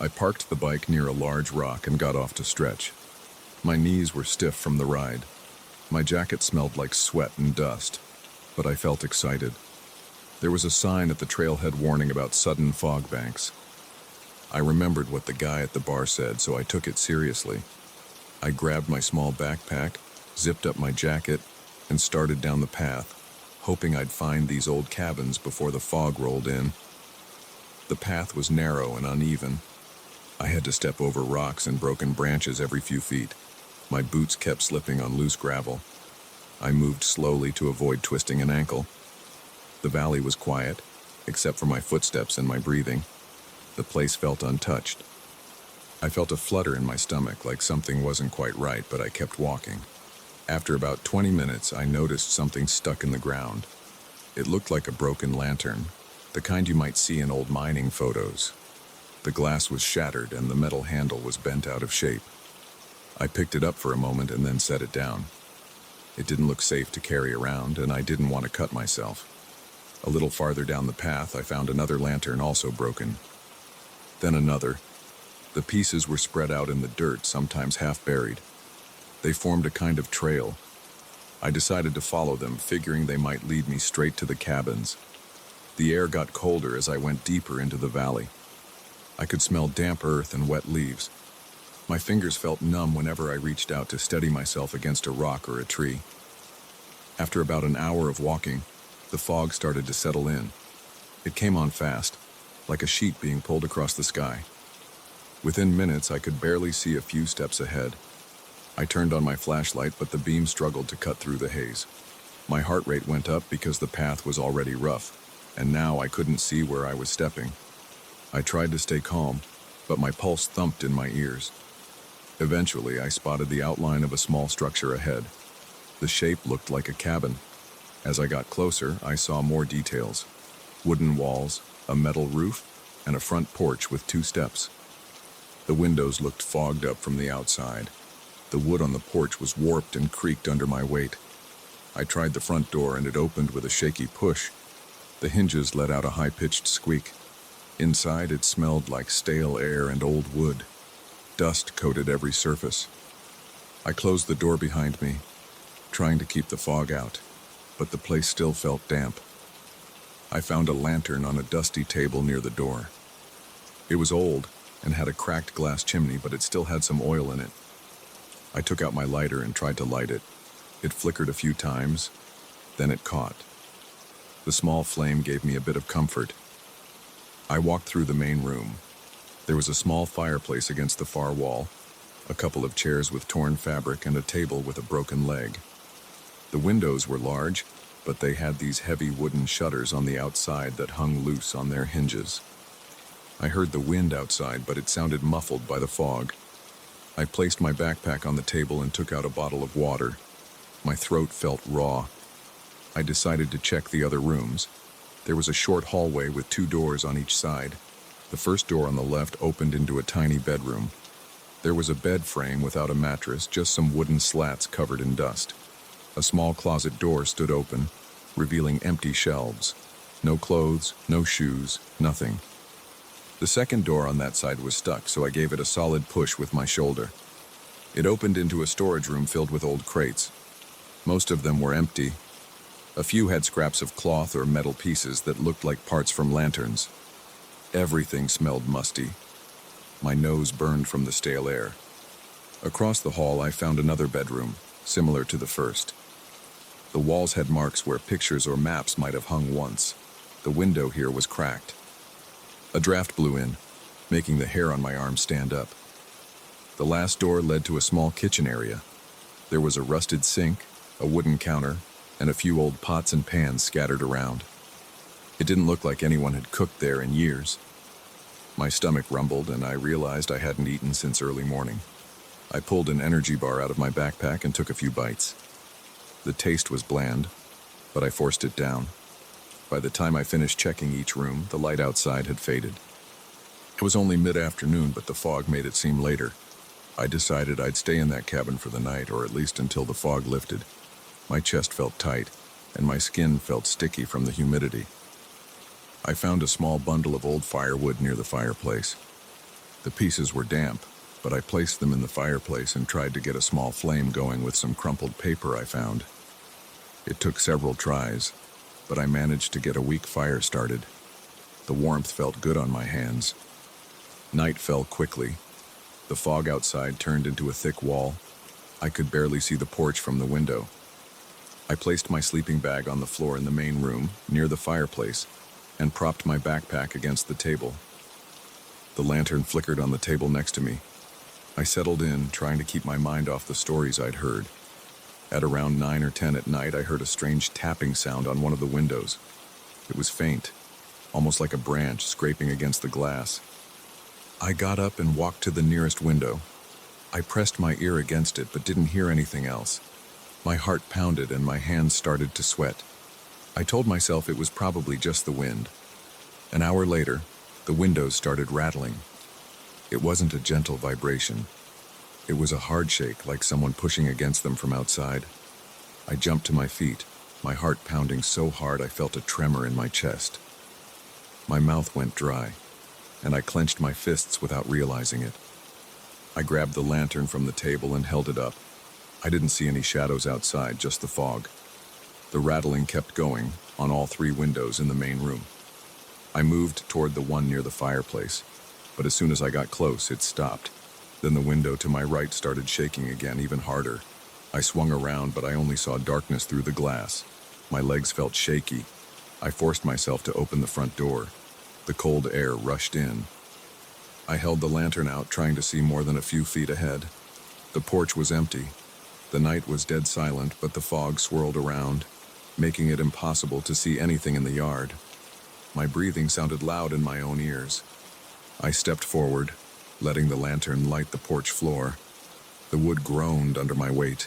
I parked the bike near a large rock and got off to stretch. My knees were stiff from the ride. My jacket smelled like sweat and dust, but I felt excited. There was a sign at the trailhead warning about sudden fog banks. I remembered what the guy at the bar said, so I took it seriously. I grabbed my small backpack, zipped up my jacket, and started down the path, hoping I'd find these old cabins before the fog rolled in. The path was narrow and uneven. I had to step over rocks and broken branches every few feet. My boots kept slipping on loose gravel. I moved slowly to avoid twisting an ankle. The valley was quiet, except for my footsteps and my breathing. The place felt untouched. I felt a flutter in my stomach, like something wasn't quite right, but I kept walking. After about 20 minutes, I noticed something stuck in the ground. It looked like a broken lantern, the kind you might see in old mining photos. The glass was shattered and the metal handle was bent out of shape. I picked it up for a moment and then set it down. It didn't look safe to carry around, and I didn't want to cut myself. A little farther down the path, I found another lantern also broken. Then another. The pieces were spread out in the dirt, sometimes half buried. They formed a kind of trail. I decided to follow them, figuring they might lead me straight to the cabins. The air got colder as I went deeper into the valley. I could smell damp earth and wet leaves. My fingers felt numb whenever I reached out to steady myself against a rock or a tree. After about an hour of walking, the fog started to settle in. It came on fast, like a sheet being pulled across the sky. Within minutes, I could barely see a few steps ahead. I turned on my flashlight, but the beam struggled to cut through the haze. My heart rate went up because the path was already rough, and now I couldn't see where I was stepping. I tried to stay calm, but my pulse thumped in my ears. Eventually, I spotted the outline of a small structure ahead. The shape looked like a cabin. As I got closer, I saw more details. Wooden walls, a metal roof, and a front porch with 2 steps. The windows looked fogged up from the outside. The wood on the porch was warped and creaked under my weight. I tried the front door and it opened with a shaky push. The hinges let out a high-pitched squeak. Inside, it smelled like stale air and old wood. Dust coated every surface. I closed the door behind me, trying to keep the fog out, but the place still felt damp. I found a lantern on a dusty table near the door. It was old and had a cracked glass chimney, but it still had some oil in it. I took out my lighter and tried to light it. It flickered a few times, then it caught. The small flame gave me a bit of comfort. I walked through the main room. There was a small fireplace against the far wall, a couple of chairs with torn fabric, and a table with a broken leg. The windows were large, but they had these heavy wooden shutters on the outside that hung loose on their hinges. I heard the wind outside, but it sounded muffled by the fog. I placed my backpack on the table and took out a bottle of water. My throat felt raw. I decided to check the other rooms. There was a short hallway with 2 doors on each side. The first door on the left opened into a tiny bedroom. There was a bed frame without a mattress, just some wooden slats covered in dust. A small closet door stood open, revealing empty shelves. No clothes, no shoes, nothing. The second door on that side was stuck, so I gave it a solid push with my shoulder. It opened into a storage room filled with old crates. Most of them were empty. A few had scraps of cloth or metal pieces that looked like parts from lanterns. Everything smelled musty. My nose burned from the stale air. Across the hall, I found another bedroom, similar to the first. The walls had marks where pictures or maps might have hung once. The window here was cracked. A draft blew in, making the hair on my arm stand up. The last door led to a small kitchen area. There was a rusted sink, a wooden counter, and a few old pots and pans scattered around. It didn't look like anyone had cooked there in years. My stomach rumbled, and I realized I hadn't eaten since early morning. I pulled an energy bar out of my backpack and took a few bites. The taste was bland, but I forced it down. By the time I finished checking each room, the light outside had faded. It was only mid-afternoon, but the fog made it seem later. I decided I'd stay in that cabin for the night, or at least until the fog lifted. My chest felt tight, and my skin felt sticky from the humidity. I found a small bundle of old firewood near the fireplace. The pieces were damp, but I placed them in the fireplace and tried to get a small flame going with some crumpled paper I found. It took several tries, but I managed to get a weak fire started. The warmth felt good on my hands. Night fell quickly. The fog outside turned into a thick wall. I could barely see the porch from the window. I placed my sleeping bag on the floor in the main room, near the fireplace, and propped my backpack against the table. The lantern flickered on the table next to me. I settled in, trying to keep my mind off the stories I'd heard. At around 9 or 10 at night, I heard a strange tapping sound on one of the windows. It was faint, almost like a branch scraping against the glass. I got up and walked to the nearest window. I pressed my ear against it, but didn't hear anything else. My heart pounded and my hands started to sweat. I told myself it was probably just the wind. An hour later, the windows started rattling. It wasn't a gentle vibration. It was a hard shake, like someone pushing against them from outside. I jumped to my feet, my heart pounding so hard I felt a tremor in my chest. My mouth went dry, and I clenched my fists without realizing it. I grabbed the lantern from the table and held it up. I didn't see any shadows outside, just the fog. The rattling kept going on all 3 windows in the main room. I moved toward the one near the fireplace, but as soon as I got close, it stopped. Then the window to my right started shaking again, even harder. I swung around, but I only saw darkness through the glass. My legs felt shaky. I forced myself to open the front door. The cold air rushed in. I held the lantern out, trying to see more than a few feet ahead. The porch was empty. The night was dead silent, but the fog swirled around, making it impossible to see anything in the yard. My breathing sounded loud in my own ears. I stepped forward, letting the lantern light the porch floor. The wood groaned under my weight.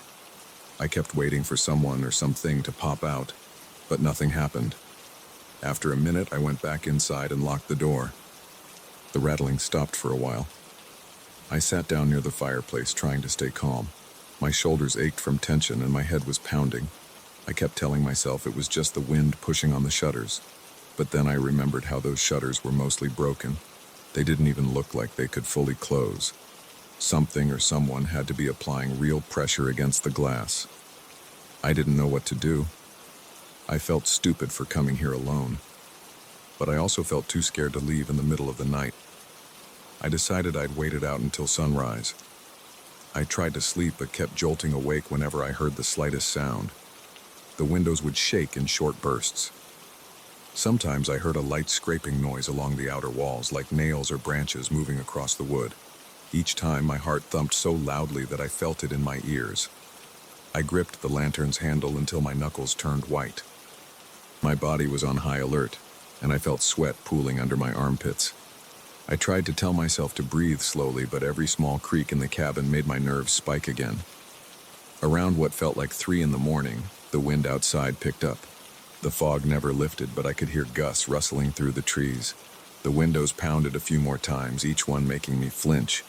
I kept waiting for someone or something to pop out, but nothing happened. After a minute, I went back inside and locked the door. The rattling stopped for a while. I sat down near the fireplace, trying to stay calm. My shoulders ached from tension and my head was pounding. I kept telling myself it was just the wind pushing on the shutters. But then I remembered how those shutters were mostly broken. They didn't even look like they could fully close. Something or someone had to be applying real pressure against the glass. I didn't know what to do. I felt stupid for coming here alone. But I also felt too scared to leave in the middle of the night. I decided I'd wait it out until sunrise. I tried to sleep but kept jolting awake whenever I heard the slightest sound. The windows would shake in short bursts. Sometimes I heard a light scraping noise along the outer walls, like nails or branches moving across the wood. Each time my heart thumped so loudly that I felt it in my ears. I gripped the lantern's handle until my knuckles turned white. My body was on high alert, and I felt sweat pooling under my armpits. I tried to tell myself to breathe slowly, but every small creak in the cabin made my nerves spike again. Around what felt like 3 in the morning, the wind outside picked up. The fog never lifted, but I could hear gusts rustling through the trees. The windows pounded a few more times, each one making me flinch.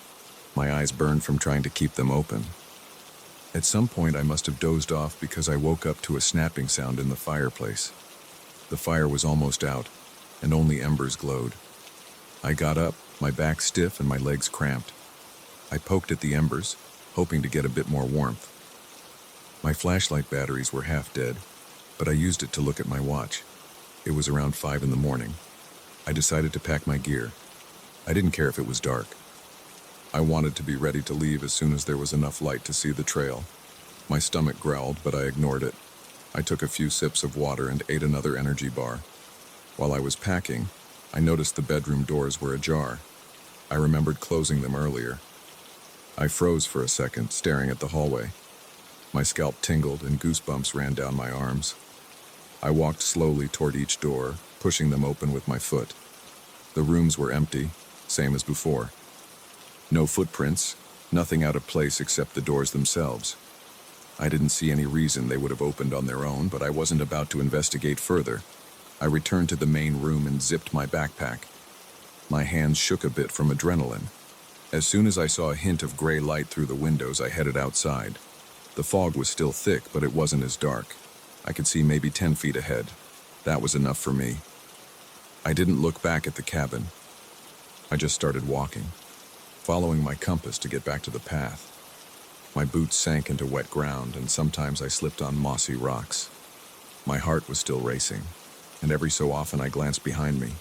My eyes burned from trying to keep them open. At some point, I must have dozed off because I woke up to a snapping sound in the fireplace. The fire was almost out, and only embers glowed. I got up, my back stiff and my legs cramped. I poked at the embers, hoping to get a bit more warmth. My flashlight batteries were half dead, but I used it to look at my watch. It was around 5 in the morning. I decided to pack my gear. I didn't care if it was dark. I wanted to be ready to leave as soon as there was enough light to see the trail. My stomach growled, but I ignored it. I took a few sips of water and ate another energy bar. While I was packing, I noticed the bedroom doors were ajar. I remembered closing them earlier. I froze for a second, staring at the hallway. My scalp tingled and goosebumps ran down my arms. I walked slowly toward each door, pushing them open with my foot. The rooms were empty, same as before. No footprints, nothing out of place except the doors themselves. I didn't see any reason they would have opened on their own, but I wasn't about to investigate further. I returned to the main room and zipped my backpack. My hands shook a bit from adrenaline. As soon as I saw a hint of gray light through the windows, I headed outside. The fog was still thick, but it wasn't as dark. I could see maybe 10 feet ahead. That was enough for me. I didn't look back at the cabin. I just started walking, following my compass to get back to the path. My boots sank into wet ground, and sometimes I slipped on mossy rocks. My heart was still racing, and every so often I glanced behind me,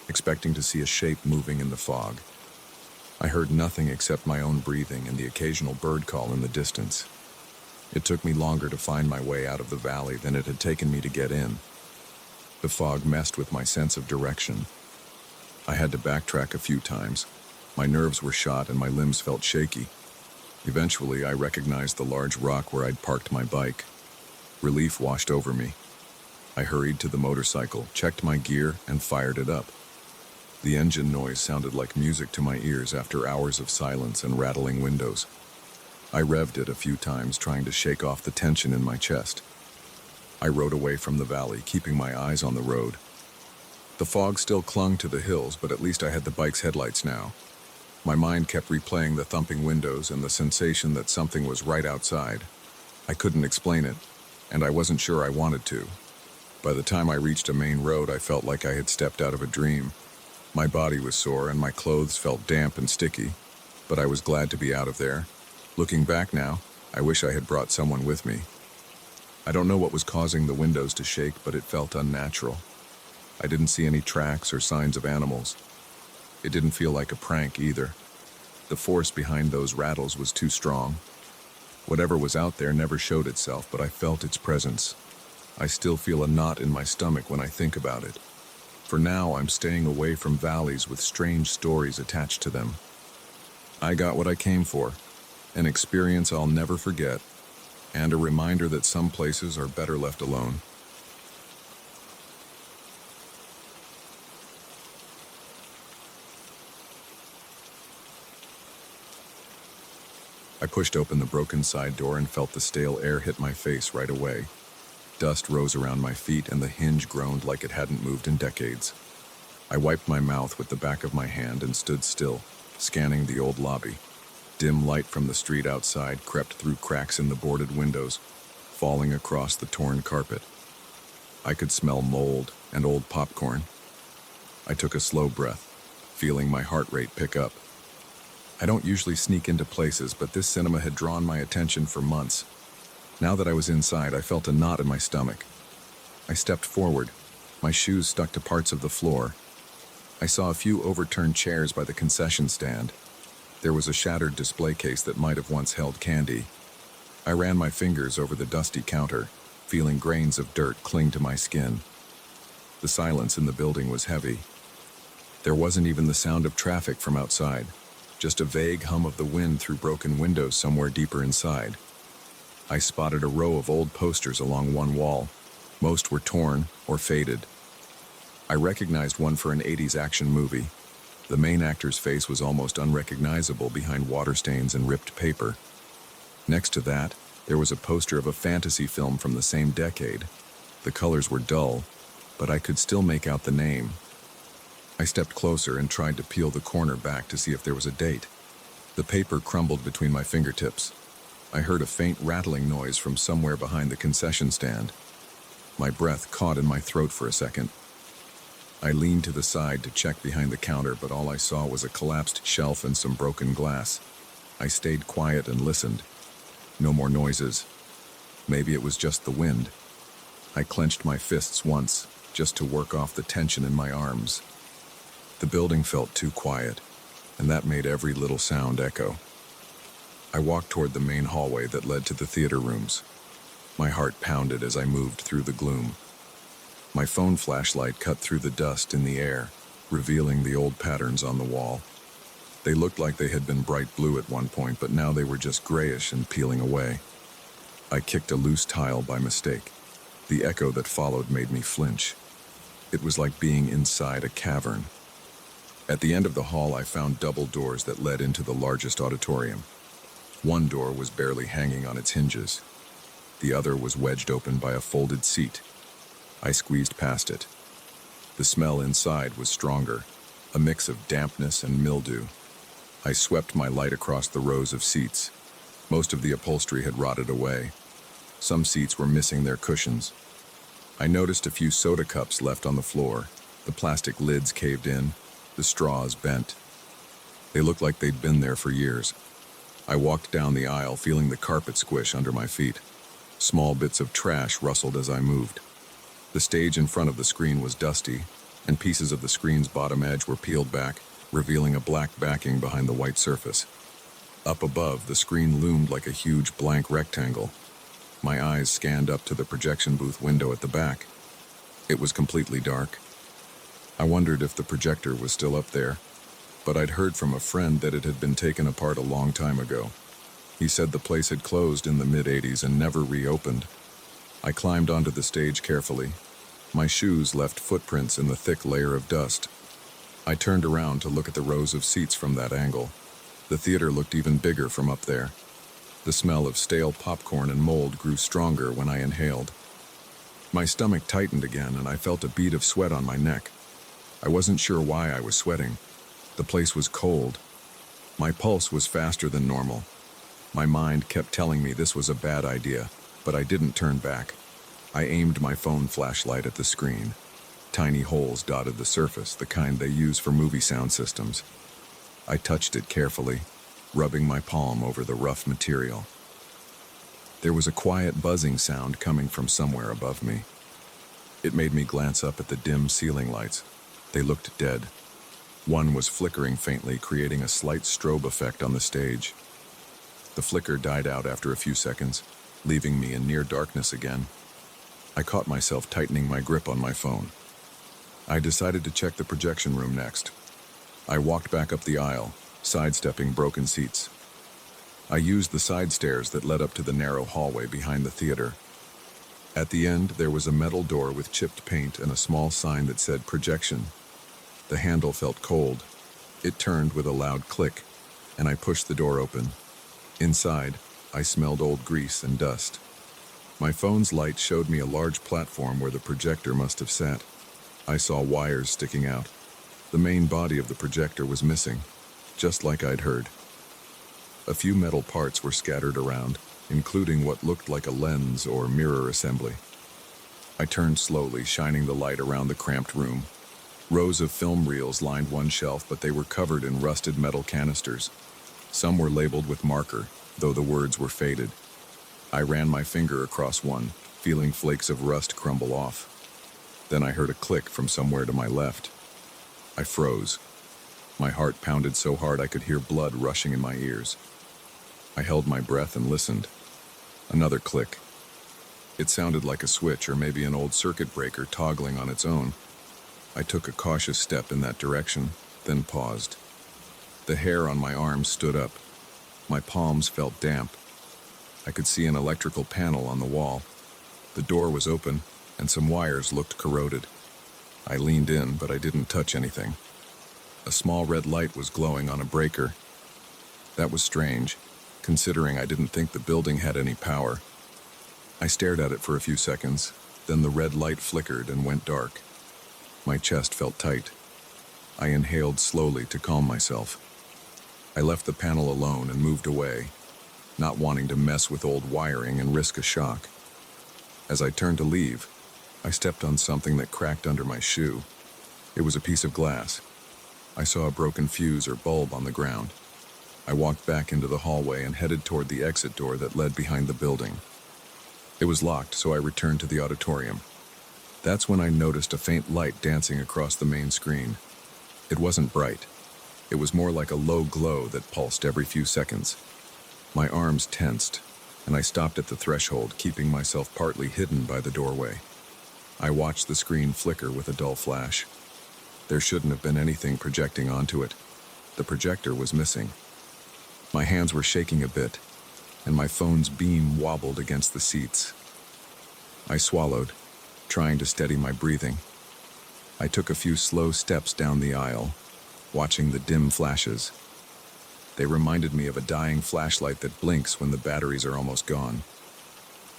expecting to see a shape moving in the fog. I heard nothing except my own breathing and the occasional bird call in the distance. It took me longer to find my way out of the valley than it had taken me to get in. The fog messed with my sense of direction. I had to backtrack a few times. My nerves were shot and my limbs felt shaky. Eventually, I recognized the large rock where I'd parked my bike. Relief washed over me. I hurried to the motorcycle, checked my gear, and fired it up. The engine noise sounded like music to my ears after hours of silence and rattling windows. I revved it a few times, trying to shake off the tension in my chest. I rode away from the valley, keeping my eyes on the road. The fog still clung to the hills, but at least I had the bike's headlights now. My mind kept replaying the thumping windows and the sensation that something was right outside. I couldn't explain it, and I wasn't sure I wanted to. By the time I reached a main road, I felt like I had stepped out of a dream. My body was sore and my clothes felt damp and sticky, but I was glad to be out of there. Looking back now, I wish I had brought someone with me. I don't know what was causing the windows to shake, but it felt unnatural. I didn't see any tracks or signs of animals. It didn't feel like a prank either. The force behind those rattles was too strong. Whatever was out there never showed itself, but I felt its presence. I still feel a knot in my stomach when I think about it. For now, I'm staying away from valleys with strange stories attached to them. I got what I came for, an experience I'll never forget, and a reminder that some places are better left alone. I pushed open the broken side door and felt the stale air hit my face right away. Dust rose around my feet and the hinge groaned like it hadn't moved in decades. I wiped my mouth with the back of my hand and stood still, scanning the old lobby. Dim light from the street outside crept through cracks in the boarded windows, falling across the torn carpet. I could smell mold and old popcorn. I took a slow breath, feeling my heart rate pick up. I don't usually sneak into places, but this cinema had drawn my attention for months. Now that I was inside, I felt a knot in my stomach. I stepped forward, my shoes stuck to parts of the floor. I saw a few overturned chairs by the concession stand. There was a shattered display case that might have once held candy. I ran my fingers over the dusty counter, feeling grains of dirt cling to my skin. The silence in the building was heavy. There wasn't even the sound of traffic from outside, just a vague hum of the wind through broken windows somewhere deeper inside. I spotted a row of old posters along one wall. Most were torn or faded. I recognized one for an 80s action movie. The main actor's face was almost unrecognizable behind water stains and ripped paper. Next to that, there was a poster of a fantasy film from the same decade. The colors were dull, but I could still make out the name. I stepped closer and tried to peel the corner back to see if there was a date. The paper crumbled between my fingertips. I heard a faint rattling noise from somewhere behind the concession stand. My breath caught in my throat for a second. I leaned to the side to check behind the counter, but all I saw was a collapsed shelf and some broken glass. I stayed quiet and listened. No more noises. Maybe it was just the wind. I clenched my fists once, just to work off the tension in my arms. The building felt too quiet, and that made every little sound echo. I walked toward the main hallway that led to the theater rooms. My heart pounded as I moved through the gloom. My phone flashlight cut through the dust in the air, revealing the old patterns on the wall. They looked like they had been bright blue at one point, but now they were just grayish and peeling away. I kicked a loose tile by mistake. The echo that followed made me flinch. It was like being inside a cavern. At the end of the hall, I found double doors that led into the largest auditorium. One door was barely hanging on its hinges. The other was wedged open by a folded seat. I squeezed past it. The smell inside was stronger, a mix of dampness and mildew. I swept my light across the rows of seats. Most of the upholstery had rotted away. Some seats were missing their cushions. I noticed a few soda cups left on the floor. The plastic lids caved in, the straws bent. They looked like they'd been there for years. I walked down the aisle, feeling the carpet squish under my feet. Small bits of trash rustled as I moved. The stage in front of the screen was dusty, and pieces of the screen's bottom edge were peeled back, revealing a black backing behind the white surface. Up above, the screen loomed like a huge blank rectangle. My eyes scanned up to the projection booth window at the back. It was completely dark. I wondered if the projector was still up there, but I'd heard from a friend that it had been taken apart a long time ago. He said the place had closed in the mid-'80s and never reopened. I climbed onto the stage carefully. My shoes left footprints in the thick layer of dust. I turned around to look at the rows of seats from that angle. The theater looked even bigger from up there. The smell of stale popcorn and mold grew stronger when I inhaled. My stomach tightened again, and I felt a bead of sweat on my neck. I wasn't sure why I was sweating. The place was cold. My pulse was faster than normal. My mind kept telling me this was a bad idea, but I didn't turn back. I aimed my phone flashlight at the screen. Tiny holes dotted the surface, the kind they use for movie sound systems. I touched it carefully, rubbing my palm over the rough material. There was a quiet buzzing sound coming from somewhere above me. It made me glance up at the dim ceiling lights. They looked dead. One was flickering faintly, creating a slight strobe effect on the stage. The flicker died out after a few seconds, leaving me in near darkness again. I caught myself tightening my grip on my phone. I decided to check the projection room next. I walked back up the aisle, sidestepping broken seats. I used the side stairs that led up to the narrow hallway behind the theater. At the end, there was a metal door with chipped paint and a small sign that said projection. The handle felt cold. It turned with a loud click, and I pushed the door open. Inside, I smelled old grease and dust. My phone's light showed me a large platform where the projector must have sat. I saw wires sticking out. The main body of the projector was missing, just like I'd heard. A few metal parts were scattered around, including what looked like a lens or mirror assembly. I turned slowly, shining the light around the cramped room. Rows of film reels lined one shelf, but they were covered in rusted metal canisters. Some were labeled with marker, though the words were faded. I ran my finger across one, feeling flakes of rust crumble off. Then I heard a click from somewhere to my left. I froze. My heart pounded so hard I could hear blood rushing in my ears. I held my breath and listened. Another click. It sounded like a switch or maybe an old circuit breaker toggling on its own. I took a cautious step in that direction, then paused. The hair on my arms stood up. My palms felt damp. I could see an electrical panel on the wall. The door was open, and some wires looked corroded. I leaned in, but I didn't touch anything. A small red light was glowing on a breaker. That was strange, considering I didn't think the building had any power. I stared at it for a few seconds, then the red light flickered and went dark. My chest felt tight. I inhaled slowly to calm myself. I left the panel alone and moved away, not wanting to mess with old wiring and risk a shock. As I turned to leave, I stepped on something that cracked under my shoe. It was a piece of glass. I saw a broken fuse or bulb on the ground. I walked back into the hallway and headed toward the exit door that led behind the building. It was locked, so I returned to the auditorium. That's when I noticed a faint light dancing across the main screen. It wasn't bright. It was more like a low glow that pulsed every few seconds. My arms tensed, and I stopped at the threshold, keeping myself partly hidden by the doorway. I watched the screen flicker with a dull flash. There shouldn't have been anything projecting onto it. The projector was missing. My hands were shaking a bit, and my phone's beam wobbled against the seats. I swallowed, trying to steady my breathing. I took a few slow steps down the aisle, watching the dim flashes. They reminded me of a dying flashlight that blinks when the batteries are almost gone.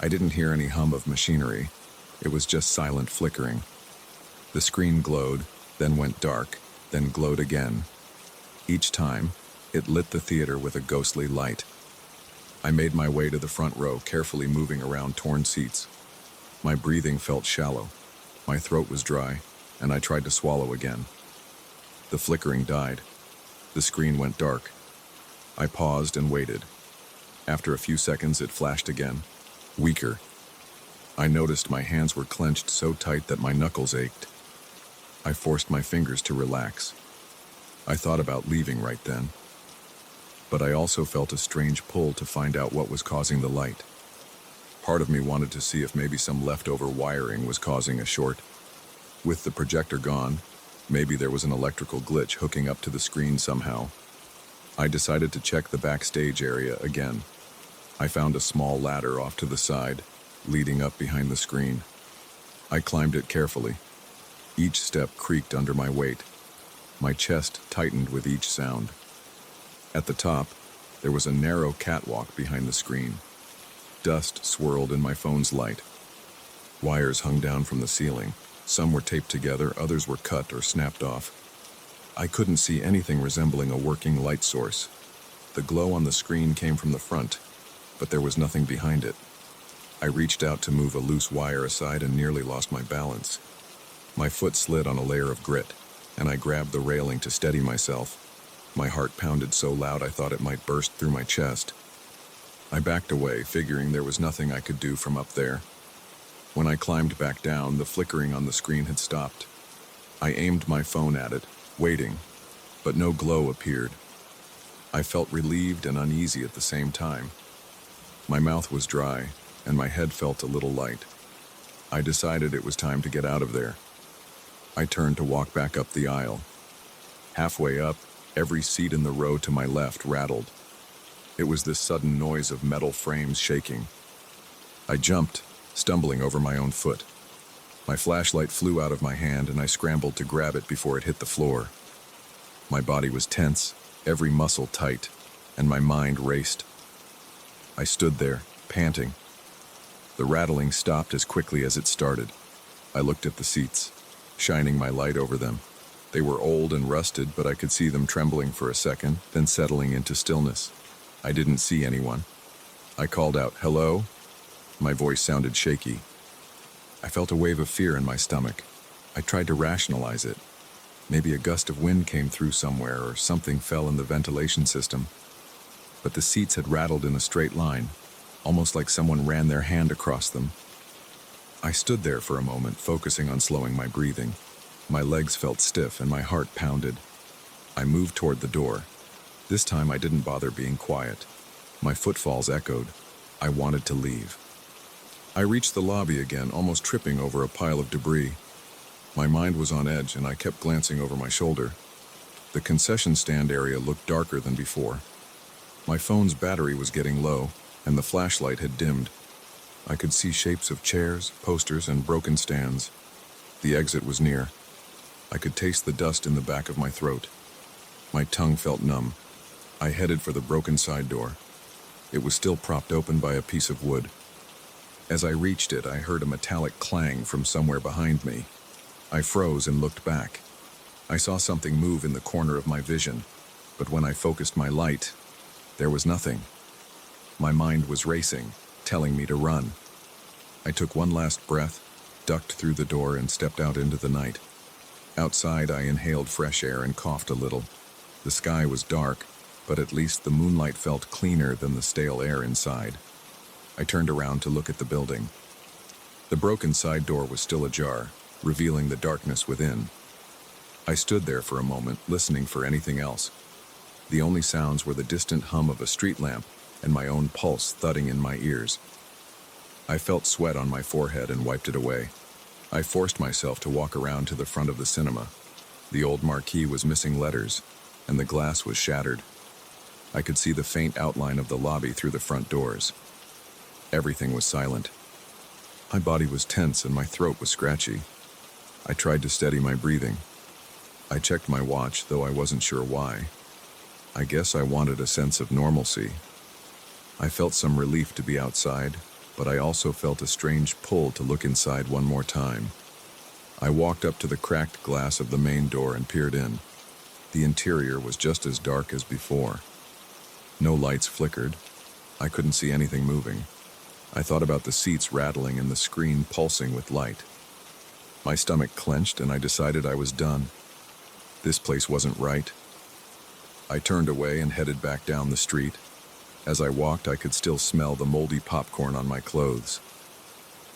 I didn't hear any hum of machinery. It was just silent flickering. The screen glowed, then went dark, then glowed again. Each time, it lit the theater with a ghostly light. I made my way to the front row, carefully moving around torn seats. My breathing felt shallow. My throat was dry, and I tried to swallow again. The flickering died. The screen went dark. I paused and waited. After a few seconds, it flashed again, weaker. I noticed my hands were clenched so tight that my knuckles ached. I forced my fingers to relax. I thought about leaving right then. But I also felt a strange pull to find out what was causing the light. Part of me wanted to see if maybe some leftover wiring was causing a short. With the projector gone, maybe there was an electrical glitch hooking up to the screen somehow. I decided to check the backstage area again. I found a small ladder off to the side, leading up behind the screen. I climbed it carefully. Each step creaked under my weight. My chest tightened with each sound. At the top, there was a narrow catwalk behind the screen. Dust swirled in my phone's light. Wires hung down from the ceiling. Some were taped together, others were cut or snapped off. I couldn't see anything resembling a working light source. The glow on the screen came from the front, but there was nothing behind it. I reached out to move a loose wire aside and nearly lost my balance. My foot slid on a layer of grit, and I grabbed the railing to steady myself. My heart pounded so loud I thought it might burst through my chest. I backed away, figuring there was nothing I could do from up there. When I climbed back down, the flickering on the screen had stopped. I aimed my phone at it, waiting, but no glow appeared. I felt relieved and uneasy at the same time. My mouth was dry, and my head felt a little light. I decided it was time to get out of there. I turned to walk back up the aisle. Halfway up, every seat in the row to my left rattled. It was this sudden noise of metal frames shaking. I jumped, stumbling over my own foot. My flashlight flew out of my hand and I scrambled to grab it before it hit the floor. My body was tense, every muscle tight, and my mind raced. I stood there, panting. The rattling stopped as quickly as it started. I looked at the seats, shining my light over them. They were old and rusted, but I could see them trembling for a second, then settling into stillness. I didn't see anyone. I called out, "Hello?" My voice sounded shaky. I felt a wave of fear in my stomach. I tried to rationalize it. Maybe a gust of wind came through somewhere or something fell in the ventilation system. But the seats had rattled in a straight line, almost like someone ran their hand across them. I stood there for a moment, focusing on slowing my breathing. My legs felt stiff and my heart pounded. I moved toward the door. This time I didn't bother being quiet. My footfalls echoed. I wanted to leave. I reached the lobby again, almost tripping over a pile of debris. My mind was on edge and I kept glancing over my shoulder. The concession stand area looked darker than before. My phone's battery was getting low, and the flashlight had dimmed. I could see shapes of chairs, posters, and broken stands. The exit was near. I could taste the dust in the back of my throat. My tongue felt numb. I headed for the broken side door. It was still propped open by a piece of wood. As I reached it, I heard a metallic clang from somewhere behind me. I froze and looked back. I saw something move in the corner of my vision, but when I focused my light, there was nothing. My mind was racing, telling me to run. I took one last breath, ducked through the door, and stepped out into the night. Outside, I inhaled fresh air and coughed a little. The sky was dark, but at least the moonlight felt cleaner than the stale air inside. I turned around to look at the building. The broken side door was still ajar, revealing the darkness within. I stood there for a moment, listening for anything else. The only sounds were the distant hum of a street lamp and my own pulse thudding in my ears. I felt sweat on my forehead and wiped it away. I forced myself to walk around to the front of the cinema. The old marquee was missing letters, and the glass was shattered. I could see the faint outline of the lobby through the front doors. Everything was silent. My body was tense and my throat was scratchy. I tried to steady my breathing. I checked my watch, though I wasn't sure why. I guess I wanted a sense of normalcy. I felt some relief to be outside, but I also felt a strange pull to look inside one more time. I walked up to the cracked glass of the main door and peered in. The interior was just as dark as before. No lights flickered. I couldn't see anything moving. I thought about the seats rattling and the screen pulsing with light. My stomach clenched and I decided I was done. This place wasn't right. I turned away and headed back down the street. As I walked, I could still smell the moldy popcorn on my clothes.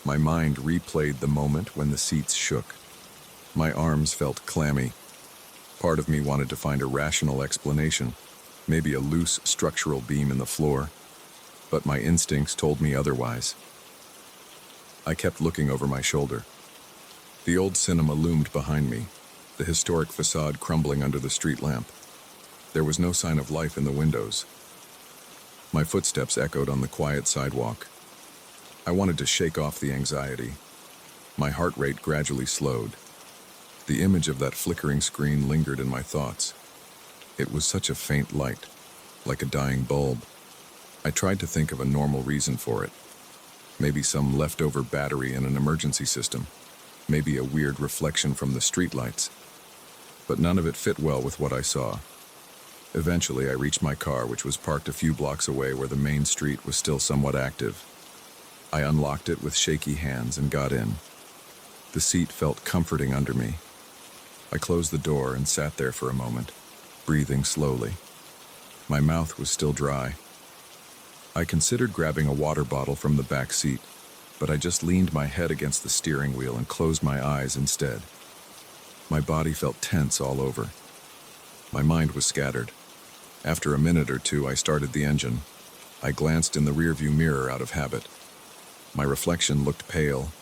My mind replayed the moment when the seats shook. My arms felt clammy. Part of me wanted to find a rational explanation, maybe a loose structural beam in the floor, but my instincts told me otherwise. I kept looking over my shoulder. The old cinema loomed behind me, the historic facade crumbling under the street lamp. There was no sign of life in the windows. My footsteps echoed on the quiet sidewalk. I wanted to shake off the anxiety. My heart rate gradually slowed. The image of that flickering screen lingered in my thoughts. It was such a faint light, like a dying bulb. I tried to think of a normal reason for it. Maybe some leftover battery in an emergency system. Maybe a weird reflection from the streetlights. But none of it fit well with what I saw. Eventually, I reached my car, which was parked a few blocks away where the main street was still somewhat active. I unlocked it with shaky hands and got in. The seat felt comforting under me. I closed the door and sat there for a moment, breathing slowly. My mouth was still dry. I considered grabbing a water bottle from the back seat, but I just leaned my head against the steering wheel and closed my eyes instead. My body felt tense all over. My mind was scattered. After a minute or two, I started the engine. I glanced in the rearview mirror out of habit. My reflection looked pale,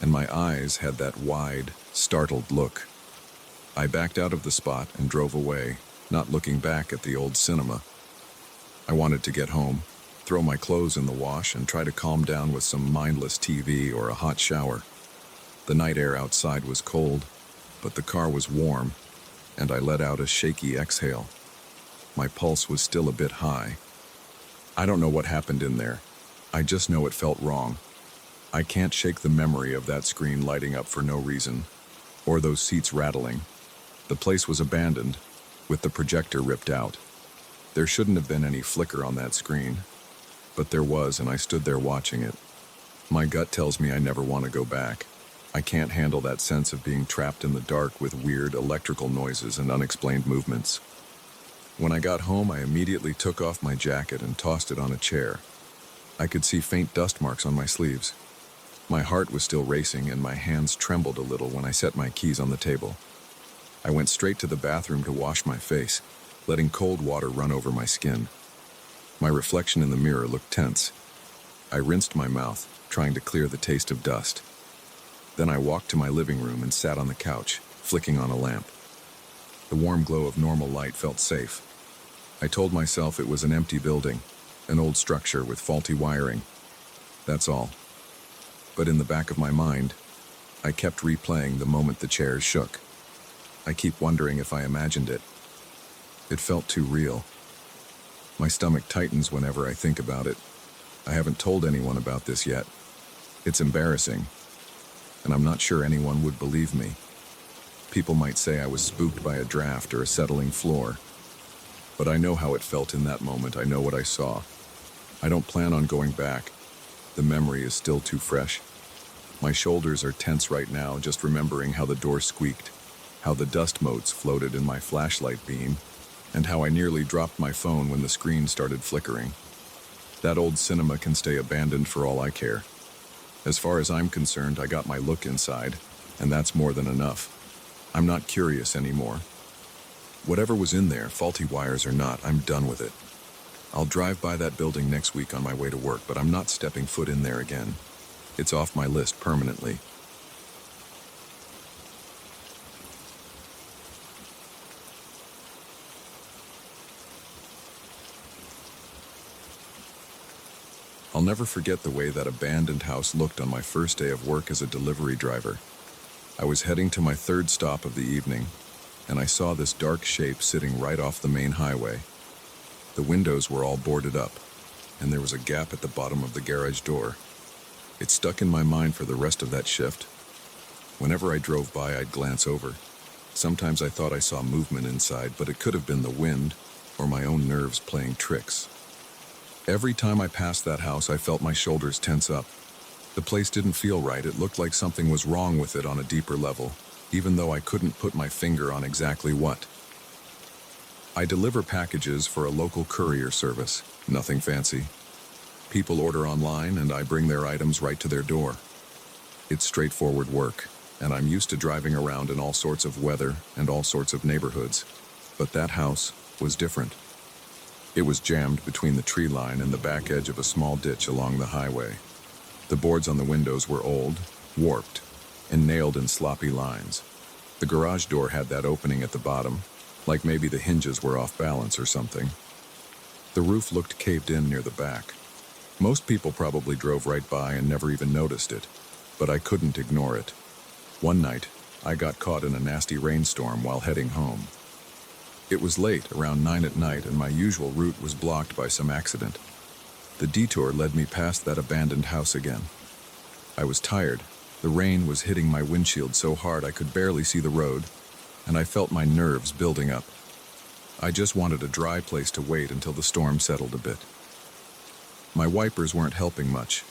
and my eyes had that wide, startled look. I backed out of the spot and drove away, not looking back at the old cinema. I wanted to get home, throw my clothes in the wash, and try to calm down with some mindless TV or a hot shower. The night air outside was cold, but the car was warm, and I let out a shaky exhale. My pulse was still a bit high. I don't know what happened in there. I just know it felt wrong. I can't shake the memory of that screen lighting up for no reason, or those seats rattling. The place was abandoned, with the projector ripped out. There shouldn't have been any flicker on that screen, but there was, and I stood there watching it. My gut tells me I never want to go back. I can't handle that sense of being trapped in the dark with weird electrical noises and unexplained movements. When I got home, I immediately took off my jacket and tossed it on a chair. I could see faint dust marks on my sleeves. My heart was still racing, and my hands trembled a little when I set my keys on the table. I went straight to the bathroom to wash my face, letting cold water run over my skin. My reflection in the mirror looked tense. I rinsed my mouth, trying to clear the taste of dust. Then I walked to my living room and sat on the couch, flicking on a lamp. The warm glow of normal light felt safe. I told myself it was an empty building, an old structure with faulty wiring. That's all. But in the back of my mind, I kept replaying the moment the chairs shook. I keep wondering if I imagined it. It felt too real. My stomach tightens whenever I think about it. I haven't told anyone about this yet. It's embarrassing, and I'm not sure anyone would believe me. People might say I was spooked by a draft or a settling floor. But I know how it felt in that moment. I know what I saw. I don't plan on going back. The memory is still too fresh. My shoulders are tense right now, just remembering how the door squeaked, how the dust motes floated in my flashlight beam, and how I nearly dropped my phone when the screen started flickering. That old cinema can stay abandoned for all I care. As far as I'm concerned, I got my look inside, and that's more than enough. I'm not curious anymore. Whatever was in there, faulty wires or not, I'm done with it. I'll drive by that building next week on my way to work, but I'm not stepping foot in there again. It's off my list permanently. I'll never forget the way that abandoned house looked on my first day of work as a delivery driver. I was heading to my third stop of the evening, and I saw this dark shape sitting right off the main highway. The windows were all boarded up, and there was a gap at the bottom of the garage door. It stuck in my mind for the rest of that shift. Whenever I drove by, I'd glance over. Sometimes I thought I saw movement inside, but it could have been the wind or my own nerves playing tricks. Every time I passed that house, I felt my shoulders tense up. The place didn't feel right. It looked like something was wrong with it on a deeper level, even though I couldn't put my finger on exactly what. I deliver packages for a local courier service, nothing fancy. People order online, and I bring their items right to their door. It's straightforward work, and I'm used to driving around in all sorts of weather and all sorts of neighborhoods. But that house was different. It was jammed between the tree line and the back edge of a small ditch along the highway. The boards on the windows were old, warped, and nailed in sloppy lines. The garage door had that opening at the bottom, like maybe the hinges were off balance or something. The roof looked caved in near the back. Most people probably drove right by and never even noticed it, but I couldn't ignore it. One night, I got caught in a nasty rainstorm while heading home. It was late, around 9 at night, and my usual route was blocked by some accident. The detour led me past that abandoned house again. I was tired. The rain was hitting my windshield so hard I could barely see the road, and I felt my nerves building up. I just wanted a dry place to wait until the storm settled a bit. My wipers weren't helping much,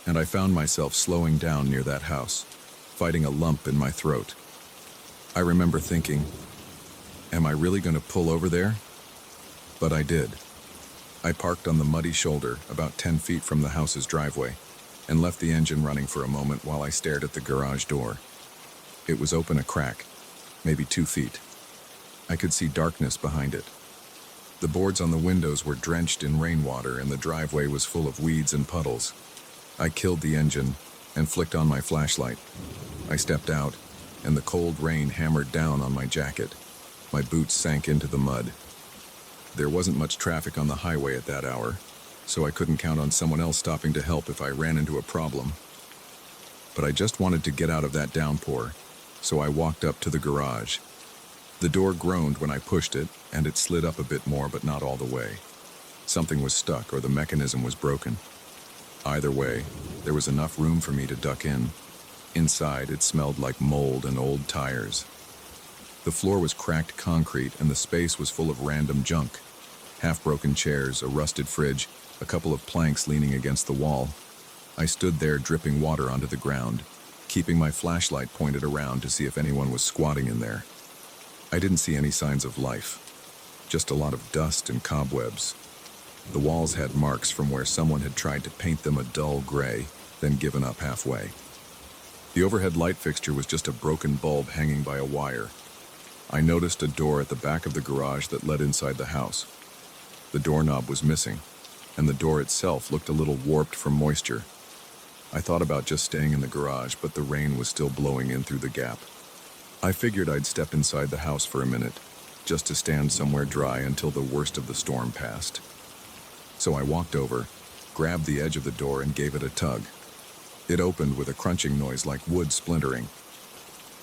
and I found myself slowing down near that house, fighting a lump in my throat. I remember thinking, am I really going to pull over there? But I did. I parked on the muddy shoulder about 10 feet from the house's driveway and left the engine running for a moment while I stared at the garage door. It was open a crack, maybe 2 feet. I could see darkness behind it. The boards on the windows were drenched in rainwater and the driveway was full of weeds and puddles. I killed the engine and flicked on my flashlight. I stepped out, and the cold rain hammered down on my jacket. My boots sank into the mud. There wasn't much traffic on the highway at that hour, so I couldn't count on someone else stopping to help if I ran into a problem. But I just wanted to get out of that downpour, so I walked up to the garage. The door groaned when I pushed it, and it slid up a bit more, but not all the way. Something was stuck or the mechanism was broken. Either way, there was enough room for me to duck in. Inside, it smelled like mold and old tires. The floor was cracked concrete and the space was full of random junk. Half-broken chairs, a rusted fridge, a couple of planks leaning against the wall. I stood there dripping water onto the ground, keeping my flashlight pointed around to see if anyone was squatting in there. I didn't see any signs of life, just a lot of dust and cobwebs. The walls had marks from where someone had tried to paint them a dull gray, then given up halfway. The overhead light fixture was just a broken bulb hanging by a wire. I noticed a door at the back of the garage that led inside the house. The doorknob was missing, and the door itself looked a little warped from moisture. I thought about just staying in the garage, but the rain was still blowing in through the gap. I figured I'd step inside the house for a minute, just to stand somewhere dry until the worst of the storm passed. So I walked over, grabbed the edge of the door and gave it a tug. It opened with a crunching noise like wood splintering.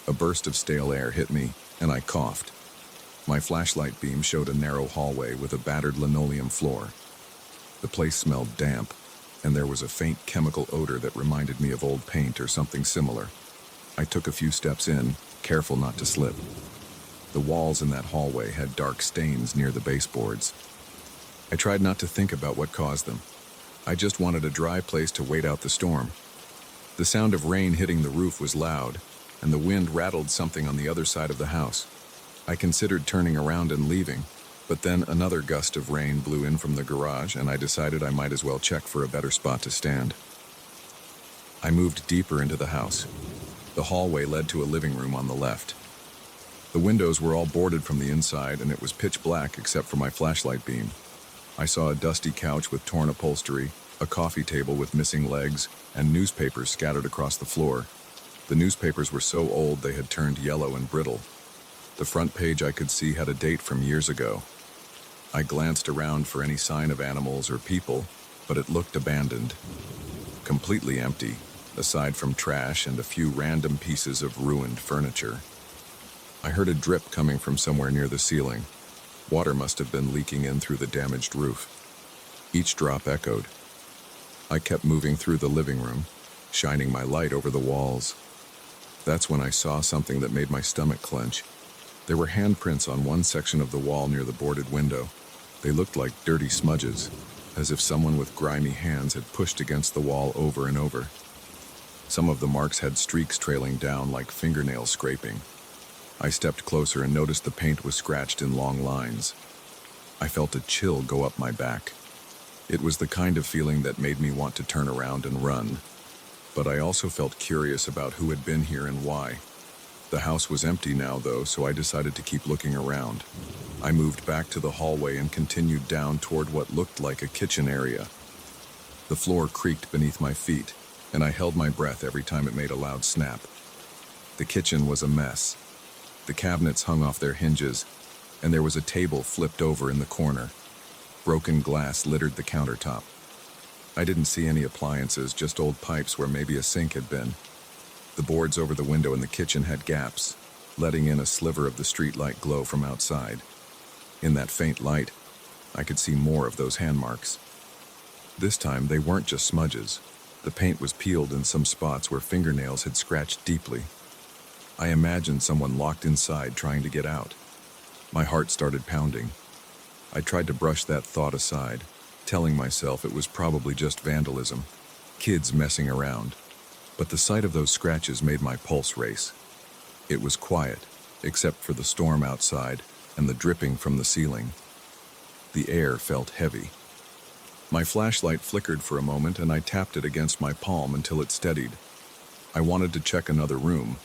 A burst of stale air hit me, and I coughed. My flashlight beam showed a narrow hallway with a battered linoleum floor. The place smelled damp, and there was a faint chemical odor that reminded me of old paint or something similar. I took a few steps in, careful not to slip. The walls in that hallway had dark stains near the baseboards. I tried not to think about what caused them. I just wanted a dry place to wait out the storm. The sound of rain hitting the roof was loud, and the wind rattled something on the other side of the house. I considered turning around and leaving, but then another gust of rain blew in from the garage, and I decided I might as well check for a better spot to stand. I moved deeper into the house. The hallway led to a living room on the left. The windows were all boarded from the inside, and it was pitch black except for my flashlight beam. I saw a dusty couch with torn upholstery, a coffee table with missing legs, and newspapers scattered across the floor. The newspapers were so old they had turned yellow and brittle. The front page I could see had a date from years ago. I glanced around for any sign of animals or people, but it looked abandoned. Completely empty, aside from trash and a few random pieces of ruined furniture. I heard a drip coming from somewhere near the ceiling. Water must have been leaking in through the damaged roof. Each drop echoed. I kept moving through the living room, shining my light over the walls. That's when I saw something that made my stomach clench. There were handprints on one section of the wall near the boarded window. They looked like dirty smudges, as if someone with grimy hands had pushed against the wall over and over. Some of the marks had streaks trailing down like fingernail scraping. I stepped closer and noticed the paint was scratched in long lines. I felt a chill go up my back. It was the kind of feeling that made me want to turn around and run. But I also felt curious about who had been here and why. The house was empty now, though, so I decided to keep looking around. I moved back to the hallway and continued down toward what looked like a kitchen area. The floor creaked beneath my feet, and I held my breath every time it made a loud snap. The kitchen was a mess. The cabinets hung off their hinges, and there was a table flipped over in the corner. Broken glass littered the countertop. I didn't see any appliances, just old pipes where maybe a sink had been. The boards over the window in the kitchen had gaps, letting in a sliver of the streetlight glow from outside. In that faint light, I could see more of those hand marks. This time, they weren't just smudges. The paint was peeled in some spots where fingernails had scratched deeply. I imagined someone locked inside trying to get out. My heart started pounding. I tried to brush that thought aside, telling myself it was probably just vandalism, kids messing around. But the sight of those scratches made my pulse race. It was quiet, except for the storm outside and the dripping from the ceiling. The air felt heavy. My flashlight flickered for a moment and I tapped it against my palm until it steadied. I wanted to check another room,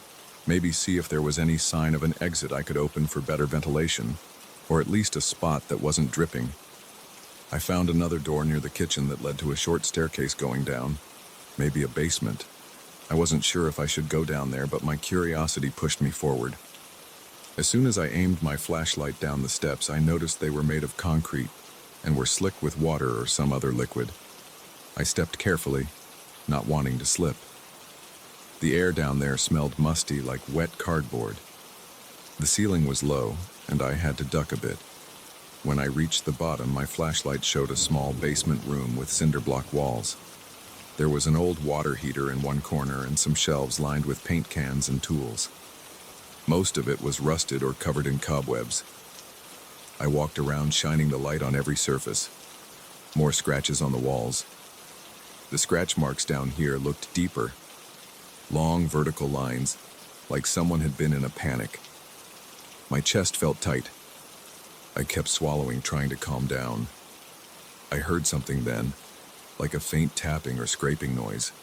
maybe see if there was any sign of an exit I could open for better ventilation, or at least a spot that wasn't dripping. I found another door near the kitchen that led to a short staircase going down, maybe a basement. I wasn't sure if I should go down there, but my curiosity pushed me forward. As soon as I aimed my flashlight down the steps, I noticed they were made of concrete and were slick with water or some other liquid. I stepped carefully, not wanting to slip. The air down there smelled musty like wet cardboard. The ceiling was low, and I had to duck a bit. When I reached the bottom, my flashlight showed a small basement room with cinder block walls. There was an old water heater in one corner and some shelves lined with paint cans and tools. Most of it was rusted or covered in cobwebs. I walked around, shining the light on every surface. More scratches on the walls. The scratch marks down here looked deeper. Long vertical lines, like someone had been in a panic. My chest felt tight. I kept swallowing, trying to calm down. I heard something then, like a faint tapping or scraping noise.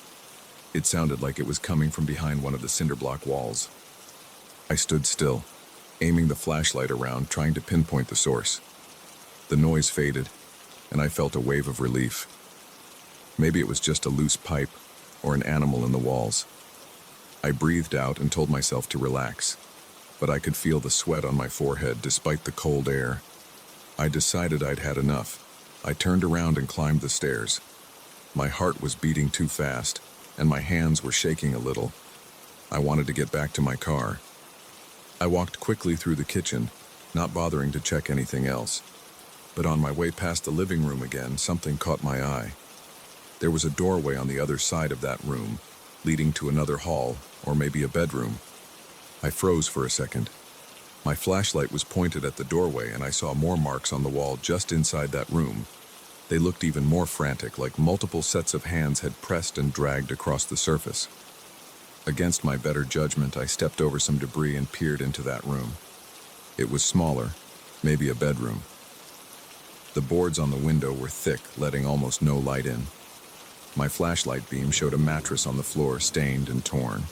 It sounded like it was coming from behind one of the cinder block walls. I stood still, aiming the flashlight around, trying to pinpoint the source. The noise faded, and I felt a wave of relief. Maybe it was just a loose pipe or an animal in the walls. I breathed out and told myself to relax, but I could feel the sweat on my forehead despite the cold air. I decided I'd had enough. I turned around and climbed the stairs. My heart was beating too fast, and my hands were shaking a little. I wanted to get back to my car. I walked quickly through the kitchen, not bothering to check anything else. But on my way past the living room again, something caught my eye. There was a doorway on the other side of that room, leading to another hall, or maybe a bedroom. I froze for a second. My flashlight was pointed at the doorway, and I saw more marks on the wall just inside that room. They looked even more frantic, like multiple sets of hands had pressed and dragged across the surface. Against my better judgment, I stepped over some debris and peered into that room. It was smaller, maybe a bedroom. The boards on the window were thick, letting almost no light in. My flashlight beam showed a mattress on the floor, stained and torn.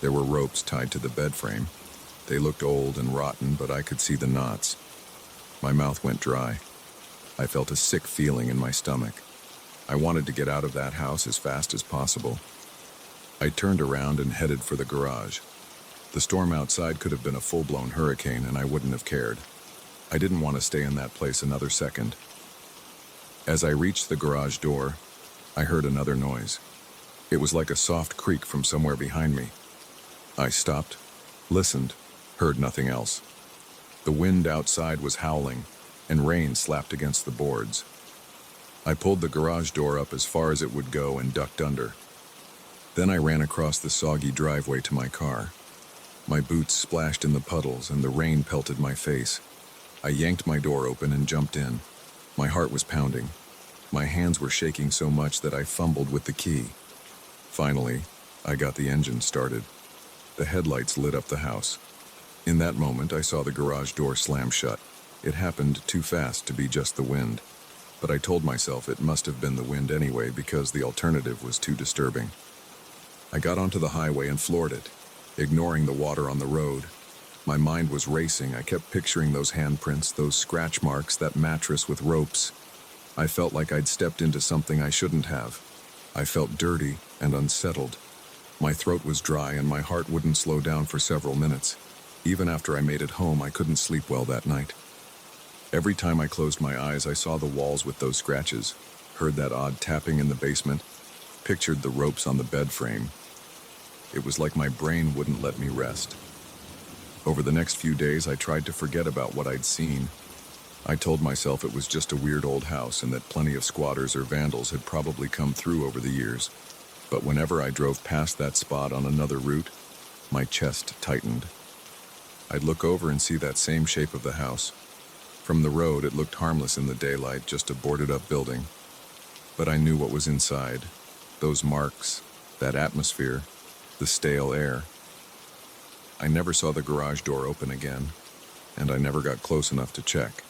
There were ropes tied to the bed frame. They looked old and rotten, but I could see the knots. My mouth went dry. I felt a sick feeling in my stomach. I wanted to get out of that house as fast as possible. I turned around and headed for the garage. The storm outside could have been a full-blown hurricane, and I wouldn't have cared. I didn't want to stay in that place another second. As I reached the garage door, I heard another noise. It was like a soft creak from somewhere behind me. I stopped, listened, heard nothing else. The wind outside was howling, and rain slapped against the boards. I pulled the garage door up as far as it would go and ducked under. Then I ran across the soggy driveway to my car. My boots splashed in the puddles and the rain pelted my face. I yanked my door open and jumped in. My heart was pounding. My hands were shaking so much that I fumbled with the key. Finally, I got the engine started. The headlights lit up the house. In that moment, I saw the garage door slam shut. It happened too fast to be just the wind, but I told myself it must have been the wind anyway because the alternative was too disturbing. I got onto the highway and floored it, ignoring the water on the road. My mind was racing. I kept picturing those handprints, those scratch marks, that mattress with ropes. I felt like I'd stepped into something I shouldn't have. I felt dirty and unsettled. My throat was dry and my heart wouldn't slow down for several minutes. Even after I made it home, I couldn't sleep well that night. Every time I closed my eyes, I saw the walls with those scratches, heard that odd tapping in the basement, pictured the ropes on the bed frame. It was like my brain wouldn't let me rest. Over the next few days, I tried to forget about what I'd seen. I told myself it was just a weird old house and that plenty of squatters or vandals had probably come through over the years. But whenever I drove past that spot on another route, my chest tightened. I'd look over and see that same shape of the house. From the road, it looked harmless in the daylight, just a boarded-up building. But I knew what was inside. Those marks, that atmosphere, the stale air. I never saw the garage door open again, and I never got close enough to check.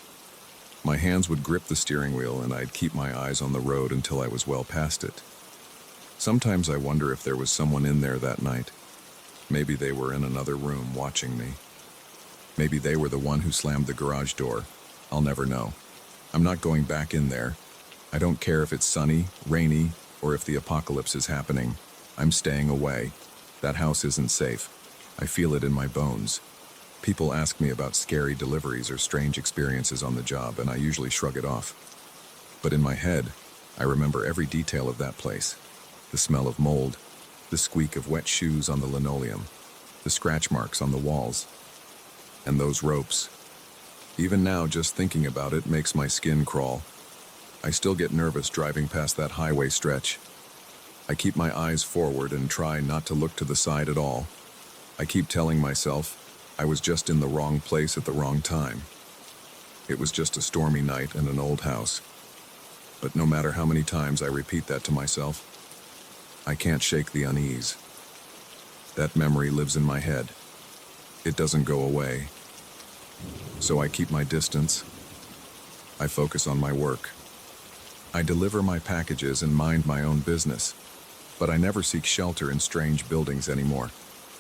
My hands would grip the steering wheel, and I'd keep my eyes on the road until I was well past it. Sometimes I wonder if there was someone in there that night. Maybe they were in another room watching me. Maybe they were the one who slammed the garage door. I'll never know. I'm not going back in there. I don't care if it's sunny, rainy, or if the apocalypse is happening. I'm staying away. That house isn't safe. I feel it in my bones. People ask me about scary deliveries or strange experiences on the job, and I usually shrug it off. But in my head, I remember every detail of that place. The smell of mold, the squeak of wet shoes on the linoleum, the scratch marks on the walls, and those ropes. Even now, just thinking about it makes my skin crawl. I still get nervous driving past that highway stretch. I keep my eyes forward and try not to look to the side at all. I keep telling myself I was just in the wrong place at the wrong time. It was just a stormy night and an old house. But no matter how many times I repeat that to myself, I can't shake the unease. That memory lives in my head. It doesn't go away. So I keep my distance. I focus on my work. I deliver my packages and mind my own business. But I never seek shelter in strange buildings anymore.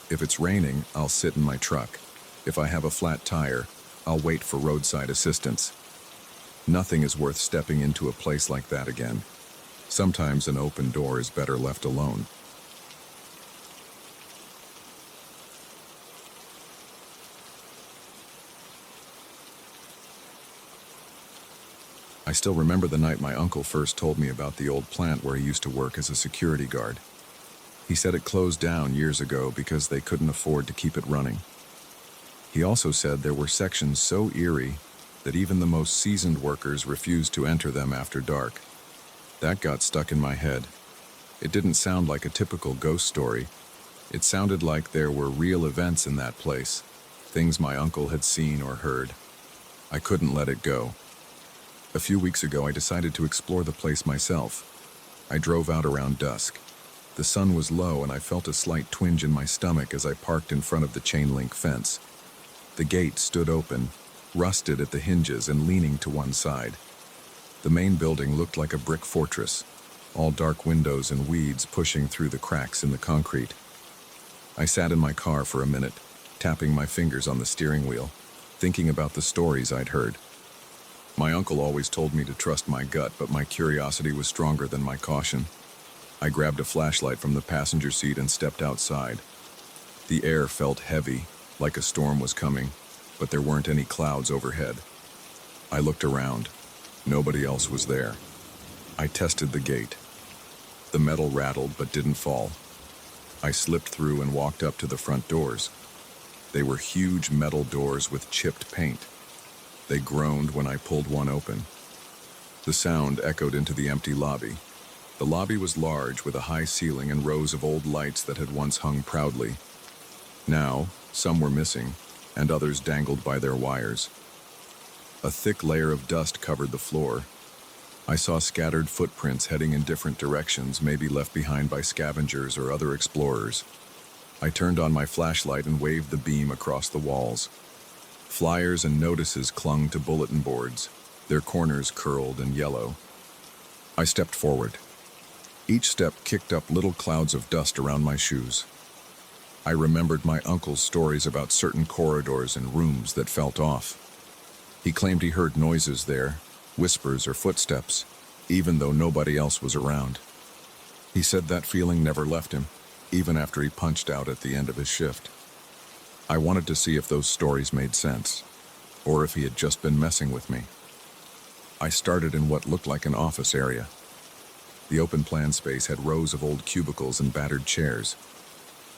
If it's raining, I'll sit in my truck. If I have a flat tire, I'll wait for roadside assistance. Nothing is worth stepping into a place like that again. Sometimes an open door is better left alone. I still remember the night my uncle first told me about the old plant where he used to work as a security guard. He said it closed down years ago because they couldn't afford to keep it running. He also said there were sections so eerie that even the most seasoned workers refused to enter them after dark. That got stuck in my head. It didn't sound like a typical ghost story. It sounded like there were real events in that place, things my uncle had seen or heard. I couldn't let it go. A few weeks ago, I decided to explore the place myself. I drove out around dusk. The sun was low and I felt a slight twinge in my stomach as I parked in front of the chain-link fence. The gate stood open, rusted at the hinges and leaning to one side. The main building looked like a brick fortress, all dark windows and weeds pushing through the cracks in the concrete. I sat in my car for a minute, tapping my fingers on the steering wheel, thinking about the stories I'd heard. My uncle always told me to trust my gut, but my curiosity was stronger than my caution. I grabbed a flashlight from the passenger seat and stepped outside. The air felt heavy, like a storm was coming, but there weren't any clouds overhead. I looked around. Nobody else was there. I tested the gate. The metal rattled but didn't fall. I slipped through and walked up to the front doors. They were huge metal doors with chipped paint. They groaned when I pulled one open. The sound echoed into the empty lobby. The lobby was large with a high ceiling and rows of old lights that had once hung proudly. Now, some were missing, and others dangled by their wires. A thick layer of dust covered the floor. I saw scattered footprints heading in different directions, maybe left behind by scavengers or other explorers. I turned on my flashlight and waved the beam across the walls. Flyers and notices clung to bulletin boards, their corners curled and yellow. I stepped forward. Each step kicked up little clouds of dust around my shoes. I remembered my uncle's stories about certain corridors and rooms that felt off. He claimed he heard noises there, whispers or footsteps, even though nobody else was around. He said that feeling never left him, even after he punched out at the end of his shift. I wanted to see if those stories made sense, or if he had just been messing with me. I started in what looked like an office area. The open plan space had rows of old cubicles and battered chairs.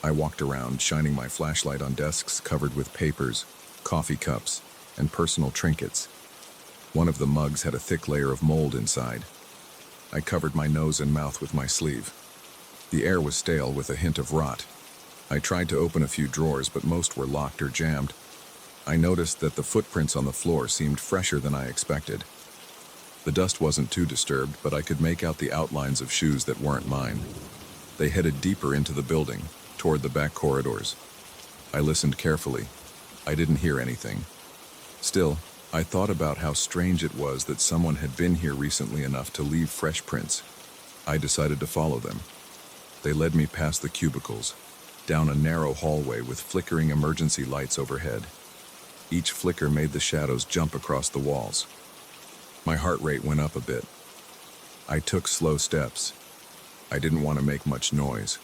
I walked around, shining my flashlight on desks covered with papers, coffee cups, and personal trinkets. One of the mugs had a thick layer of mold inside. I covered my nose and mouth with my sleeve. The air was stale with a hint of rot. I tried to open a few drawers, but most were locked or jammed. I noticed that the footprints on the floor seemed fresher than I expected. The dust wasn't too disturbed, but I could make out the outlines of shoes that weren't mine. They headed deeper into the building, toward the back corridors. I listened carefully. I didn't hear anything. Still, I thought about how strange it was that someone had been here recently enough to leave fresh prints. I decided to follow them. They led me past the cubicles, down a narrow hallway with flickering emergency lights overhead. Each flicker made the shadows jump across the walls. My heart rate went up a bit. I took slow steps. I didn't want to make much noise.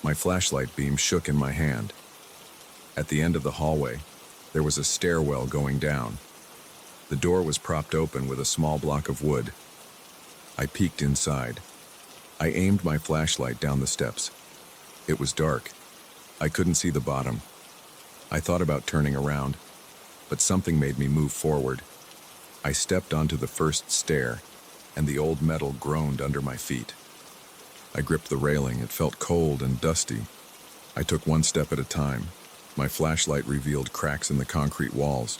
My flashlight beam shook in my hand. At the end of the hallway, there was a stairwell going down. The door was propped open with a small block of wood. I peeked inside. I aimed my flashlight down the steps. It was dark. I couldn't see the bottom. I thought about turning around, but something made me move forward. I stepped onto the first stair, and the old metal groaned under my feet. I gripped the railing. It felt cold and dusty. I took one step at a time. My flashlight revealed cracks in the concrete walls.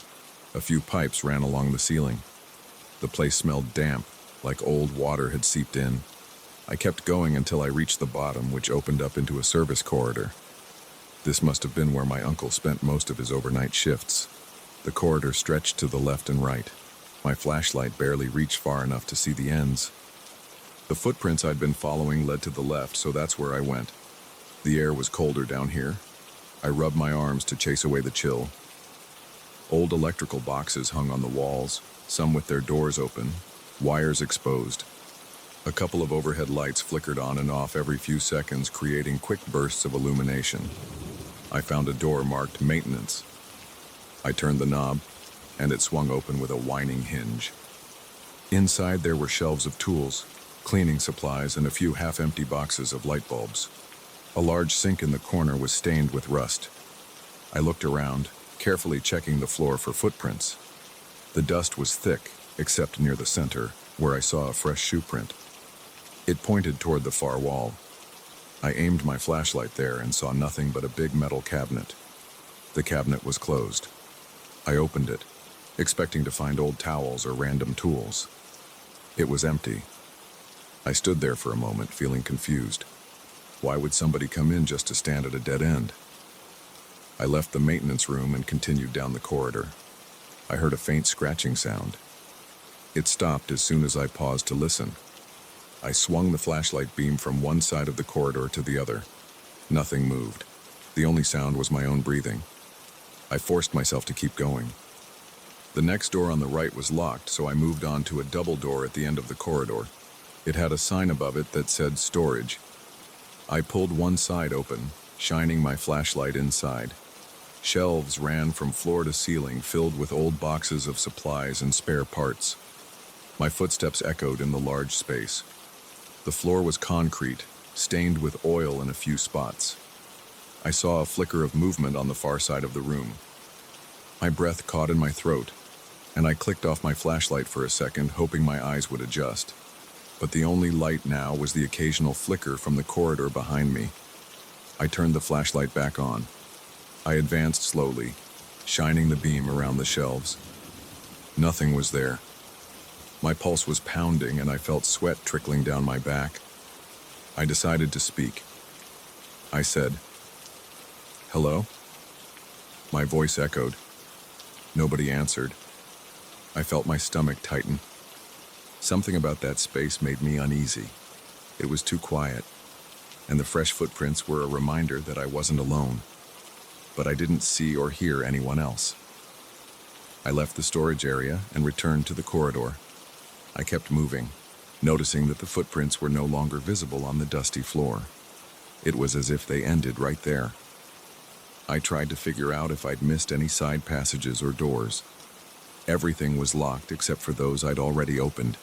A few pipes ran along the ceiling. The place smelled damp, like old water had seeped in. I kept going until I reached the bottom, which opened up into a service corridor. This must have been where my uncle spent most of his overnight shifts. The corridor stretched to the left and right. My flashlight barely reached far enough to see the ends. The footprints I'd been following led to the left, so that's where I went. The air was colder down here. I rubbed my arms to chase away the chill. Old electrical boxes hung on the walls, some with their doors open, wires exposed. A couple of overhead lights flickered on and off every few seconds, creating quick bursts of illumination. I found a door marked maintenance. I turned the knob, and it swung open with a whining hinge. Inside there were shelves of tools, cleaning supplies, and a few half-empty boxes of light bulbs. A large sink in the corner was stained with rust. I looked around, carefully checking the floor for footprints. The dust was thick, except near the center, where I saw a fresh shoe print. It pointed toward the far wall. I aimed my flashlight there and saw nothing but a big metal cabinet. The cabinet was closed. I opened it, expecting to find old towels or random tools. It was empty. I stood there for a moment, feeling confused. Why would somebody come in just to stand at a dead end? I left the maintenance room and continued down the corridor. I heard a faint scratching sound. It stopped as soon as I paused to listen. I swung the flashlight beam from one side of the corridor to the other. Nothing moved. The only sound was my own breathing. I forced myself to keep going. The next door on the right was locked, so I moved on to a double door at the end of the corridor. It had a sign above it that said storage. I pulled one side open, shining my flashlight inside. Shelves ran from floor to ceiling, filled with old boxes of supplies and spare parts. My footsteps echoed in the large space. The floor was concrete, stained with oil in a few spots. I saw a flicker of movement on the far side of the room. My breath caught in my throat, and I clicked off my flashlight for a second, hoping my eyes would adjust. But the only light now was the occasional flicker from the corridor behind me. I turned the flashlight back on. I advanced slowly, shining the beam around the shelves. Nothing was there. My pulse was pounding and I felt sweat trickling down my back. I decided to speak. I said, "Hello?" My voice echoed. Nobody answered. I felt my stomach tighten. Something about that space made me uneasy. It was too quiet, and the fresh footprints were a reminder that I wasn't alone. But I didn't see or hear anyone else. I left the storage area and returned to the corridor. I kept moving, noticing that the footprints were no longer visible on the dusty floor. It was as if they ended right there. I tried to figure out if I'd missed any side passages or doors. Everything was locked except for those I'd already opened.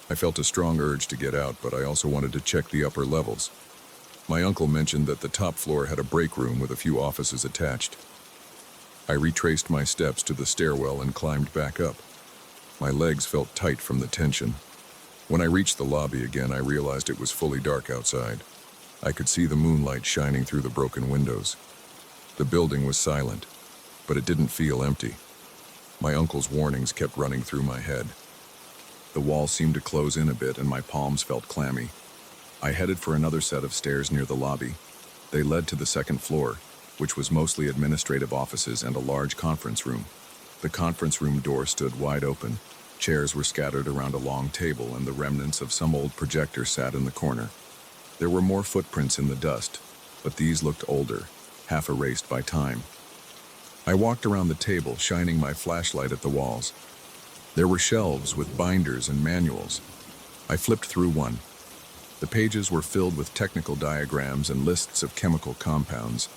I felt a strong urge to get out, but I also wanted to check the upper levels. My uncle mentioned that the top floor had a break room with a few offices attached. I retraced my steps to the stairwell and climbed back up. My legs felt tight from the tension. When I reached the lobby again, I realized it was fully dark outside. I could see the moonlight shining through the broken windows. The building was silent, but it didn't feel empty. My uncle's warnings kept running through my head. The wall seemed to close in a bit and my palms felt clammy. I headed for another set of stairs near the lobby. They led to the second floor, which was mostly administrative offices and a large conference room. The conference room door stood wide open. Chairs were scattered around a long table and the remnants of some old projector sat in the corner. There were more footprints in the dust, but these looked older, half erased by time. I walked around the table, shining my flashlight at the walls. There were shelves with binders and manuals. I flipped through one. The pages were filled with technical diagrams and lists of chemical compounds.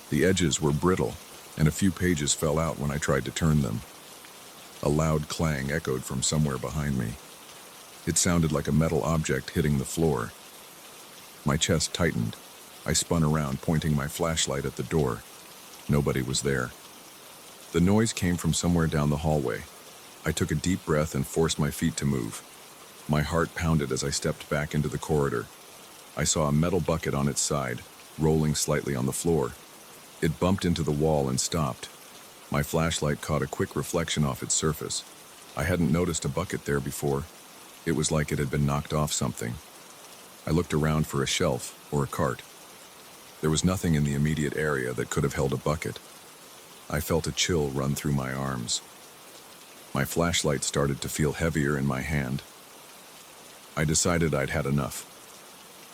The edges were brittle, and a few pages fell out when I tried to turn them. A loud clang echoed from somewhere behind me. It sounded like a metal object hitting the floor. My chest tightened. I spun around, pointing my flashlight at the door. Nobody was there. The noise came from somewhere down the hallway. I took a deep breath and forced my feet to move. My heart pounded as I stepped back into the corridor. I saw a metal bucket on its side, rolling slightly on the floor. It bumped into the wall and stopped. My flashlight caught a quick reflection off its surface. I hadn't noticed a bucket there before. It was like it had been knocked off something. I looked around for a shelf or a cart. There was nothing in the immediate area that could have held a bucket. I felt a chill run through my arms. My flashlight started to feel heavier in my hand. I decided I'd had enough.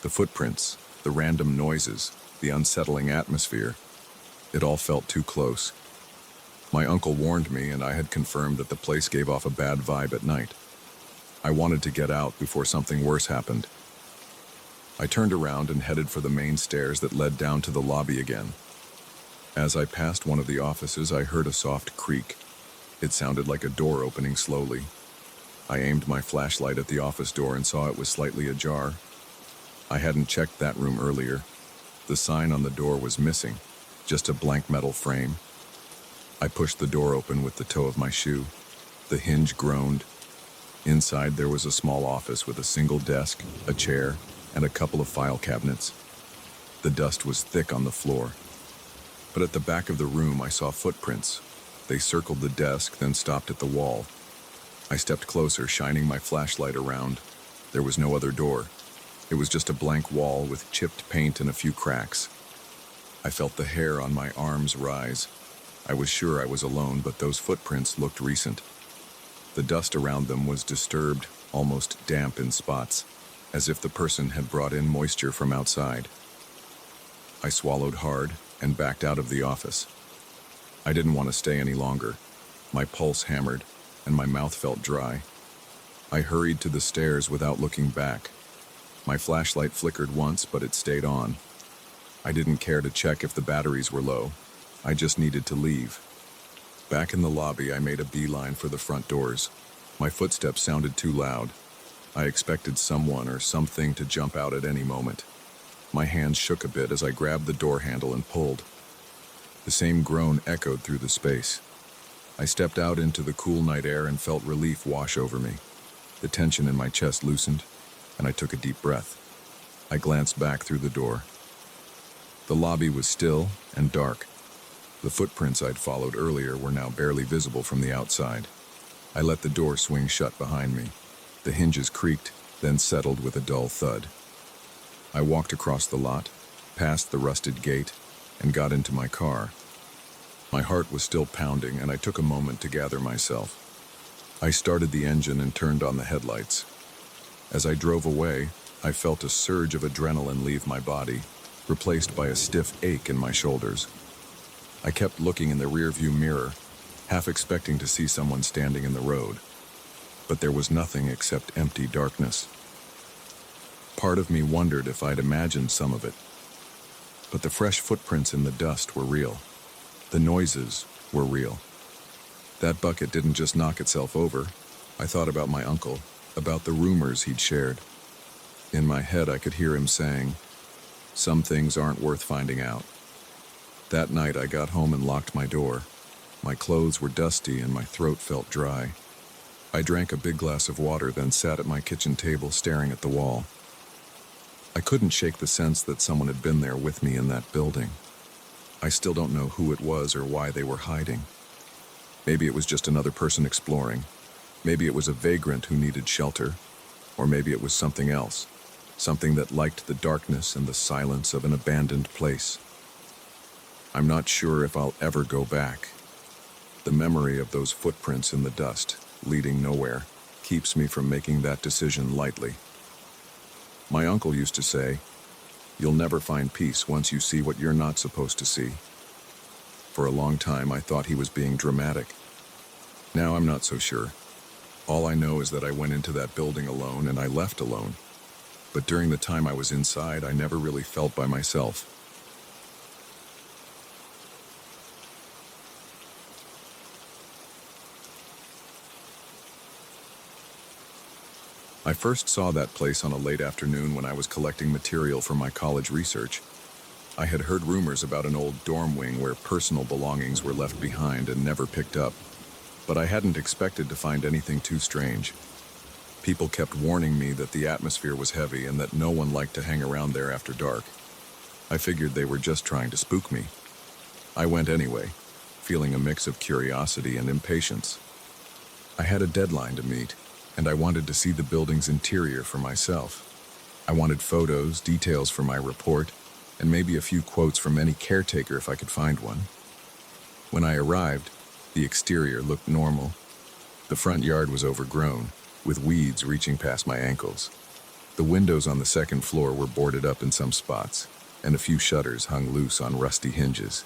The footprints, the random noises, the unsettling atmosphere, it all felt too close. My uncle warned me, and I had confirmed that the place gave off a bad vibe at night. I wanted to get out before something worse happened. I turned around and headed for the main stairs that led down to the lobby again. As I passed one of the offices, I heard a soft creak. It sounded like a door opening slowly. I aimed my flashlight at the office door and saw it was slightly ajar. I hadn't checked that room earlier. The sign on the door was missing, just a blank metal frame. I pushed the door open with the toe of my shoe. The hinge groaned. Inside there was a small office with a single desk, a chair, and a couple of file cabinets. The dust was thick on the floor. But at the back of the room I saw footprints. They circled the desk, then stopped at the wall. I stepped closer, shining my flashlight around. There was no other door. It was just a blank wall with chipped paint and a few cracks. I felt the hair on my arms rise. I was sure I was alone, but those footprints looked recent. The dust around them was disturbed, almost damp in spots, as if the person had brought in moisture from outside. I swallowed hard and backed out of the office. I didn't want to stay any longer. My pulse hammered, and my mouth felt dry. I hurried to the stairs without looking back. My flashlight flickered once, but it stayed on. I didn't care to check if the batteries were low. I just needed to leave. Back in the lobby, I made a beeline for the front doors. My footsteps sounded too loud. I expected someone or something to jump out at any moment. My hands shook a bit as I grabbed the door handle and pulled. The same groan echoed through the space. I stepped out into the cool night air and felt relief wash over me. The tension in my chest loosened, and I took a deep breath. I glanced back through the door. The lobby was still and dark. The footprints I'd followed earlier were now barely visible from the outside. I let the door swing shut behind me. The hinges creaked, then settled with a dull thud. I walked across the lot, past the rusted gate, and got into my car. My heart was still pounding, and I took a moment to gather myself. I started the engine and turned on the headlights. As I drove away, I felt a surge of adrenaline leave my body, replaced by a stiff ache in my shoulders. I kept looking in the rearview mirror, half expecting to see someone standing in the road. But there was nothing except empty darkness. Part of me wondered if I'd imagined some of it. But the fresh footprints in the dust were real. The noises were real. That bucket didn't just knock itself over. I thought about my uncle, about the rumors he'd shared. In my head, I could hear him saying, "Some things aren't worth finding out." That night, I got home and locked my door. My clothes were dusty and my throat felt dry. I drank a big glass of water, then sat at my kitchen table staring at the wall. I couldn't shake the sense that someone had been there with me in that building. I still don't know who it was or why they were hiding. Maybe it was just another person exploring. Maybe it was a vagrant who needed shelter. Or maybe it was something else. Something that liked the darkness and the silence of an abandoned place. I'm not sure if I'll ever go back. The memory of those footprints in the dust, leading nowhere, keeps me from making that decision lightly. My uncle used to say, "You'll never find peace once you see what you're not supposed to see." For a long time, I thought he was being dramatic. Now I'm not so sure. All I know is that I went into that building alone and I left alone. But during the time I was inside, I never really felt by myself. I first saw that place on a late afternoon when I was collecting material for my college research. I had heard rumors about an old dorm wing where personal belongings were left behind and never picked up, but I hadn't expected to find anything too strange. People kept warning me that the atmosphere was heavy and that no one liked to hang around there after dark. I figured they were just trying to spook me. I went anyway, feeling a mix of curiosity and impatience. I had a deadline to meet, and I wanted to see the building's interior for myself. I wanted photos, details for my report, and maybe a few quotes from any caretaker if I could find one. When I arrived, the exterior looked normal. The front yard was overgrown, with weeds reaching past my ankles. The windows on the second floor were boarded up in some spots, and a few shutters hung loose on rusty hinges.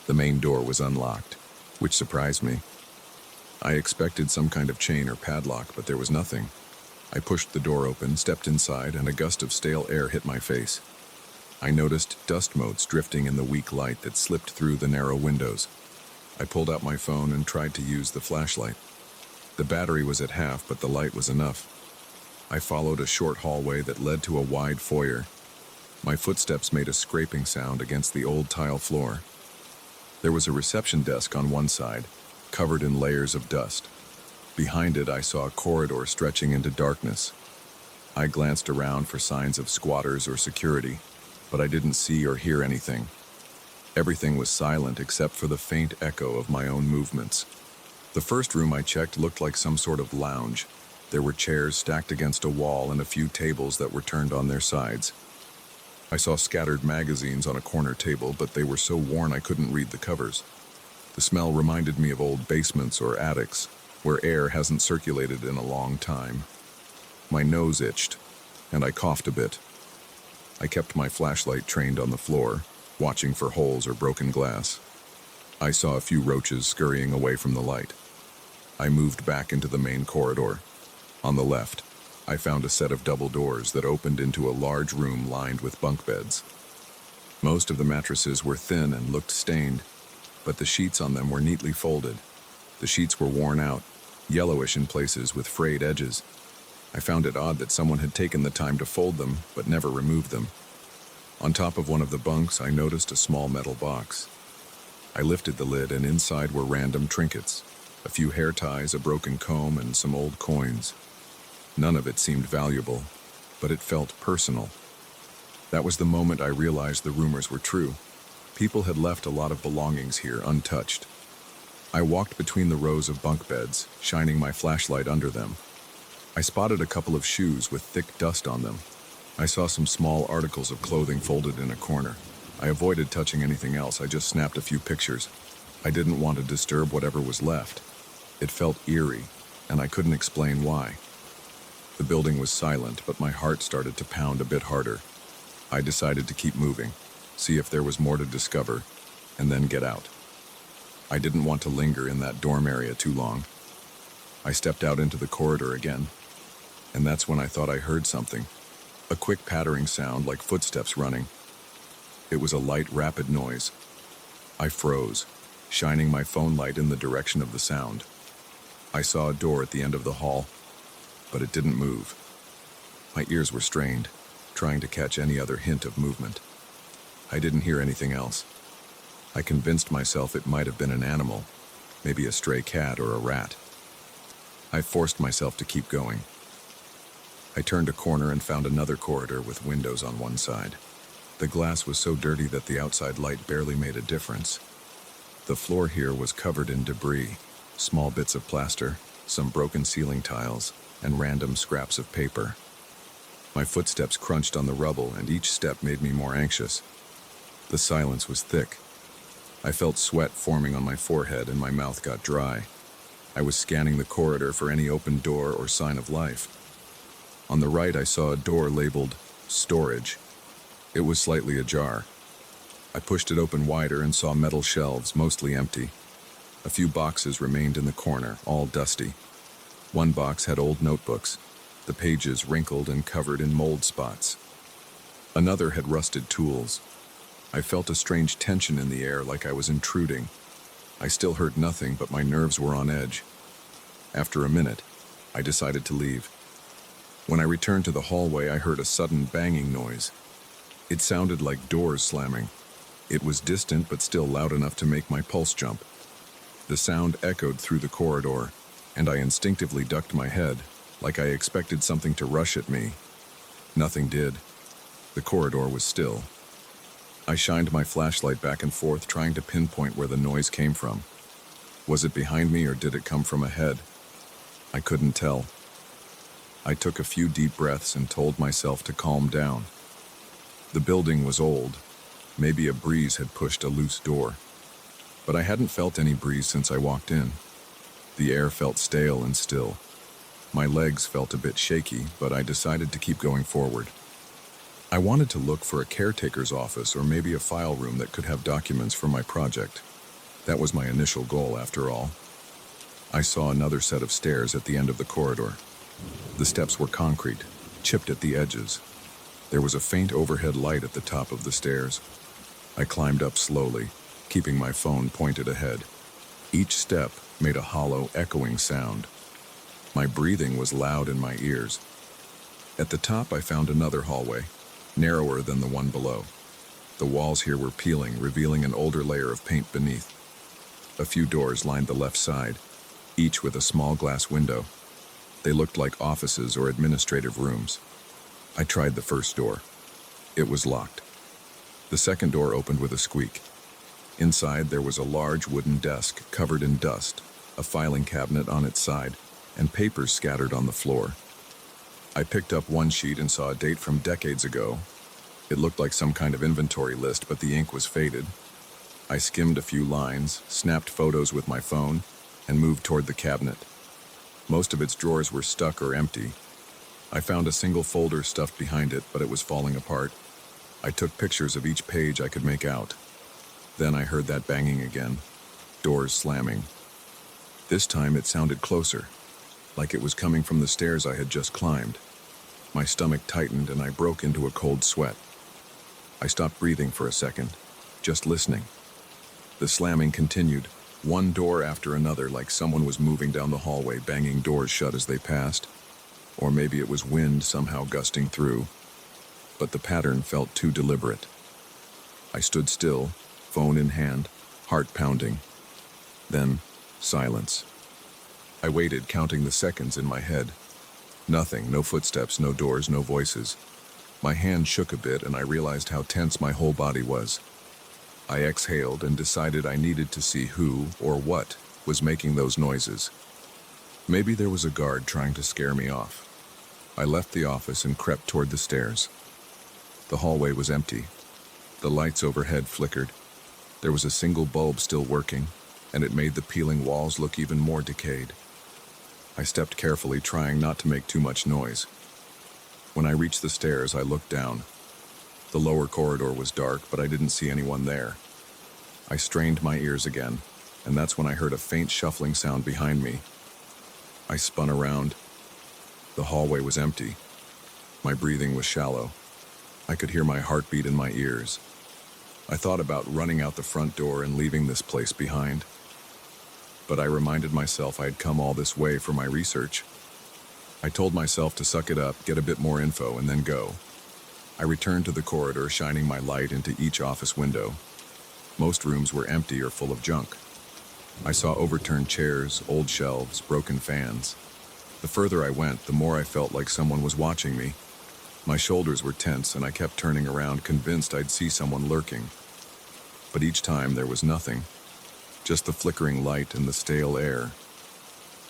The main door was unlocked, which surprised me. I expected some kind of chain or padlock, but there was nothing. I pushed the door open, stepped inside, and a gust of stale air hit my face. I noticed dust motes drifting in the weak light that slipped through the narrow windows. I pulled out my phone and tried to use the flashlight. The battery was at half, but the light was enough. I followed a short hallway that led to a wide foyer. My footsteps made a scraping sound against the old tile floor. There was a reception desk on one side, covered in layers of dust. Behind it, I saw a corridor stretching into darkness. I glanced around for signs of squatters or security, but I didn't see or hear anything. Everything was silent except for the faint echo of my own movements. The first room I checked looked like some sort of lounge. There were chairs stacked against a wall and a few tables that were turned on their sides. I saw scattered magazines on a corner table, but they were so worn I couldn't read the covers. The smell reminded me of old basements or attics, where air hasn't circulated in a long time. My nose itched, and I coughed a bit. I kept my flashlight trained on the floor, watching for holes or broken glass. I saw a few roaches scurrying away from the light. I moved back into the main corridor. On the left, I found a set of double doors that opened into a large room lined with bunk beds. Most of the mattresses were thin and looked stained, but the sheets on them were neatly folded. The sheets were worn out, yellowish in places with frayed edges. I found it odd that someone had taken the time to fold them, but never removed them. On top of one of the bunks, I noticed a small metal box. I lifted the lid, and inside were random trinkets, a few hair ties, a broken comb, and some old coins. None of it seemed valuable, but it felt personal. That was the moment I realized the rumors were true. People had left a lot of belongings here untouched. I walked between the rows of bunk beds, shining my flashlight under them. I spotted a couple of shoes with thick dust on them. I saw some small articles of clothing folded in a corner. I avoided touching anything else. I just snapped a few pictures. I didn't want to disturb whatever was left. It felt eerie, and I couldn't explain why. The building was silent, but my heart started to pound a bit harder. I decided to keep moving, see if there was more to discover, and then get out. I didn't want to linger in that dorm area too long. I stepped out into the corridor again, and that's when I thought I heard something. A quick pattering sound like footsteps running. It was a light, rapid noise. I froze, shining my phone light in the direction of the sound. I saw a door at the end of the hall, but it didn't move. My ears were strained, trying to catch any other hint of movement. I didn't hear anything else. I convinced myself it might have been an animal, maybe a stray cat or a rat. I forced myself to keep going. I turned a corner and found another corridor with windows on one side. The glass was so dirty that the outside light barely made a difference. The floor here was covered in debris, small bits of plaster, some broken ceiling tiles, and random scraps of paper. My footsteps crunched on the rubble, and each step made me more anxious. The silence was thick. I felt sweat forming on my forehead and my mouth got dry. I was scanning the corridor for any open door or sign of life. On the right, I saw a door labeled storage. It was slightly ajar. I pushed it open wider and saw metal shelves, mostly empty. A few boxes remained in the corner, all dusty. One box had old notebooks, the pages wrinkled and covered in mold spots. Another had rusted tools. I felt a strange tension in the air, like I was intruding. I still heard nothing, but my nerves were on edge. After a minute, I decided to leave. When I returned to the hallway, I heard a sudden banging noise. It sounded like doors slamming. It was distant, but still loud enough to make my pulse jump. The sound echoed through the corridor, and I instinctively ducked my head, like I expected something to rush at me. Nothing did. The corridor was still. I shined my flashlight back and forth, trying to pinpoint where the noise came from. Was it behind me or did it come from ahead? I couldn't tell. I took a few deep breaths and told myself to calm down. The building was old. Maybe a breeze had pushed a loose door. But I hadn't felt any breeze since I walked in. The air felt stale and still. My legs felt a bit shaky, but I decided to keep going forward. I wanted to look for a caretaker's office or maybe a file room that could have documents for my project. That was my initial goal, after all. I saw another set of stairs at the end of the corridor. The steps were concrete, chipped at the edges. There was a faint overhead light at the top of the stairs. I climbed up slowly, keeping my phone pointed ahead. Each step made a hollow, echoing sound. My breathing was loud in my ears. At the top, I found another hallway, narrower than the one below. The walls here were peeling, revealing an older layer of paint beneath. A few doors lined the left side, each with a small glass window. They looked like offices or administrative rooms. I tried the first door. It was locked. The second door opened with a squeak. Inside, there was a large wooden desk covered in dust, a filing cabinet on its side, and papers scattered on the floor. I picked up one sheet and saw a date from decades ago. It looked like some kind of inventory list, but the ink was faded. I skimmed a few lines, snapped photos with my phone, and moved toward the cabinet. Most of its drawers were stuck or empty. I found a single folder stuffed behind it, but it was falling apart. I took pictures of each page I could make out. Then I heard that banging again, doors slamming. This time it sounded closer, like it was coming from the stairs I had just climbed. My stomach tightened and I broke into a cold sweat. I stopped breathing for a second, just listening. The slamming continued, one door after another, like someone was moving down the hallway, banging doors shut as they passed. Or maybe it was wind somehow gusting through. But the pattern felt too deliberate. I stood still, phone in hand, heart pounding. Then, silence. I waited, counting the seconds in my head. Nothing, no footsteps, no doors, no voices. My hand shook a bit and I realized how tense my whole body was. I exhaled and decided I needed to see who or what was making those noises. Maybe there was a guard trying to scare me off. I left the office and crept toward the stairs. The hallway was empty. The lights overhead flickered. There was a single bulb still working, and it made the peeling walls look even more decayed. I stepped carefully, trying not to make too much noise. When I reached the stairs, I looked down. The lower corridor was dark, but I didn't see anyone there. I strained my ears again, and that's when I heard a faint shuffling sound behind me. I spun around. The hallway was empty. My breathing was shallow. I could hear my heartbeat in my ears. I thought about running out the front door and leaving this place behind. But I reminded myself I'd come all this way for my research. I told myself to suck it up, get a bit more info, and then go. I returned to the corridor, shining my light into each office window. Most rooms were empty or full of junk. I saw overturned chairs, old shelves, broken fans. The further I went, the more I felt like someone was watching me. My shoulders were tense and I kept turning around, convinced I'd see someone lurking. But each time there was nothing, just the flickering light and the stale air.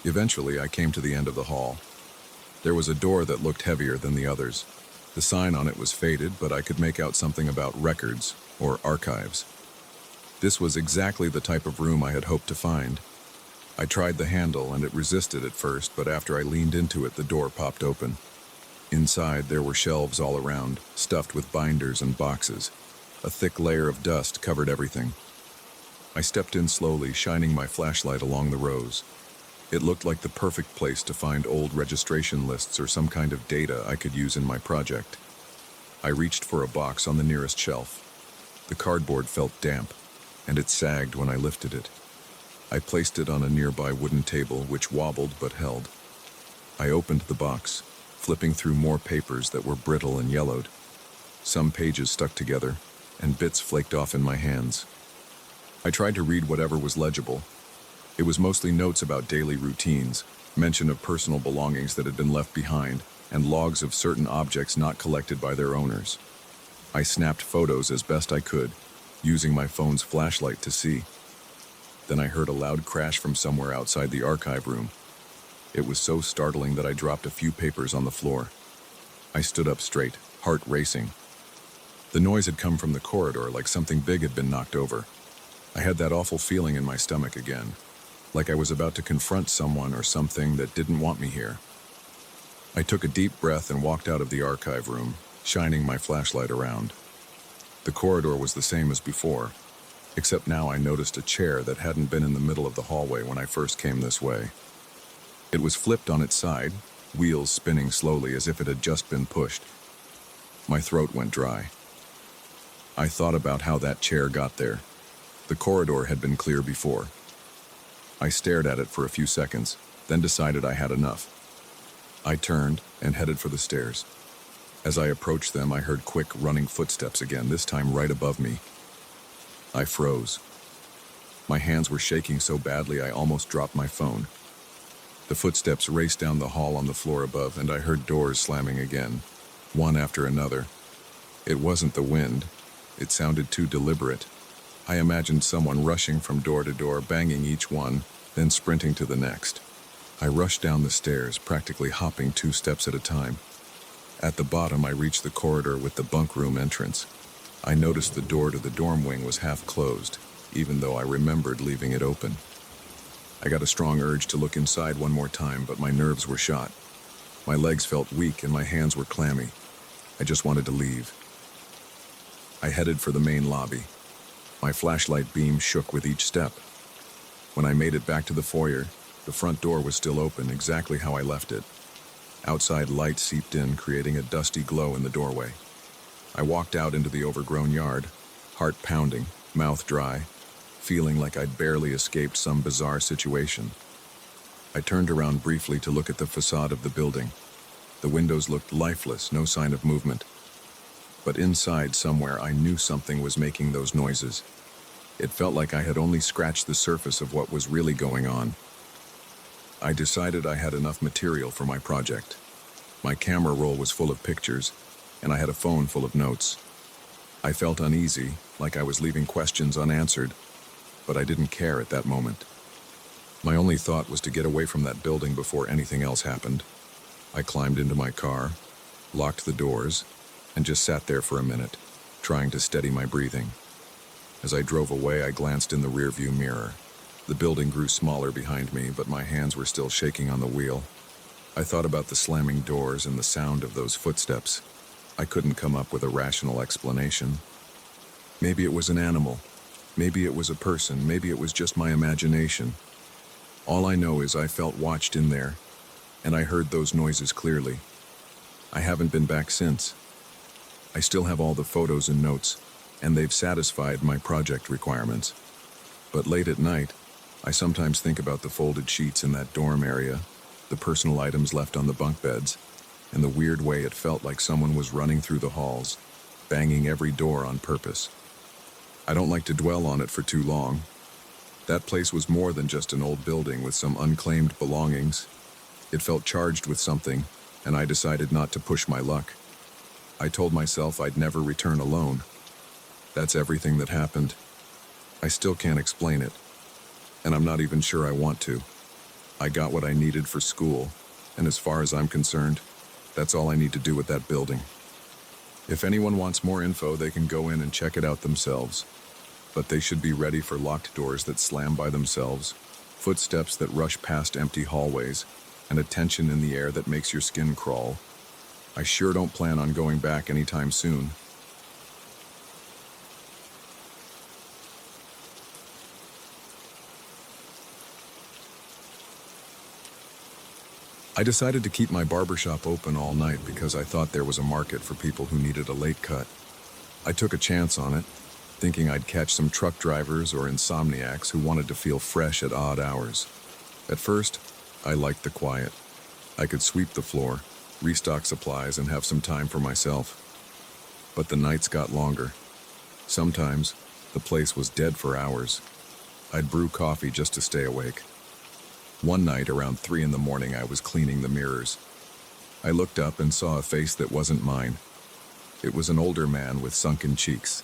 Eventually, I came to the end of the hall. There was a door that looked heavier than the others. The sign on it was faded, but I could make out something about records or archives. This was exactly the type of room I had hoped to find. I tried the handle and it resisted at first, but after I leaned into it, the door popped open. Inside, there were shelves all around, stuffed with binders and boxes. A thick layer of dust covered everything. I stepped in slowly, shining my flashlight along the rows. It looked like the perfect place to find old registration lists or some kind of data I could use in my project. I reached for a box on the nearest shelf. The cardboard felt damp, and it sagged when I lifted it. I placed it on a nearby wooden table, which wobbled but held. I opened the box, flipping through more papers that were brittle and yellowed. Some pages stuck together, and bits flaked off in my hands. I tried to read whatever was legible. It was mostly notes about daily routines, mention of personal belongings that had been left behind, and logs of certain objects not collected by their owners. I snapped photos as best I could, using my phone's flashlight to see. Then I heard a loud crash from somewhere outside the archive room. It was so startling that I dropped a few papers on the floor. I stood up straight, heart racing. The noise had come from the corridor, like something big had been knocked over. I had that awful feeling in my stomach again, like I was about to confront someone or something that didn't want me here. I took a deep breath and walked out of the archive room, shining my flashlight around. The corridor was the same as before, except now I noticed a chair that hadn't been in the middle of the hallway when I first came this way. It was flipped on its side, wheels spinning slowly as if it had just been pushed. My throat went dry. I thought about how that chair got there. The corridor had been clear before. I stared at it for a few seconds, then decided I had enough. I turned and headed for the stairs. As I approached them, I heard quick, running footsteps again, this time right above me. I froze. My hands were shaking so badly I almost dropped my phone. The footsteps raced down the hall on the floor above, and I heard doors slamming again, one after another. It wasn't the wind. It sounded too deliberate. I imagined someone rushing from door to door, banging each one, then sprinting to the next. I rushed down the stairs, practically hopping 2 steps at a time. At the bottom, I reached the corridor with the bunk room entrance. I noticed the door to the dorm wing was half closed, even though I remembered leaving it open. I got a strong urge to look inside one more time, but my nerves were shot. My legs felt weak and my hands were clammy. I just wanted to leave. I headed for the main lobby. My flashlight beam shook with each step. When I made it back to the foyer, the front door was still open, exactly how I left it. Outside light seeped in, creating a dusty glow in the doorway. I walked out into the overgrown yard, heart pounding, mouth dry, feeling like I'd barely escaped some bizarre situation. I turned around briefly to look at the facade of the building. The windows looked lifeless, no sign of movement. But inside somewhere, I knew something was making those noises. It felt like I had only scratched the surface of what was really going on. I decided I had enough material for my project. My camera roll was full of pictures, and I had a phone full of notes. I felt uneasy, like I was leaving questions unanswered, but I didn't care at that moment. My only thought was to get away from that building before anything else happened. I climbed into my car, locked the doors, and just sat there for a minute, trying to steady my breathing. As I drove away, I glanced in the rearview mirror. The building grew smaller behind me, but my hands were still shaking on the wheel. I thought about the slamming doors and the sound of those footsteps. I couldn't come up with a rational explanation. Maybe it was an animal. Maybe it was a person. Maybe it was just my imagination. All I know is I felt watched in there, and I heard those noises clearly. I haven't been back since. I still have all the photos and notes, and they've satisfied my project requirements. But late at night, I sometimes think about the folded sheets in that dorm area, the personal items left on the bunk beds, and the weird way it felt like someone was running through the halls, banging every door on purpose. I don't like to dwell on it for too long. That place was more than just an old building with some unclaimed belongings. It felt charged with something, and I decided not to push my luck. I told myself I'd never return alone. That's everything that happened. I still can't explain it, and I'm not even sure I want to. I got what I needed for school, and as far as I'm concerned, that's all I need to do with that building. If anyone wants more info, they can go in and check it out themselves. But they should be ready for locked doors that slam by themselves, footsteps that rush past empty hallways, and a tension in the air that makes your skin crawl. I sure don't plan on going back anytime soon. I decided to keep my barbershop open all night because I thought there was a market for people who needed a late cut. I took a chance on it, thinking I'd catch some truck drivers or insomniacs who wanted to feel fresh at odd hours. At first, I liked the quiet. I could sweep the floor, restock supplies, and have some time for myself. But the nights got longer. Sometimes, the place was dead for hours. I'd brew coffee just to stay awake. One night, around 3 in the morning, I was cleaning the mirrors. I looked up and saw a face that wasn't mine. It was an older man with sunken cheeks.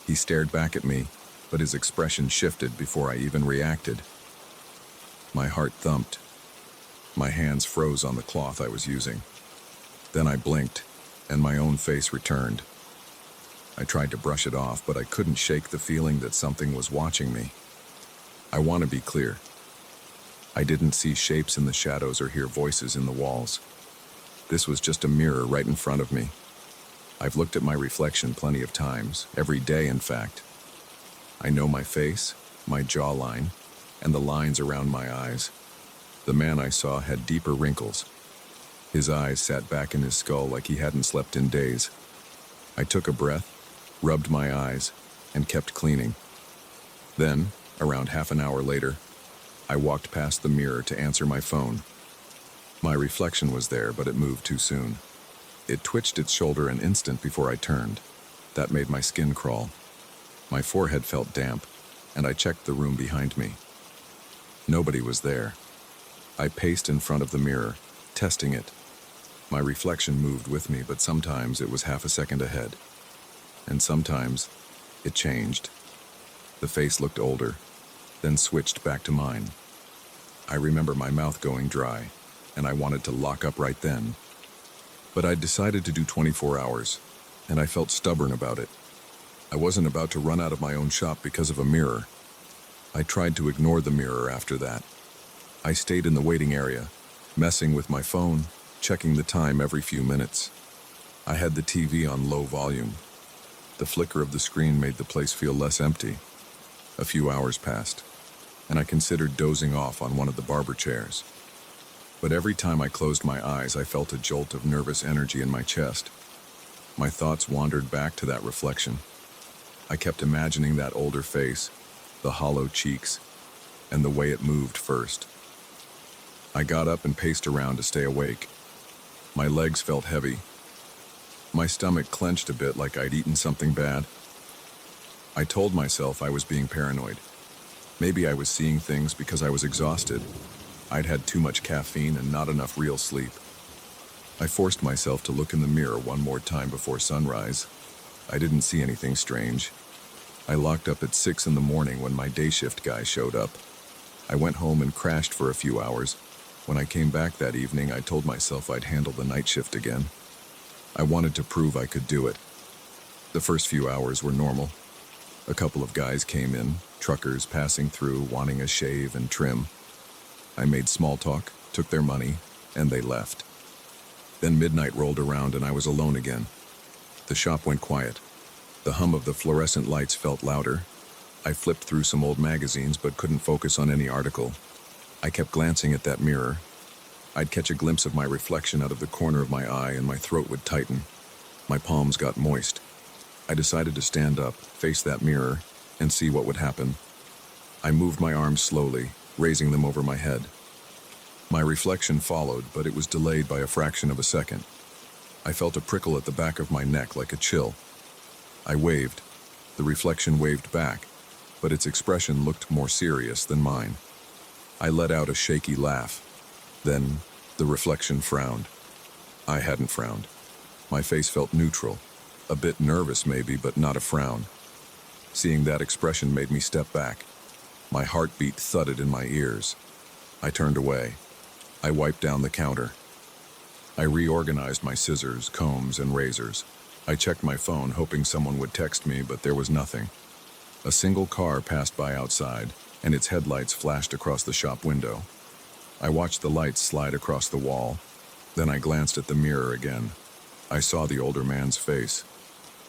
He stared back at me, but his expression shifted before I even reacted. My heart thumped. My hands froze on the cloth I was using. Then I blinked, and my own face returned. I tried to brush it off, but I couldn't shake the feeling that something was watching me. I want to be clear. I didn't see shapes in the shadows or hear voices in the walls. This was just a mirror right in front of me. I've looked at my reflection plenty of times, every day in fact. I know my face, my jawline, and the lines around my eyes. The man I saw had deeper wrinkles. His eyes sat back in his skull like he hadn't slept in days. I took a breath, rubbed my eyes, and kept cleaning. Then, around half an hour later, I walked past the mirror to answer my phone. My reflection was there, but it moved too soon. It twitched its shoulder an instant before I turned. That made my skin crawl. My forehead felt damp, and I checked the room behind me. Nobody was there. I paced in front of the mirror, testing it. My reflection moved with me, but sometimes it was half a second ahead. And sometimes it changed. The face looked older, then switched back to mine. I remember my mouth going dry, and I wanted to lock up right then. But I'd decided to do 24 hours, and I felt stubborn about it. I wasn't about to run out of my own shop because of a mirror. I tried to ignore the mirror after that. I stayed in the waiting area, messing with my phone, checking the time every few minutes. I had the TV on low volume. The flicker of the screen made the place feel less empty. A few hours passed, and I considered dozing off on one of the barber chairs. But every time I closed my eyes, I felt a jolt of nervous energy in my chest. My thoughts wandered back to that reflection. I kept imagining that older face, the hollow cheeks, and the way it moved first. I got up and paced around to stay awake. My legs felt heavy. My stomach clenched a bit like I'd eaten something bad. I told myself I was being paranoid. Maybe I was seeing things because I was exhausted. I'd had too much caffeine and not enough real sleep. I forced myself to look in the mirror one more time before sunrise. I didn't see anything strange. I locked up at 6 in the morning when my day shift guy showed up. I went home and crashed for a few hours. When I came back that evening, I told myself I'd handle the night shift again. I wanted to prove I could do it. The first few hours were normal. A couple of guys came in, truckers passing through, wanting a shave and trim. I made small talk, took their money, and they left. Then midnight rolled around and I was alone again. The shop went quiet. The hum of the fluorescent lights felt louder. I flipped through some old magazines but couldn't focus on any article. I kept glancing at that mirror. I'd catch a glimpse of my reflection out of the corner of my eye and my throat would tighten. My palms got moist. I decided to stand up, face that mirror, and see what would happen. I moved my arms slowly, raising them over my head. My reflection followed, but it was delayed by a fraction of a second. I felt a prickle at the back of my neck like a chill. I waved. The reflection waved back, but its expression looked more serious than mine. I let out a shaky laugh. Then, the reflection frowned. I hadn't frowned. My face felt neutral, a bit nervous maybe, but not a frown. Seeing that expression made me step back. My heartbeat thudded in my ears. I turned away. I wiped down the counter. I reorganized my scissors, combs, and razors. I checked my phone, hoping someone would text me, but there was nothing. A single car passed by outside, and its headlights flashed across the shop window. I watched the lights slide across the wall. Then I glanced at the mirror again. I saw the older man's face.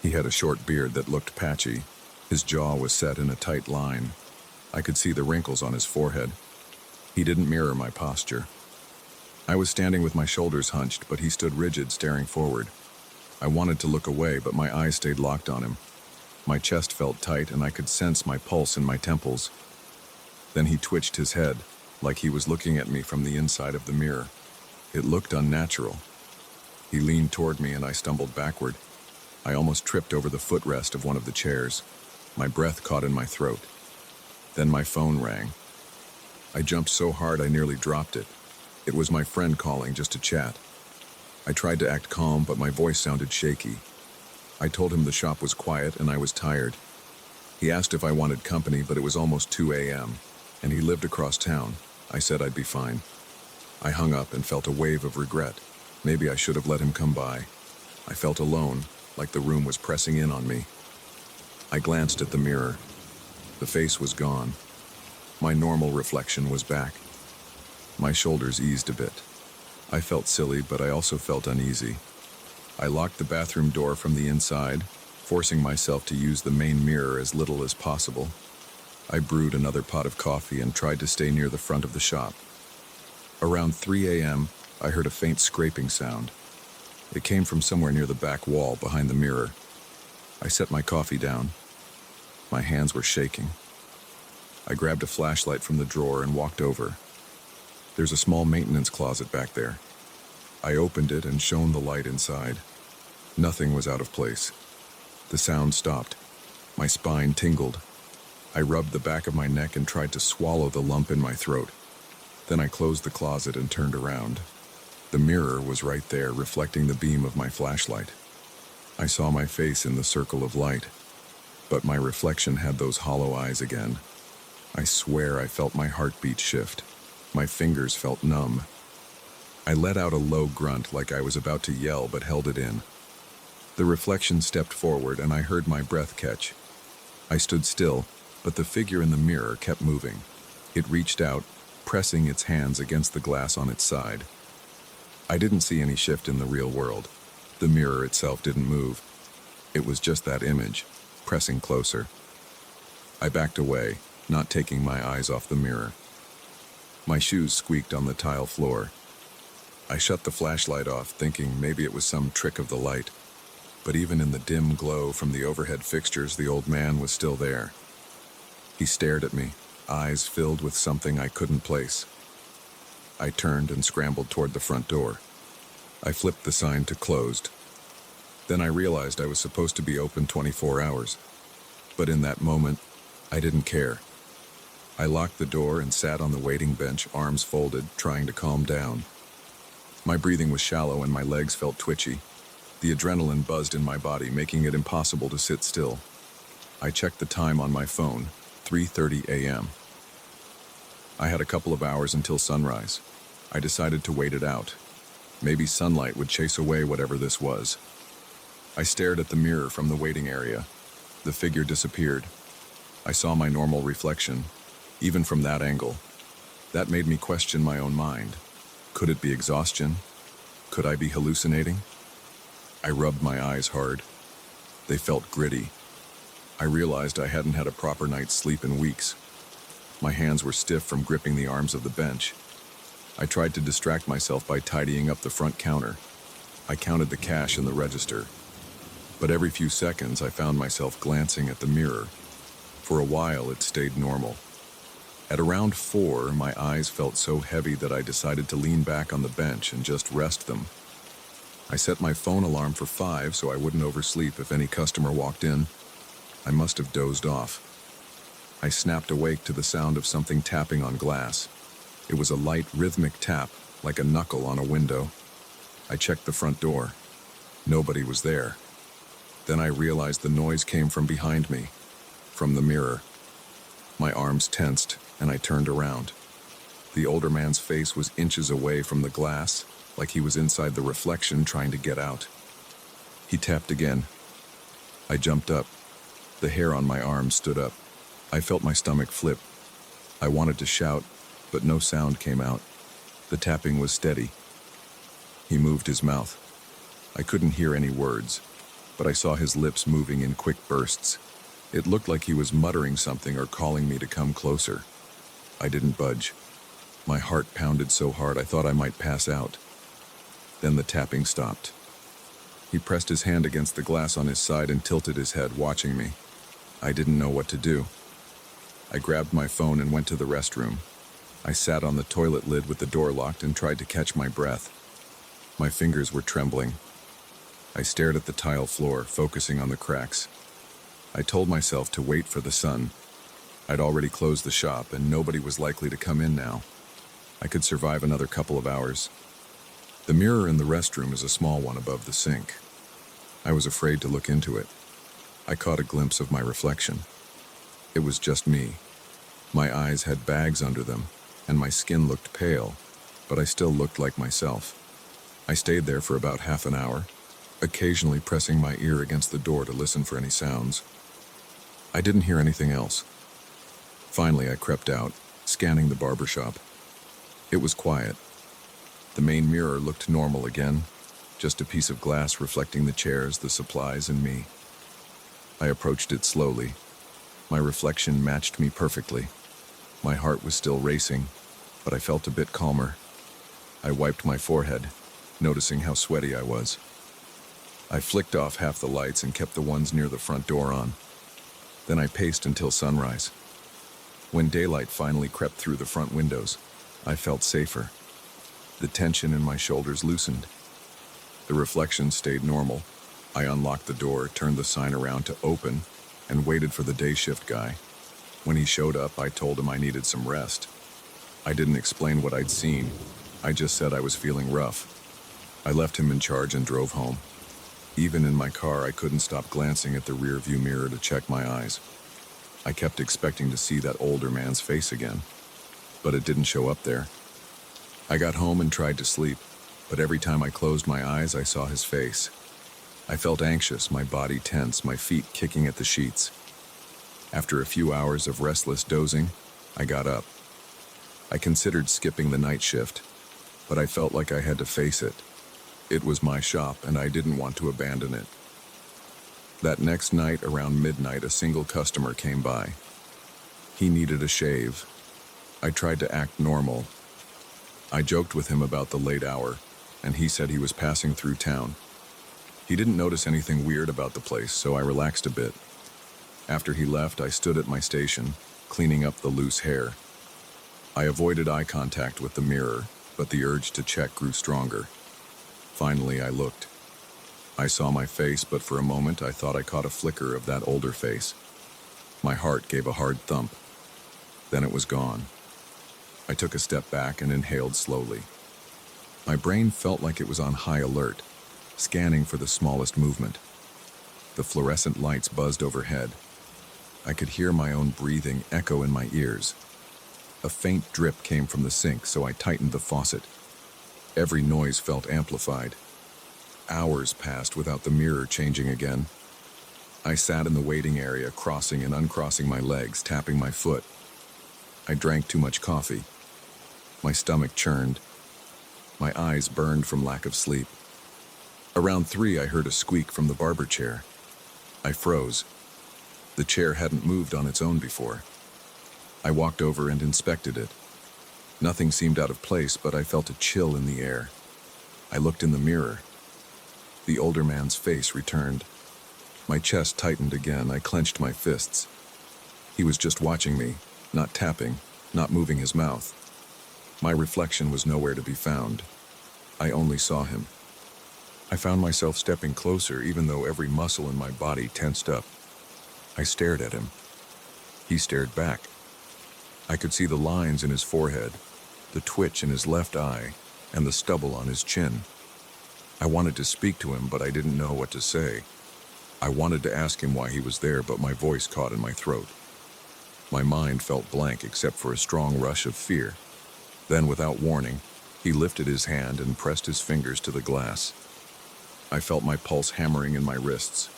He had a short beard that looked patchy. His jaw was set in a tight line. I could see the wrinkles on his forehead. He didn't mirror my posture. I was standing with my shoulders hunched, but he stood rigid, staring forward. I wanted to look away, but my eyes stayed locked on him. My chest felt tight, and I could sense my pulse in my temples. Then he twitched his head, like he was looking at me from the inside of the mirror. It looked unnatural. He leaned toward me, and I stumbled backward. I almost tripped over the footrest of one of the chairs. My breath caught in my throat. Then my phone rang. I jumped so hard I nearly dropped it. It was my friend calling just to chat. I tried to act calm, but my voice sounded shaky. I told him the shop was quiet and I was tired. He asked if I wanted company, but it was almost 2 a.m., and he lived across town. I said I'd be fine. I hung up and felt a wave of regret. Maybe I should have let him come by. I felt alone, like the room was pressing in on me. I glanced at the mirror. The face was gone. My normal reflection was back. My shoulders eased a bit. I felt silly, but I also felt uneasy. I locked the bathroom door from the inside, forcing myself to use the main mirror as little as possible. I brewed another pot of coffee and tried to stay near the front of the shop. Around 3 a.m., I heard a faint scraping sound. It came from somewhere near the back wall behind the mirror. I set my coffee down. My hands were shaking. I grabbed a flashlight from the drawer and walked over. There's a small maintenance closet back there. I opened it and shone the light inside. Nothing was out of place. The sound stopped. My spine tingled. I rubbed the back of my neck and tried to swallow the lump in my throat. Then I closed the closet and turned around. The mirror was right there, reflecting the beam of my flashlight. I saw my face in the circle of light, but my reflection had those hollow eyes again. I swear I felt my heartbeat shift. My fingers felt numb. I let out a low grunt like I was about to yell, but held it in. The reflection stepped forward and I heard my breath catch. I stood still, but the figure in the mirror kept moving. It reached out, pressing its hands against the glass on its side. I didn't see any shift in the real world. The mirror itself didn't move. It was just that image, pressing closer. I backed away, not taking my eyes off the mirror. My shoes squeaked on the tile floor. I shut the flashlight off, thinking maybe it was some trick of the light. But even in the dim glow from the overhead fixtures, the old man was still there. He stared at me, eyes filled with something I couldn't place. I turned and scrambled toward the front door. I flipped the sign to closed. Then I realized I was supposed to be open 24 hours. But in that moment, I didn't care. I locked the door and sat on the waiting bench, arms folded, trying to calm down. My breathing was shallow and my legs felt twitchy. The adrenaline buzzed in my body, making it impossible to sit still. I checked the time on my phone, 3:30 a.m. I had a couple of hours until sunrise. I decided to wait it out. Maybe sunlight would chase away whatever this was. I stared at the mirror from the waiting area. The figure disappeared. I saw my normal reflection, even from that angle. That made me question my own mind. Could it be exhaustion? Could I be hallucinating? I rubbed my eyes hard. They felt gritty. I realized I hadn't had a proper night's sleep in weeks. My hands were stiff from gripping the arms of the bench. I tried to distract myself by tidying up the front counter. I counted the cash in the register. But every few seconds I found myself glancing at the mirror. For a while it stayed normal. At around 4, my eyes felt so heavy that I decided to lean back on the bench and just rest them. I set my phone alarm for 5 so I wouldn't oversleep if any customer walked in. I must have dozed off. I snapped awake to the sound of something tapping on glass. It was a light, rhythmic tap, like a knuckle on a window. I checked the front door. Nobody was there. Then I realized the noise came from behind me, from the mirror. My arms tensed, and I turned around. The older man's face was inches away from the glass, like he was inside the reflection trying to get out. He tapped again. I jumped up. The hair on my arm stood up. I felt my stomach flip. I wanted to shout, but no sound came out. The tapping was steady. He moved his mouth. I couldn't hear any words, but I saw his lips moving in quick bursts. It looked like he was muttering something or calling me to come closer. I didn't budge. My heart pounded so hard I thought I might pass out. Then the tapping stopped. He pressed his hand against the glass on his side and tilted his head, watching me. I didn't know what to do. I grabbed my phone and went to the restroom. I sat on the toilet lid with the door locked and tried to catch my breath. My fingers were trembling. I stared at the tile floor, focusing on the cracks. I told myself to wait for the sun. I'd already closed the shop, and nobody was likely to come in now. I could survive another couple of hours. The mirror in the restroom is a small one above the sink. I was afraid to look into it. I caught a glimpse of my reflection. It was just me. My eyes had bags under them, and my skin looked pale, but I still looked like myself. I stayed there for about half an hour, occasionally pressing my ear against the door to listen for any sounds. I didn't hear anything else. Finally, I crept out, scanning the barbershop. It was quiet. The main mirror looked normal again, just a piece of glass reflecting the chairs, the supplies, and me. I approached it slowly. My reflection matched me perfectly. My heart was still racing, but I felt a bit calmer. I wiped my forehead, noticing how sweaty I was. I flicked off half the lights and kept the ones near the front door on. Then I paced until sunrise. When daylight finally crept through the front windows, I felt safer. The tension in my shoulders loosened. The reflection stayed normal. I unlocked the door, turned the sign around to open, and waited for the day shift guy. When he showed up, I told him I needed some rest. I didn't explain what I'd seen. I just said I was feeling rough. I left him in charge and drove home. Even in my car, I couldn't stop glancing at the rearview mirror to check my eyes. I kept expecting to see that older man's face again, but it didn't show up there. I got home and tried to sleep, but every time I closed my eyes, I saw his face. I felt anxious, my body tense, my feet kicking at the sheets. After a few hours of restless dozing, I got up. I considered skipping the night shift, but I felt like I had to face it. It was my shop, and I didn't want to abandon it. That next night, around midnight, a single customer came by. He needed a shave. I tried to act normal. I joked with him about the late hour, and he said he was passing through town. He didn't notice anything weird about the place, so I relaxed a bit. After he left, I stood at my station, cleaning up the loose hair. I avoided eye contact with the mirror, but the urge to check grew stronger. Finally, I looked. I saw my face, but for a moment I thought I caught a flicker of that older face. My heart gave a hard thump. Then it was gone. I took a step back and inhaled slowly. My brain felt like it was on high alert, scanning for the smallest movement. The fluorescent lights buzzed overhead. I could hear my own breathing echo in my ears. A faint drip came from the sink, so I tightened the faucet. Every noise felt amplified. Hours passed without the mirror changing again. I sat in the waiting area, crossing and uncrossing my legs, tapping my foot. I drank too much coffee. My stomach churned. My eyes burned from lack of sleep. Around 3, I heard a squeak from the barber chair. I froze. The chair hadn't moved on its own before. I walked over and inspected it. Nothing seemed out of place, but I felt a chill in the air. I looked in the mirror. The older man's face returned. My chest tightened again. I clenched my fists. He was just watching me, not tapping, not moving his mouth. My reflection was nowhere to be found. I only saw him. I found myself stepping closer, even though every muscle in my body tensed up. I stared at him. He stared back. I could see the lines in his forehead, the twitch in his left eye, and the stubble on his chin. I wanted to speak to him, but I didn't know what to say. I wanted to ask him why he was there, but my voice caught in my throat. My mind felt blank except for a strong rush of fear. Then, without warning, he lifted his hand and pressed his fingers to the glass. I felt my pulse hammering in my wrists.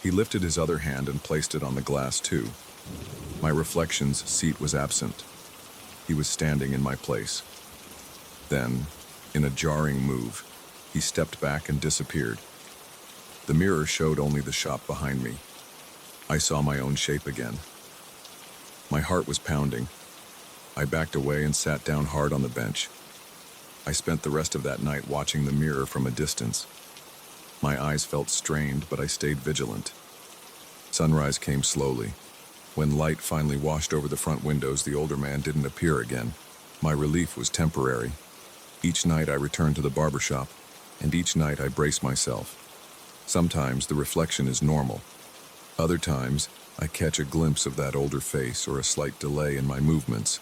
He lifted his other hand and placed it on the glass too. My reflection's seat was absent. He was standing in my place. Then, in a jarring move, he stepped back and disappeared. The mirror showed only the shop behind me. I saw my own shape again. My heart was pounding. I backed away and sat down hard on the bench. I spent the rest of that night watching the mirror from a distance. My eyes felt strained, but I stayed vigilant. Sunrise came slowly. When light finally washed over the front windows, the older man didn't appear again. My relief was temporary. Each night I returned to the barbershop, and each night I braced myself. Sometimes the reflection is normal. Other times, I catch a glimpse of that older face or a slight delay in my movements.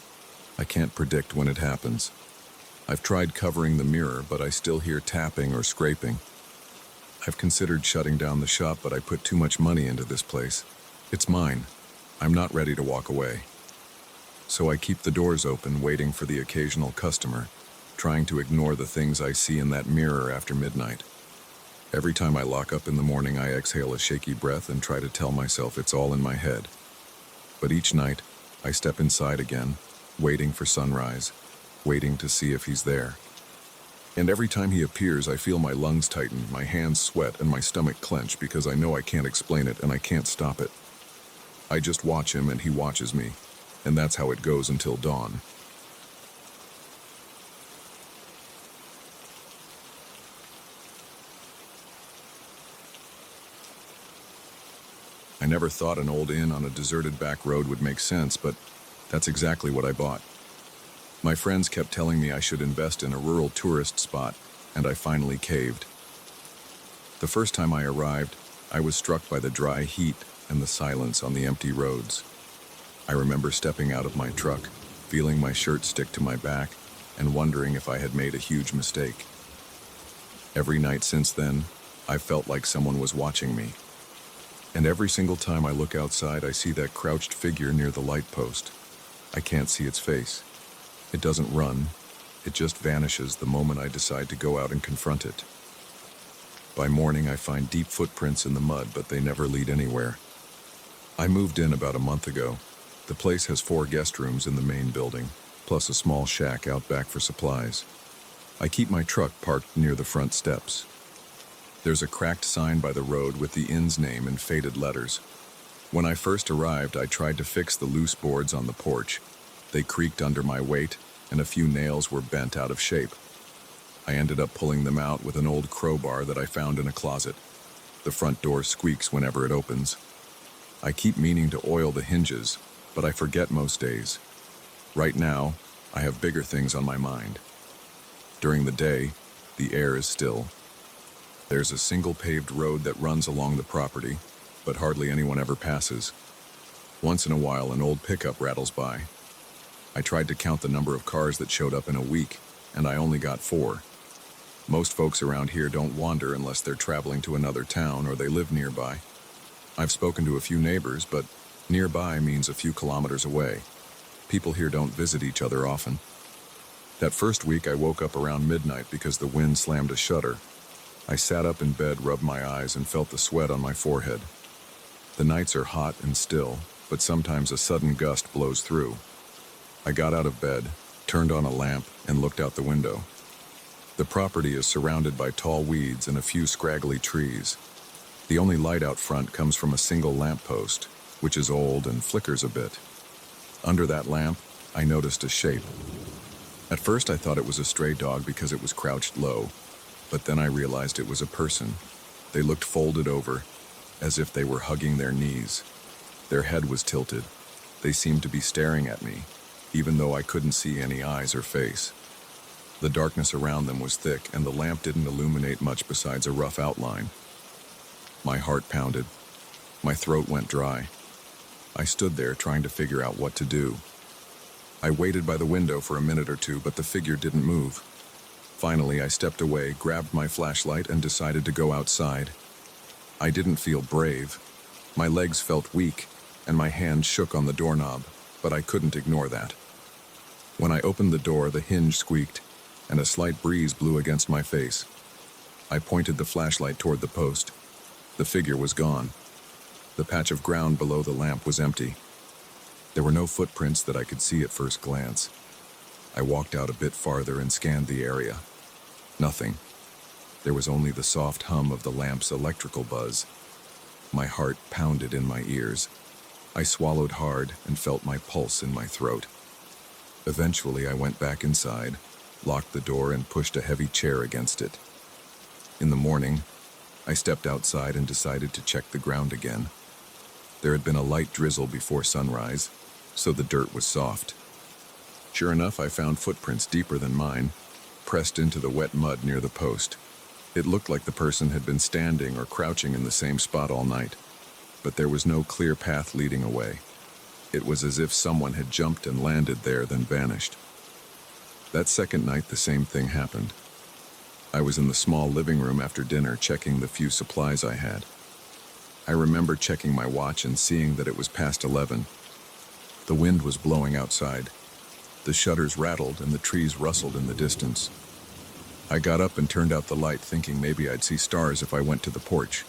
I can't predict when it happens. I've tried covering the mirror, but I still hear tapping or scraping. I've considered shutting down the shop, but I put too much money into this place. It's mine. I'm not ready to walk away. So I keep the doors open, waiting for the occasional customer, trying to ignore the things I see in that mirror after midnight. Every time I lock up in the morning, I exhale a shaky breath and try to tell myself it's all in my head. But each night, I step inside again, waiting for sunrise, waiting to see if he's there. And every time he appears, I feel my lungs tighten, my hands sweat, and my stomach clench because I know I can't explain it and I can't stop it. I just watch him and he watches me, and that's how it goes until dawn. I never thought an old inn on a deserted back road would make sense, but that's exactly what I bought. My friends kept telling me I should invest in a rural tourist spot, and I finally caved. The first time I arrived, I was struck by the dry heat and the silence on the empty roads. I remember stepping out of my truck, feeling my shirt stick to my back, and wondering if I had made a huge mistake. Every night since then, I've felt like someone was watching me. And every single time I look outside, I see that crouched figure near the light post. I can't see its face. It doesn't run. It just vanishes the moment I decide to go out and confront it. By morning, I find deep footprints in the mud, but they never lead anywhere. I moved in about a month ago. The place has 4 guest rooms in the main building, plus a small shack out back for supplies. I keep my truck parked near the front steps. There's a cracked sign by the road with the inn's name in faded letters. When I first arrived, I tried to fix the loose boards on the porch. They creaked under my weight, and a few nails were bent out of shape. I ended up pulling them out with an old crowbar that I found in a closet. The front door squeaks whenever it opens. I keep meaning to oil the hinges, but I forget most days. Right now, I have bigger things on my mind. During the day, the air is still. There's a single paved road that runs along the property, but hardly anyone ever passes. Once in a while, an old pickup rattles by. I tried to count the number of cars that showed up in a week, and I only got 4. Most folks around here don't wander unless they're traveling to another town or they live nearby. I've spoken to a few neighbors, but nearby means a few kilometers away. People here don't visit each other often. That first week, I woke up around midnight because the wind slammed a shutter. I sat up in bed, rubbed my eyes, and felt the sweat on my forehead. The nights are hot and still, but sometimes a sudden gust blows through. I got out of bed, turned on a lamp, and looked out the window. The property is surrounded by tall weeds and a few scraggly trees. The only light out front comes from a single lamppost, which is old and flickers a bit. Under that lamp, I noticed a shape. At first I thought it was a stray dog because it was crouched low, but then I realized it was a person. They looked folded over, as if they were hugging their knees. Their head was tilted. They seemed to be staring at me, even though I couldn't see any eyes or face. The darkness around them was thick, and the lamp didn't illuminate much besides a rough outline. My heart pounded. My throat went dry. I stood there trying to figure out what to do. I waited by the window for a minute or two, but the figure didn't move. Finally, I stepped away, grabbed my flashlight, and decided to go outside. I didn't feel brave. My legs felt weak, and my hand shook on the doorknob, but I couldn't ignore that. When I opened the door, the hinge squeaked, and a slight breeze blew against my face. I pointed the flashlight toward the post. The figure was gone. The patch of ground below the lamp was empty. There were no footprints that I could see at first glance. I walked out a bit farther and scanned the area. Nothing. There was only the soft hum of the lamp's electrical buzz. My heart pounded in my ears. I swallowed hard and felt my pulse in my throat. Eventually, I went back inside, locked the door, and pushed a heavy chair against it. In the morning, I stepped outside and decided to check the ground again. There had been a light drizzle before sunrise, so the dirt was soft. Sure enough, I found footprints deeper than mine, pressed into the wet mud near the post. It looked like the person had been standing or crouching in the same spot all night, but there was no clear path leading away. It was as if someone had jumped and landed there, then vanished. That second night, the same thing happened. I was in the small living room after dinner, checking the few supplies I had. I remember checking my watch and seeing that it was past 11. The wind was blowing outside. The shutters rattled and the trees rustled in the distance. I got up and turned out the light, thinking maybe I'd see stars if I went to the porch.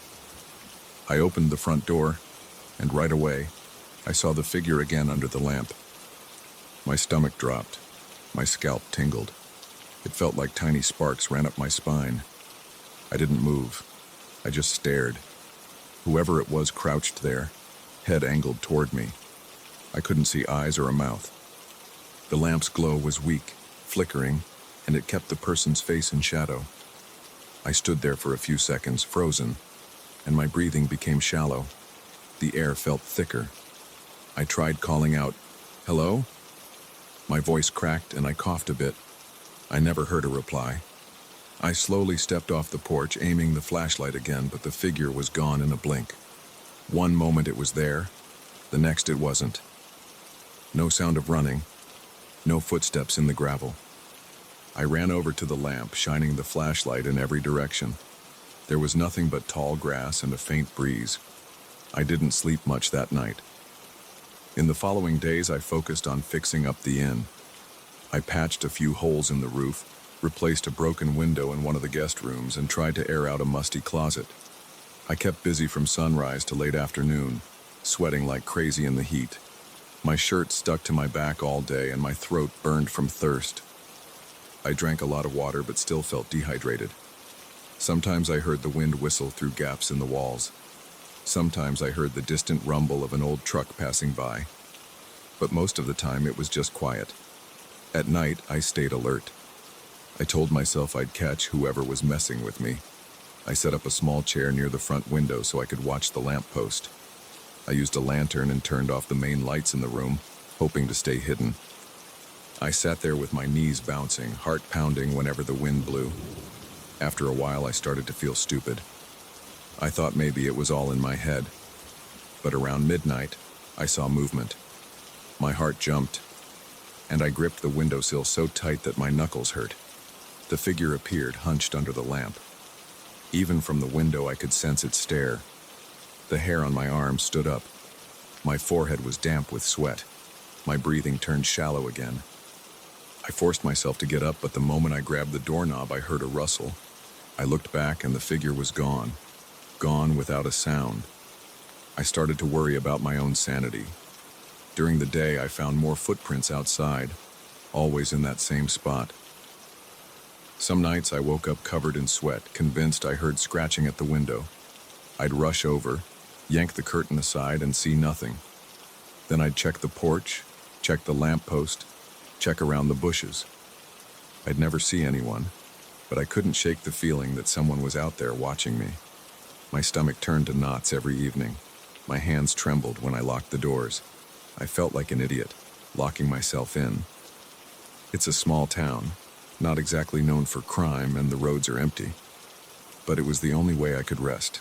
I opened the front door, and right away, I saw the figure again under the lamp. My stomach dropped. My scalp tingled. It felt like tiny sparks ran up my spine. I didn't move. I just stared. Whoever it was crouched there, head angled toward me. I couldn't see eyes or a mouth. The lamp's glow was weak, flickering, and it kept the person's face in shadow. I stood there for a few seconds, frozen, and my breathing became shallow. The air felt thicker. I tried calling out, "Hello?" My voice cracked and I coughed a bit. I never heard a reply. I slowly stepped off the porch, aiming the flashlight again, but the figure was gone in a blink. One moment it was there, the next it wasn't. No sound of running, no footsteps in the gravel. I ran over to the lamp, shining the flashlight in every direction. There was nothing but tall grass and a faint breeze. I didn't sleep much that night. In the following days, I focused on fixing up the inn. I patched a few holes in the roof, replaced a broken window in one of the guest rooms, and tried to air out a musty closet. I kept busy from sunrise to late afternoon, sweating like crazy in the heat. My shirt stuck to my back all day and my throat burned from thirst. I drank a lot of water but still felt dehydrated. Sometimes I heard the wind whistle through gaps in the walls. Sometimes I heard the distant rumble of an old truck passing by. But most of the time it was just quiet. At night, I stayed alert. I told myself I'd catch whoever was messing with me. I set up a small chair near the front window so I could watch the lamppost. I used a lantern and turned off the main lights in the room, hoping to stay hidden. I sat there with my knees bouncing, heart pounding whenever the wind blew. After a while, I started to feel stupid. I thought maybe it was all in my head. But around midnight, I saw movement. My heart jumped, and I gripped the windowsill so tight that my knuckles hurt. The figure appeared, hunched under the lamp. Even from the window, I could sense its stare. The hair on my arm stood up. My forehead was damp with sweat. My breathing turned shallow again. I forced myself to get up, but the moment I grabbed the doorknob, I heard a rustle. I looked back, and the figure was gone. Gone without a sound. I started to worry about my own sanity. During the day, I found more footprints outside, always in that same spot. Some nights I woke up covered in sweat, convinced I heard scratching at the window. I'd rush over, yank the curtain aside, and see nothing. Then I'd check the porch, check the lamppost, check around the bushes. I'd never see anyone, but I couldn't shake the feeling that someone was out there watching me. My stomach turned to knots every evening. My hands trembled when I locked the doors. I felt like an idiot, locking myself in. It's a small town, not exactly known for crime, and the roads are empty. But it was the only way I could rest.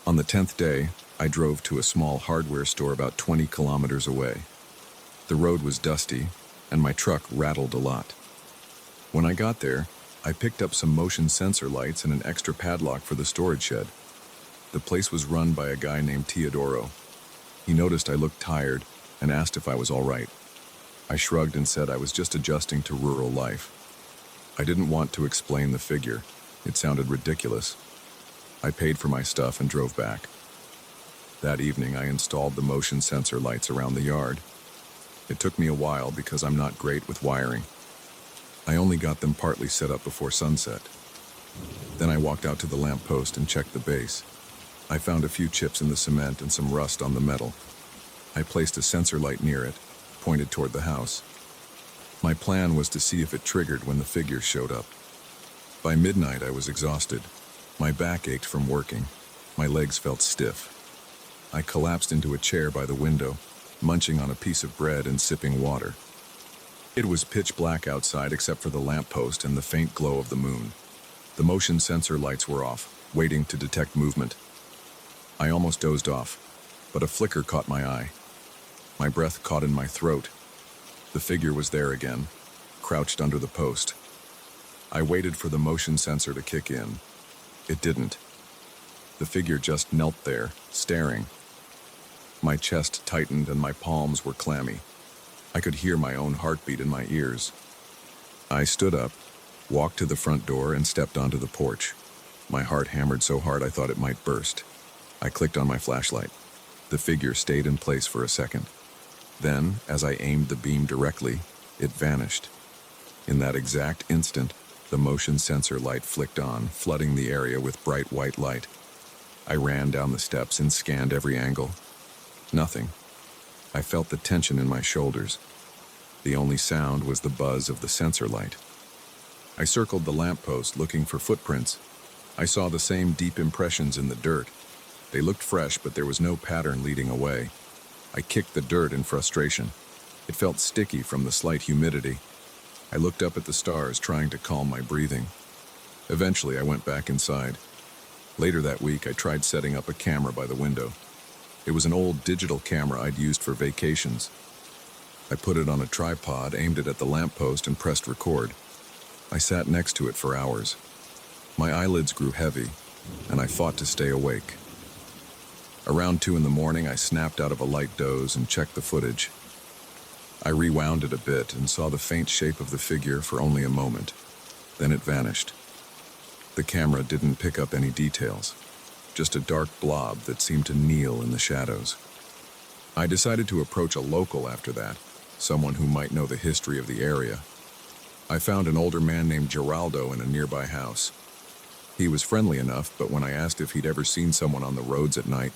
On the 10th day, I drove to a small hardware store about 20 kilometers away. The road was dusty, and my truck rattled a lot. When I got there, I picked up some motion sensor lights and an extra padlock for the storage shed. The place was run by a guy named Teodoro. He noticed I looked tired and asked if I was all right. I shrugged and said I was just adjusting to rural life. I didn't want to explain the figure. It sounded ridiculous. I paid for my stuff and drove back. That evening, I installed the motion sensor lights around the yard. It took me a while because I'm not great with wiring. I only got them partly set up before sunset. Then I walked out to the lamp post and checked the base. I found a few chips in the cement and some rust on the metal. I placed a sensor light near it, pointed toward the house. My plan was to see if it triggered when the figure showed up. By midnight, I was exhausted. My back ached from working. My legs felt stiff. I collapsed into a chair by the window, munching on a piece of bread and sipping water. It was pitch black outside except for the lamppost and the faint glow of the moon. The motion sensor lights were off, waiting to detect movement. I almost dozed off, but a flicker caught my eye. My breath caught in my throat. The figure was there again, crouched under the post. I waited for the motion sensor to kick in. It didn't. The figure just knelt there, staring. My chest tightened and my palms were clammy. I could hear my own heartbeat in my ears. I stood up, walked to the front door, and stepped onto the porch. My heart hammered so hard I thought it might burst. I clicked on my flashlight. The figure stayed in place for a second. Then, as I aimed the beam directly, it vanished. In that exact instant, the motion sensor light flicked on, flooding the area with bright white light. I ran down the steps and scanned every angle. Nothing. I felt the tension in my shoulders. The only sound was the buzz of the sensor light. I circled the lamppost looking for footprints. I saw the same deep impressions in the dirt. They looked fresh, but there was no pattern leading away. I kicked the dirt in frustration. It felt sticky from the slight humidity. I looked up at the stars, trying to calm my breathing. Eventually, I went back inside. Later that week, I tried setting up a camera by the window. It was an old digital camera I'd used for vacations. I put it on a tripod, aimed it at the lamppost, and pressed record. I sat next to it for hours. My eyelids grew heavy, and I fought to stay awake. Around 2 in the morning, I snapped out of a light doze and checked the footage. I rewound it a bit and saw the faint shape of the figure for only a moment. Then it vanished. The camera didn't pick up any details, just a dark blob that seemed to kneel in the shadows. I decided to approach a local after that, someone who might know the history of the area. I found an older man named Geraldo in a nearby house. He was friendly enough, but when I asked if he'd ever seen someone on the roads at night,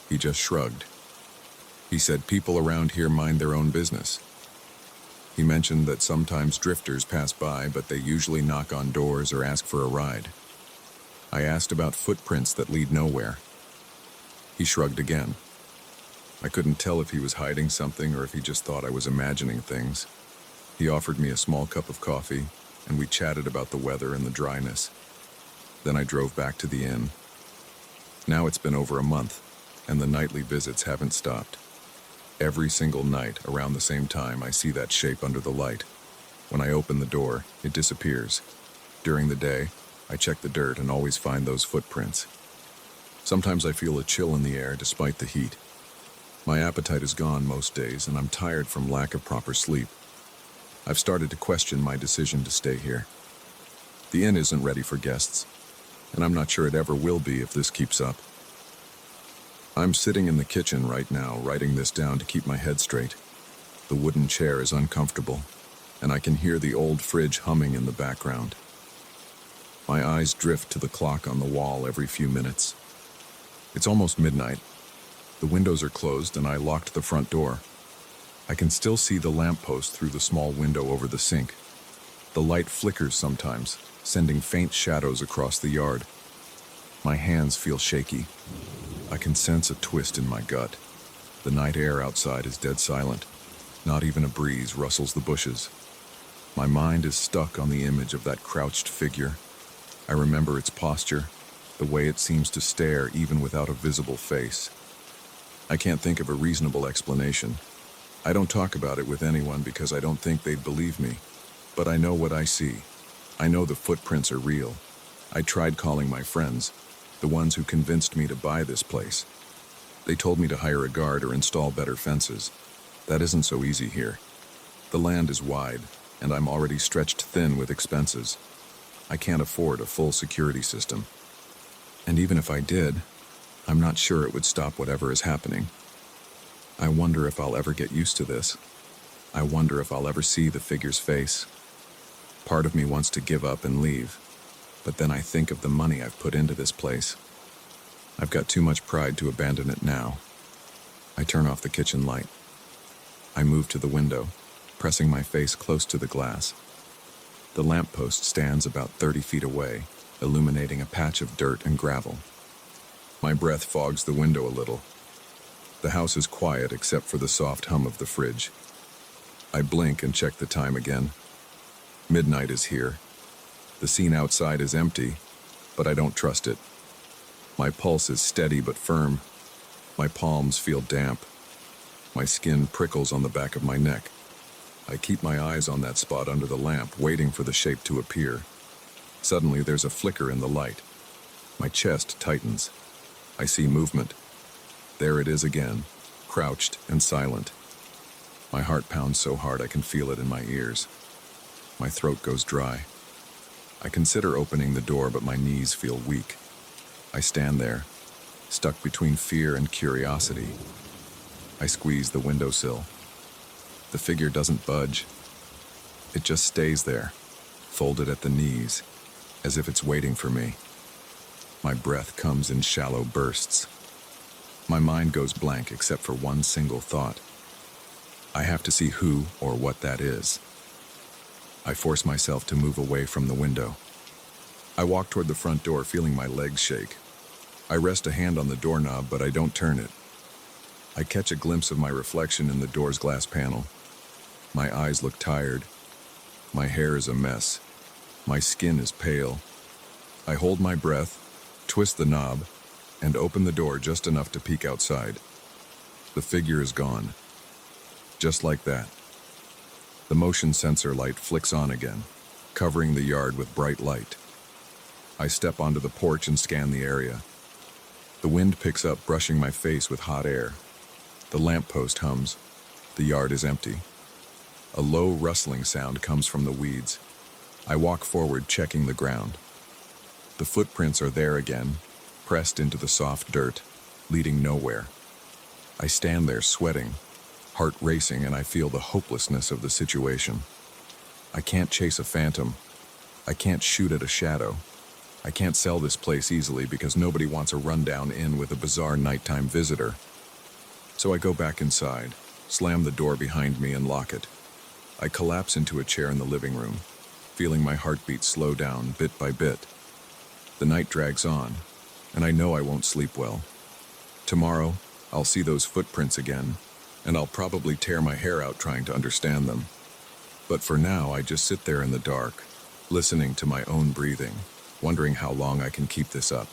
he just shrugged. He said people around here mind their own business. He mentioned that sometimes drifters pass by, but they usually knock on doors or ask for a ride. I asked about footprints that lead nowhere. He shrugged again. I couldn't tell if he was hiding something or if he just thought I was imagining things. He offered me a small cup of coffee, and we chatted about the weather and the dryness. Then I drove back to the inn. Now it's been over a month, and the nightly visits haven't stopped. Every single night, around the same time, I see that shape under the light. When I open the door, it disappears. During the day, I check the dirt and always find those footprints. Sometimes I feel a chill in the air despite the heat. My appetite is gone most days, and I'm tired from lack of proper sleep. I've started to question my decision to stay here. The inn isn't ready for guests, and I'm not sure it ever will be if this keeps up. I'm sitting in the kitchen right now, writing this down to keep my head straight. The wooden chair is uncomfortable, and I can hear the old fridge humming in the background. My eyes drift to the clock on the wall every few minutes. It's almost midnight. The windows are closed, and I locked the front door. I can still see the lamppost through the small window over the sink. The light flickers sometimes, sending faint shadows across the yard. My hands feel shaky. I can sense a twist in my gut. The night air outside is dead silent. Not even a breeze rustles the bushes. My mind is stuck on the image of that crouched figure. I remember its posture, the way it seems to stare even without a visible face. I can't think of a reasonable explanation. I don't talk about it with anyone because I don't think they'd believe me. But I know what I see. I know the footprints are real. I tried calling my friends, the ones who convinced me to buy this place. They told me to hire a guard or install better fences. That isn't so easy here. The land is wide, and I'm already stretched thin with expenses. I can't afford a full security system. And even if I did, I'm not sure it would stop whatever is happening. I wonder if I'll ever get used to this. I wonder if I'll ever see the figure's face. Part of me wants to give up and leave, but then I think of the money I've put into this place. I've got too much pride to abandon it now. I turn off the kitchen light. I move to the window, pressing my face close to the glass. The lamppost stands about 30 feet away, illuminating a patch of dirt and gravel. My breath fogs the window a little. The house is quiet except for the soft hum of the fridge. I blink and check the time again. Midnight is here. The scene outside is empty, but I don't trust it. My pulse is steady but firm. My palms feel damp. My skin prickles on the back of my neck. I keep my eyes on that spot under the lamp, waiting for the shape to appear. Suddenly, there's a flicker in the light. My chest tightens. I see movement. There it is again, crouched and silent. My heart pounds so hard I can feel it in my ears. My throat goes dry. I consider opening the door, but my knees feel weak. I stand there, stuck between fear and curiosity. I squeeze the windowsill. The figure doesn't budge. It just stays there, folded at the knees, as if it's waiting for me. My breath comes in shallow bursts. My mind goes blank except for one single thought. I have to see who or what that is. I force myself to move away from the window. I walk toward the front door, feeling my legs shake. I rest a hand on the doorknob, but I don't turn it. I catch a glimpse of my reflection in the door's glass panel. My eyes look tired. My hair is a mess. My skin is pale. I hold my breath, twist the knob, and open the door just enough to peek outside. The figure is gone. Just like that. The motion sensor light flicks on again, covering the yard with bright light. I step onto the porch and scan the area. The wind picks up, brushing my face with hot air. The lamppost hums. The yard is empty. A low rustling sound comes from the weeds. I walk forward, checking the ground. The footprints are there again, pressed into the soft dirt, leading nowhere. I stand there sweating, heart racing, and I feel the hopelessness of the situation. I can't chase a phantom. I can't shoot at a shadow. I can't sell this place easily because nobody wants a rundown inn with a bizarre nighttime visitor. So I go back inside, slam the door behind me, and lock it. I collapse into a chair in the living room, feeling my heartbeat slow down bit by bit. The night drags on, and I know I won't sleep well. Tomorrow, I'll see those footprints again, and I'll probably tear my hair out trying to understand them. But for now, I just sit there in the dark, listening to my own breathing, wondering how long I can keep this up.